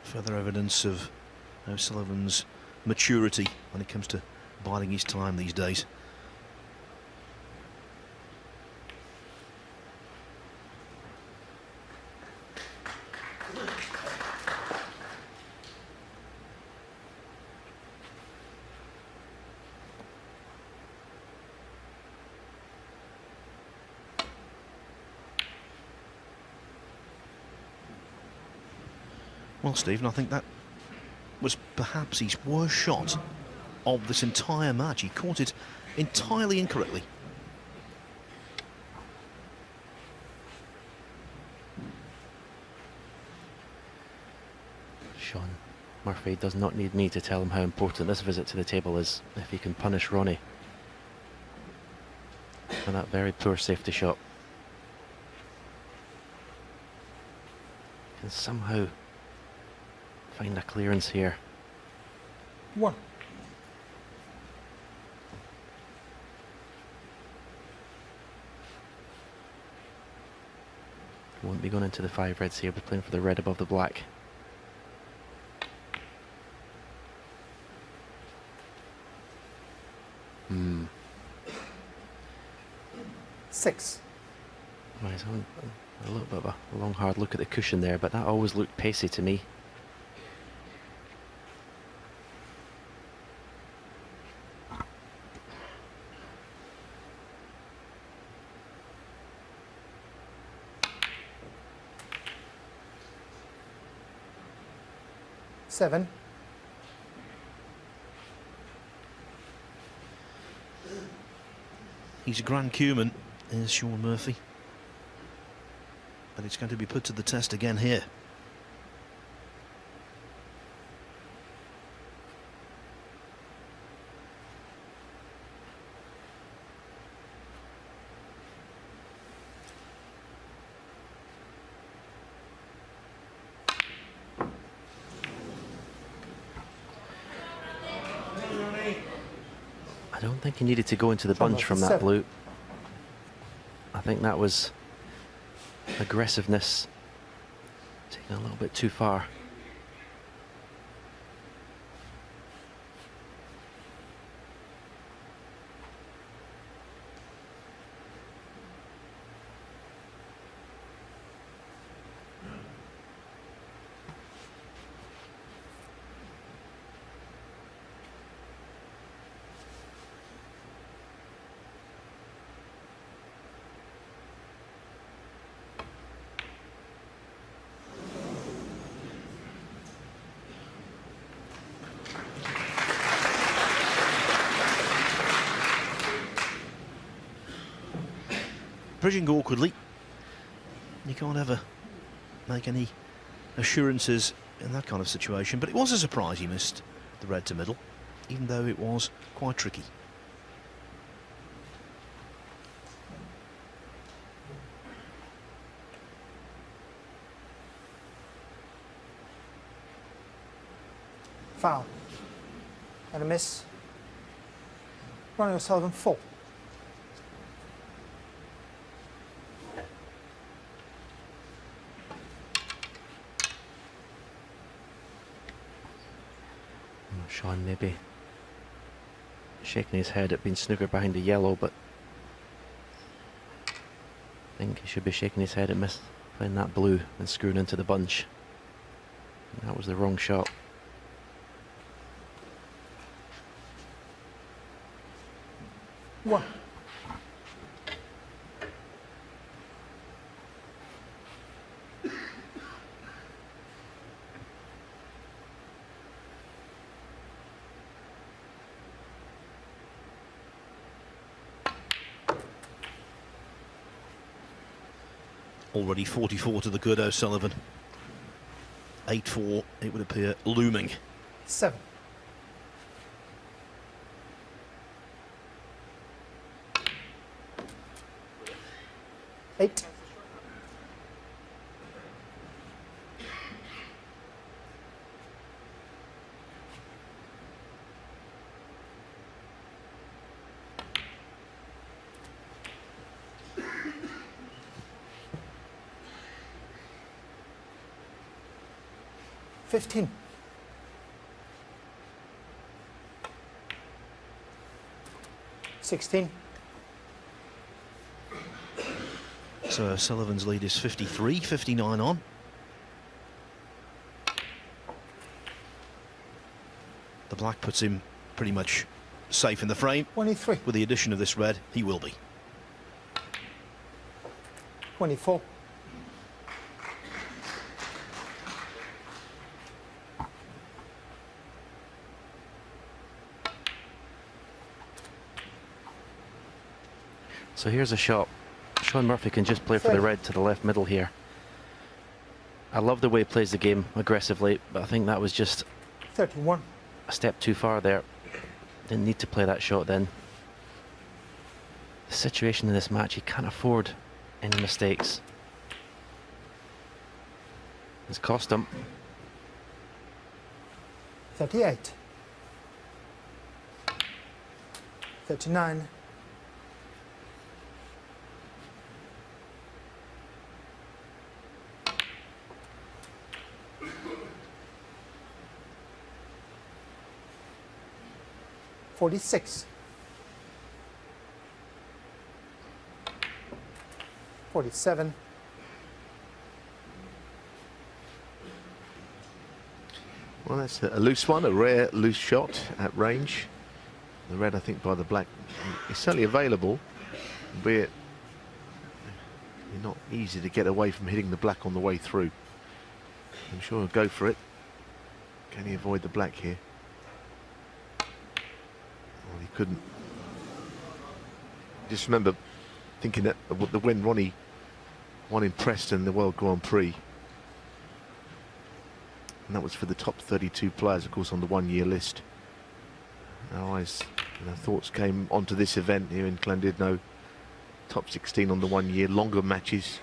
Further evidence of O'Sullivan's maturity when it comes to biding his time these days. Well, Stephen, I think that was perhaps his worst shot of this entire match. He caught it entirely incorrectly. Shaun Murphy does not need me to tell him how important this visit to the table is if he can punish Ronnie. for that very poor safety shot. Can somehow find a clearance here. 1. Won't be going into the 5 reds here, but playing for the red above the black. Hmm. 6. Right, so a little bit of a long hard look at the cushion there, but that always looked pacey to me. Seven. He's a Grand Cuman, is Shaun Murphy. But it's going to be put to the test again here. I don't think he needed to go into the bunch from that blue. I think that was aggressiveness taken a little bit too far. Bridging awkwardly. You can't ever make any assurances in that kind of situation, but it was a surprise he missed the red to middle, even though it was quite tricky. Foul. And a miss. Ronnie O'Sullivan, 4. Shaun maybe shaking his head at being snookered behind the yellow, but I think he should be shaking his head at playing that blue and screwing into the bunch. And that was the wrong shot. One. Already 44 to the good, O'Sullivan. 8-4, it would appear, looming. 7. Eight. $15. $16. So Sullivan's lead is 53, 59 on. The black puts him pretty much safe in the frame. 23. With the addition of this red, he will be. 24. So here's a shot. Shaun Murphy can just play for the red to the left middle here. I love the way he plays the game aggressively, but I think that was just 31. a step too far there. Didn't need to play that shot then. the situation in this match, he can't afford any mistakes. It's cost him. 38. 39. 46. 47. Well, that's a loose one, a rare loose shot at range. The red, I think, by the black is certainly available, albeit not easy to get away from hitting the black on the way through. I'm sure he'll go for it. Can he avoid the black here? Well, he couldn't. Just remember thinking that when Ronnie won in Preston the World Grand Prix, and that was for the top 32 players, of course, on the one-year list. Our eyes, thoughts came onto this event here in Llandudno, top 16 on the 1 year, longer matches.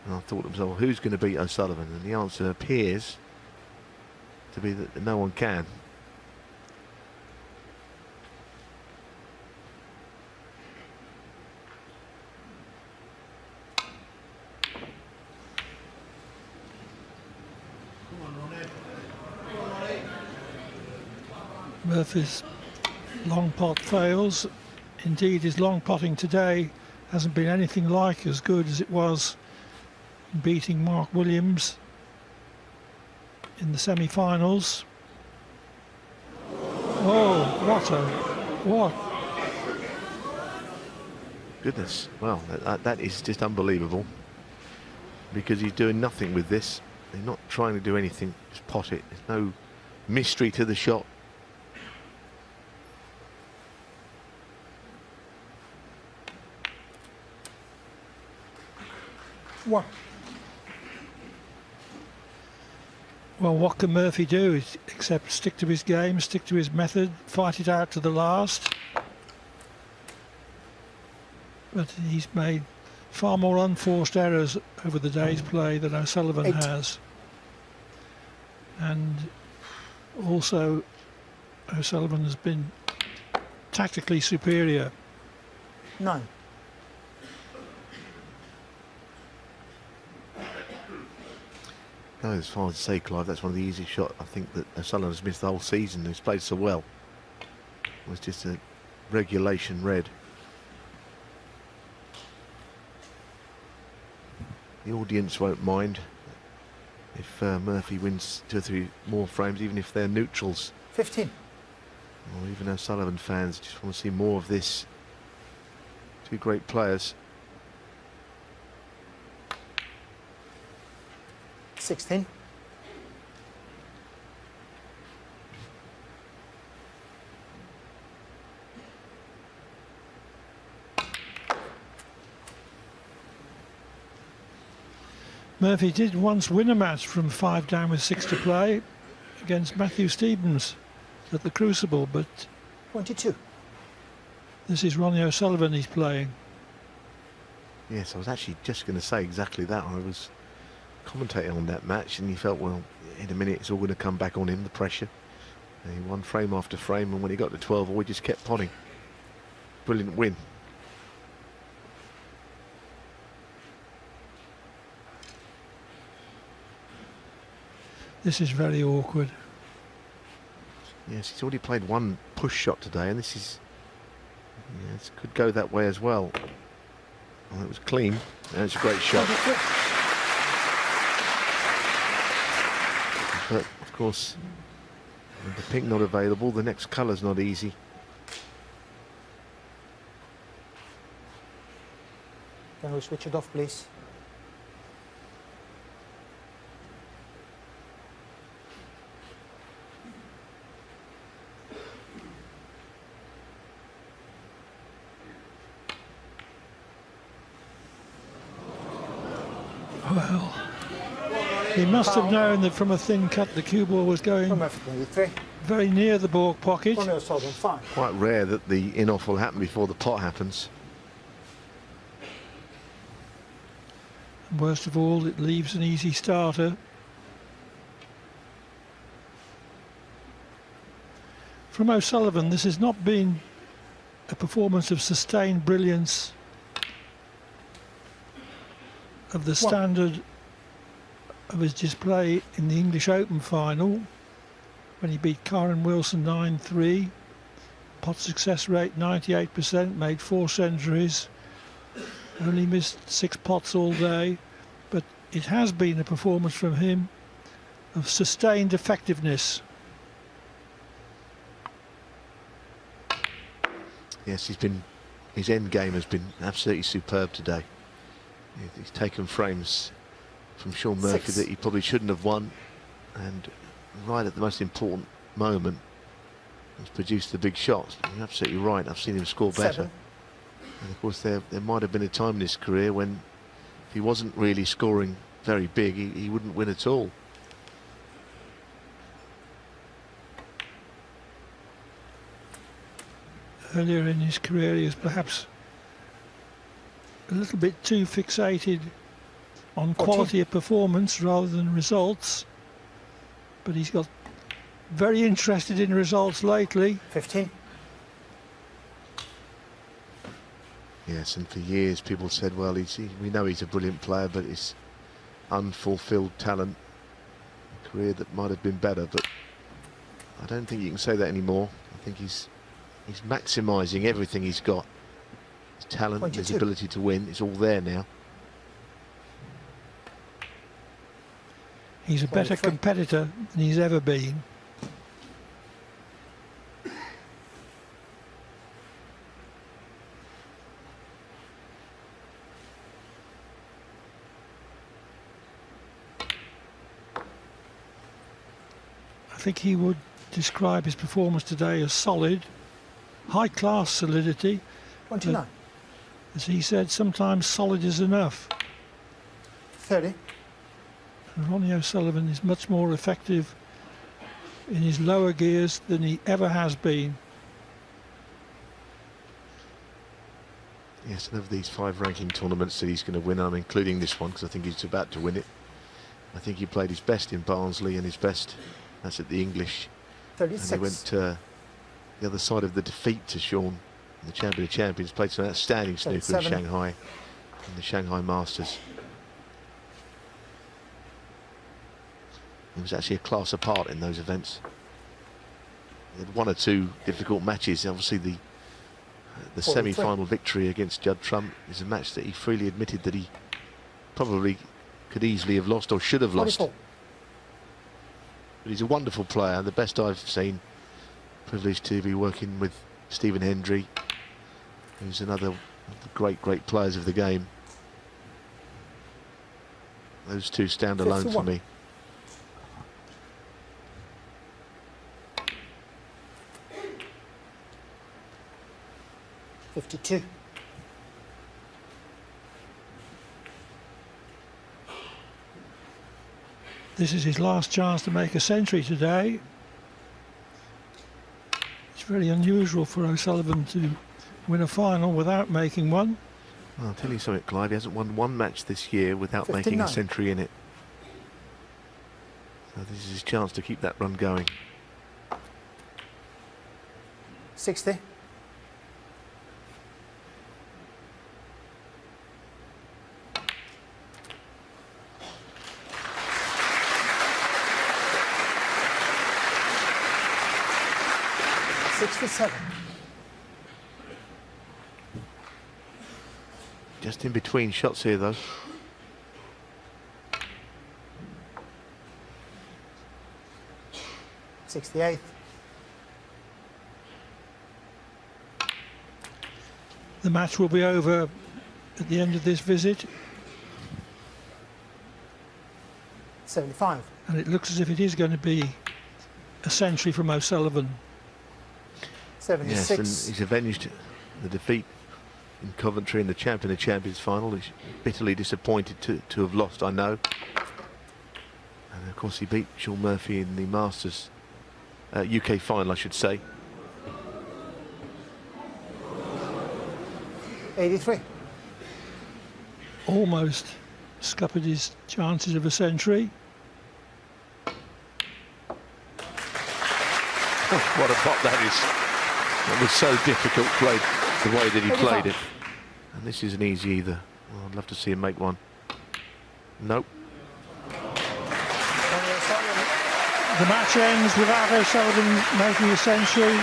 And I thought to myself, well, who's going to beat O'Sullivan? And the answer appears to be that no one can. Murphy's long pot fails. Indeed, his long potting today hasn't been anything like as good as it was in beating Mark Williams in the semi-finals. Oh, what? Goodness, well, that is just unbelievable, because he's doing nothing with this. He's not trying to do anything, just pot it. There's no mystery to the shot. One. Well, what can Murphy do except stick to his game, stick to his method, fight it out to the last? But he's made far more unforced errors over the day's play than O'Sullivan has. And also O'Sullivan has been tactically superior. 9. Go as far as to say, Clive, that's one of the easiest shots I think that O'Sullivan has missed the whole season. He's played so well. It was just a regulation red. The audience won't mind if Murphy wins 2 or 3 more frames, even if they're neutrals. 15. Or even O'Sullivan fans just want to see more of this. Two great players. 16. Murphy did once win a match from 5 down with 6 to play against Matthew Stevens at the Crucible, but 22. this is Ronnie O'Sullivan he's playing. Yes, I was actually just going to say exactly that. I was commentating on that match, and he felt, well, in a minute it's all going to come back on him, the pressure. And he won frame after frame, and when he got to 12 all, he just kept potting. Brilliant win. This is very awkward. Yes, he's already played one push shot today, and this is, yes, could go that way as well. Well, it was clean, and it's a great shot. But of course, with the pink not available, the next colour's not easy. Can we switch it off, please? Well, he must have known that from a thin cut the cue ball was going From F23. very near the baulk pocket. Ronnie O'Sullivan, 5. Quite rare that the in-off will happen before the pot happens. And worst of all, it leaves an easy starter. From O'Sullivan, this has not been a performance of sustained brilliance of the standard of his display in the English Open final when he beat Karen Wilson 9-3. Pot success rate 98%, made 4 centuries, only missed 6 pots all day, but it has been a performance from him of sustained effectiveness. Yes, his end game has been absolutely superb today. He's taken frames from Shaun Murphy that he probably shouldn't have won, and right at the most important moment he's produced the big shots. You're absolutely right, I've seen him score better. 7. And of course there might have been a time in his career when if he wasn't really scoring very big, he wouldn't win at all. Earlier in his career he was perhaps a little bit too fixated on quality of performance rather than results, but he's got very interested in results lately. 15. Yes, and for years people said, well, we know he's a brilliant player, but it's unfulfilled talent, a career that might have been better, but I don't think you can say that anymore. I think he's maximising everything he's got. His talent, 22. his ability to win, it's all there now. He's a better 23. competitor than he's ever been. I think he would describe his performance today as solid, high-class solidity. 29. As he said, sometimes solid is enough. 30. And Ronnie O'Sullivan is much more effective in his lower gears than he ever has been. Yes, and of these 5 ranking tournaments that he's going to win, I'm including this one because I think he's about to win it. I think he played his best in Barnsley and his best, that's at the English. 36. And he went the other side of the defeat to Shaun, the champion of champions, played some outstanding snooker in 37. Shanghai, in the Shanghai Masters. It was actually a class apart in those events. He had 1 or 2 difficult matches. Obviously the 43. semi-final victory against Judd Trump is a match that he freely admitted that he probably could easily have lost or should have lost. 44. But he's a wonderful player, the best I've seen. Privileged to be working with Stephen Hendry, who's another of the great players of the game. Those 2 stand alone 51. for me. $52. This is his last chance to make a century today. It's very unusual for O'Sullivan to win a final without making one. Well, I'll tell you something, Clive, he hasn't won 1 match this year without making a 59. century in it. So this is his chance to keep that run going. 60. $67. Just in between shots here, though. $68. The match will be over at the end of this visit, $75. and it looks as if it is going to be a century from O'Sullivan. Yes, and 76. he's avenged the defeat in Coventry in the Champion of Champions final. He's bitterly disappointed to have lost, I know. And of course he beat Shaun Murphy in the Masters UK final, I should say. 83. Almost scuppered his chances of a century. What a pot that is. It was so difficult played, the way that he played it. And this isn't easy either. Well, I'd love to see him make one. Nope. The match ends without O'Sullivan making a century,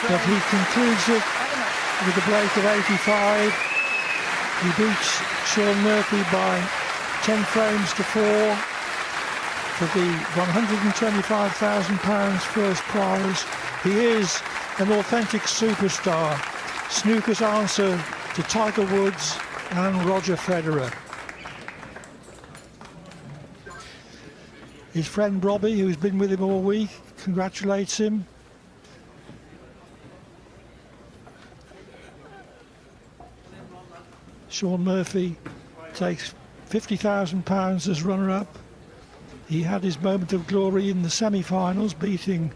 but he concludes it with a break of 85. He beats Shaun Murphy by 10 frames to 4 for the £125,000 first prize. He is an authentic superstar, snooker's answer to Tiger Woods and Roger Federer. His friend Robbie, who's been with him all week, congratulates him. Shaun Murphy takes £50,000 as runner-up. He had his moment of glory in the semi-finals, beating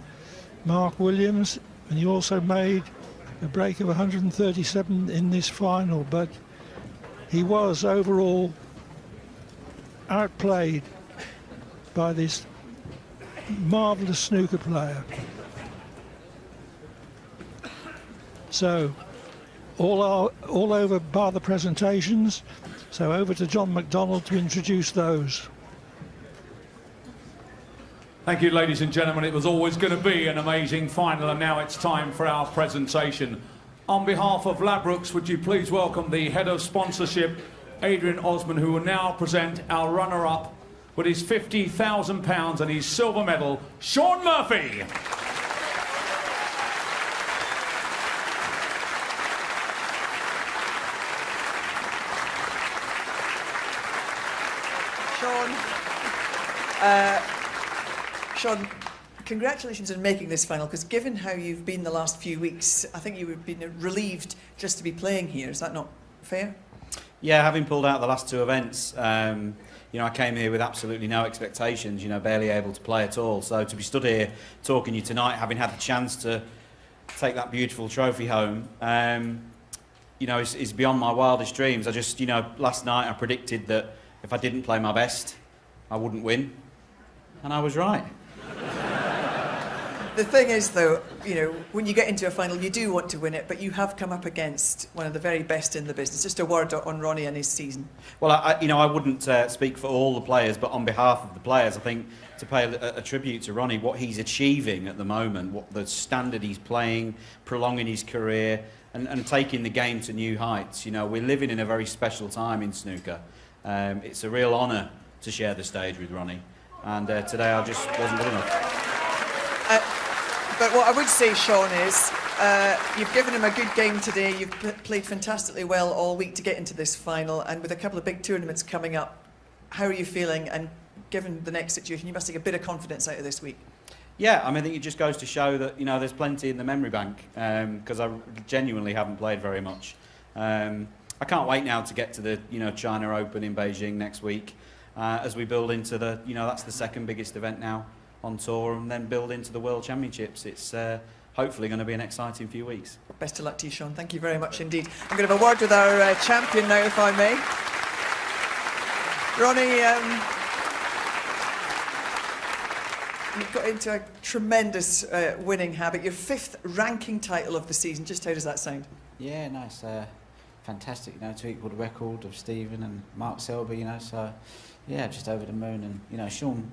Mark Williams, and he also made a break of 137 in this final, but he was overall outplayed by this marvellous snooker player. So, all over bar the presentations. So over to John McDonald to introduce those. Thank you, ladies and gentlemen. It was always going to be an amazing final, and now it's time for our presentation. On behalf of Ladbrokes, would you please welcome the head of sponsorship, Adrian Osman, who will now present our runner-up with his £50,000 and his silver medal, Shaun Murphy. Shaun, congratulations on making this final, because given how you've been the last few weeks, I think you would have been relieved just to be playing here. Is that not fair? Yeah, having pulled out the last two events, you know, I came here with absolutely no expectations, you know, barely able to play at all. So to be stood here talking to you tonight, having had the chance to take that beautiful trophy home, you know, is beyond my wildest dreams. I just, you know, last night I predicted that if I didn't play my best, I wouldn't win. And I was right. The thing is, though, you know, when you get into a final, you do want to win it, but you have come up against one of the very best in the business. Just a word on Ronnie and his season. Well, you know, I wouldn't speak for all the players, but on behalf of the players, I think to pay a tribute to Ronnie, what he's achieving at the moment, what the standard he's playing, prolonging his career, and taking the game to new heights. You know, we're living in a very special time in snooker. It's a real honour to share the stage with Ronnie, and today I just wasn't good enough. But what I would say, Shaun, is you've given him a good game today. You've played fantastically well all week to get into this final, and with a couple of big tournaments coming up, how are you feeling? And given the next situation, you must take a bit of confidence out of this week. Yeah, I mean, I think it just goes to show that, you know, there's plenty in the memory bank, because I genuinely haven't played very much. I can't wait now to get to the, you know, China Open in Beijing next week, as we build into the, you know, that's the second biggest event now on tour, and then build into the World Championships. It's hopefully going to be an exciting few weeks. Best of luck to you, Shaun. Thank you very much indeed. I'm going to have a word with our champion now, if I may. Ronnie, you've got into a tremendous winning habit. Your 5th ranking title of the season. Just how does that sound? Yeah, nice. Fantastic, you know, to equal the record of Stephen and Mark Selby, you know, so yeah, just over the moon. And you know, Shaun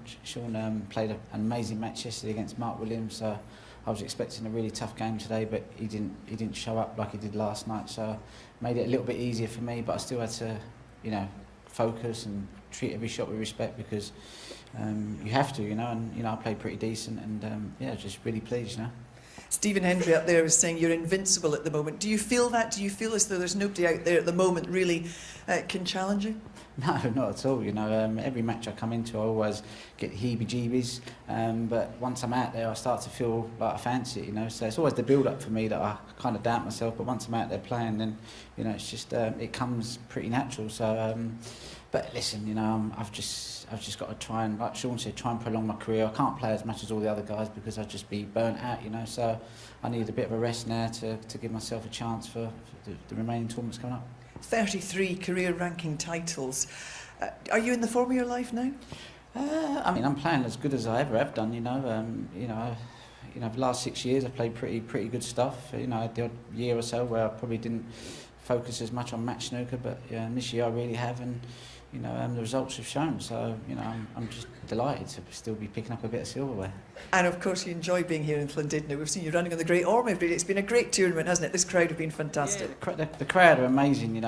played an amazing match yesterday against Mark Williams, so I was expecting a really tough game today, but he didn't show up like he did last night, so made it a little bit easier for me, but I still had to, you know, focus and treat every shot with respect, because you have to, you know, and you know, I played pretty decent, and yeah, just really pleased, you know. Stephen Hendry up there was saying you're invincible at the moment. Do you feel that? Do you feel as though there's nobody out there at the moment really can challenge you? No, not at all. You know, every match I come into, I always get heebie-jeebies. But once I'm out there, I start to feel like I fancy it. You know, so it's always the build-up for me that I kind of doubt myself. But once I'm out there playing, then you know, it's just it comes pretty natural. So, but listen, you know, I've just got to try and, like Shaun said, try and prolong my career. I can't play as much as all the other guys because I'd just be burnt out. You know, so I need a bit of a rest now to give myself a chance for the remaining tournaments coming up. 33 career ranking titles. Are you in the form of your life now? I mean, I'm playing as good as I ever have done. The last 6 years I've played pretty good stuff. The odd year or so where I probably didn't focus as much on match snooker, but this year I really have, and the results have shown. So I'm just delighted to still be picking up a bit of silverware. And of course you enjoy being here in Llandudno. We've seen you running on the Great Ormond. It's been a great tournament, hasn't it? This crowd have been fantastic. Yeah, the crowd are amazing.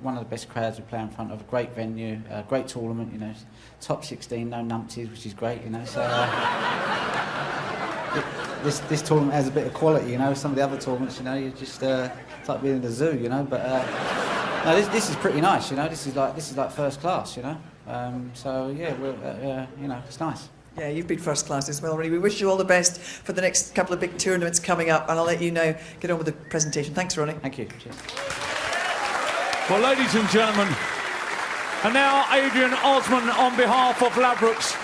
One of the best crowds we play in front of. A great venue, a great tournament. Top 16, no numpties, which is great. So this tournament has a bit of quality. Some of the other tournaments, you just it's like being in the zoo. But no, this is pretty nice. This is like first class. So yeah, it's nice. Yeah, you've been first class as well, Ronnie. We wish you all the best for the next couple of big tournaments coming up, and I'll let you now get on with the presentation. Thanks, Ronnie. Thank you. Cheers. Well, ladies and gentlemen, and now Adrian Osman, on behalf of Ladbrokes,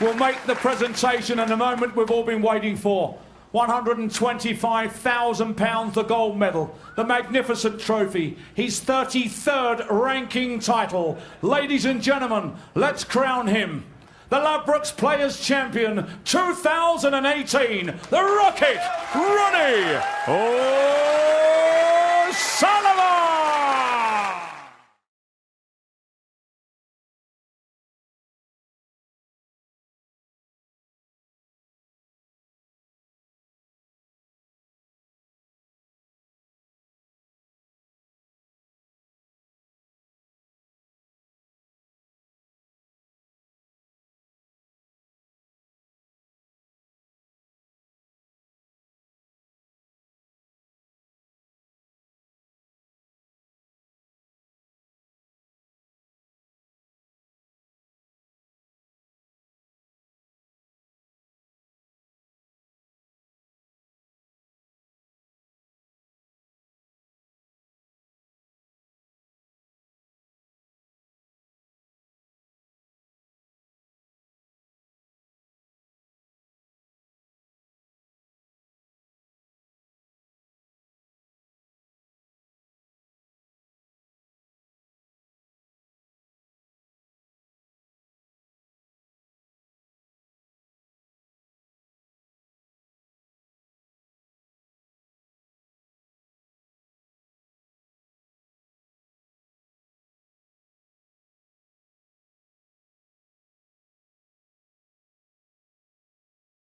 will make the presentation and the moment we've all been waiting for. £125,000, the gold medal, the magnificent trophy, his 33rd ranking title. Ladies and gentlemen, let's crown him the Ladbrokes Players Champion 2018, the Rocket, Ronnie. Oh!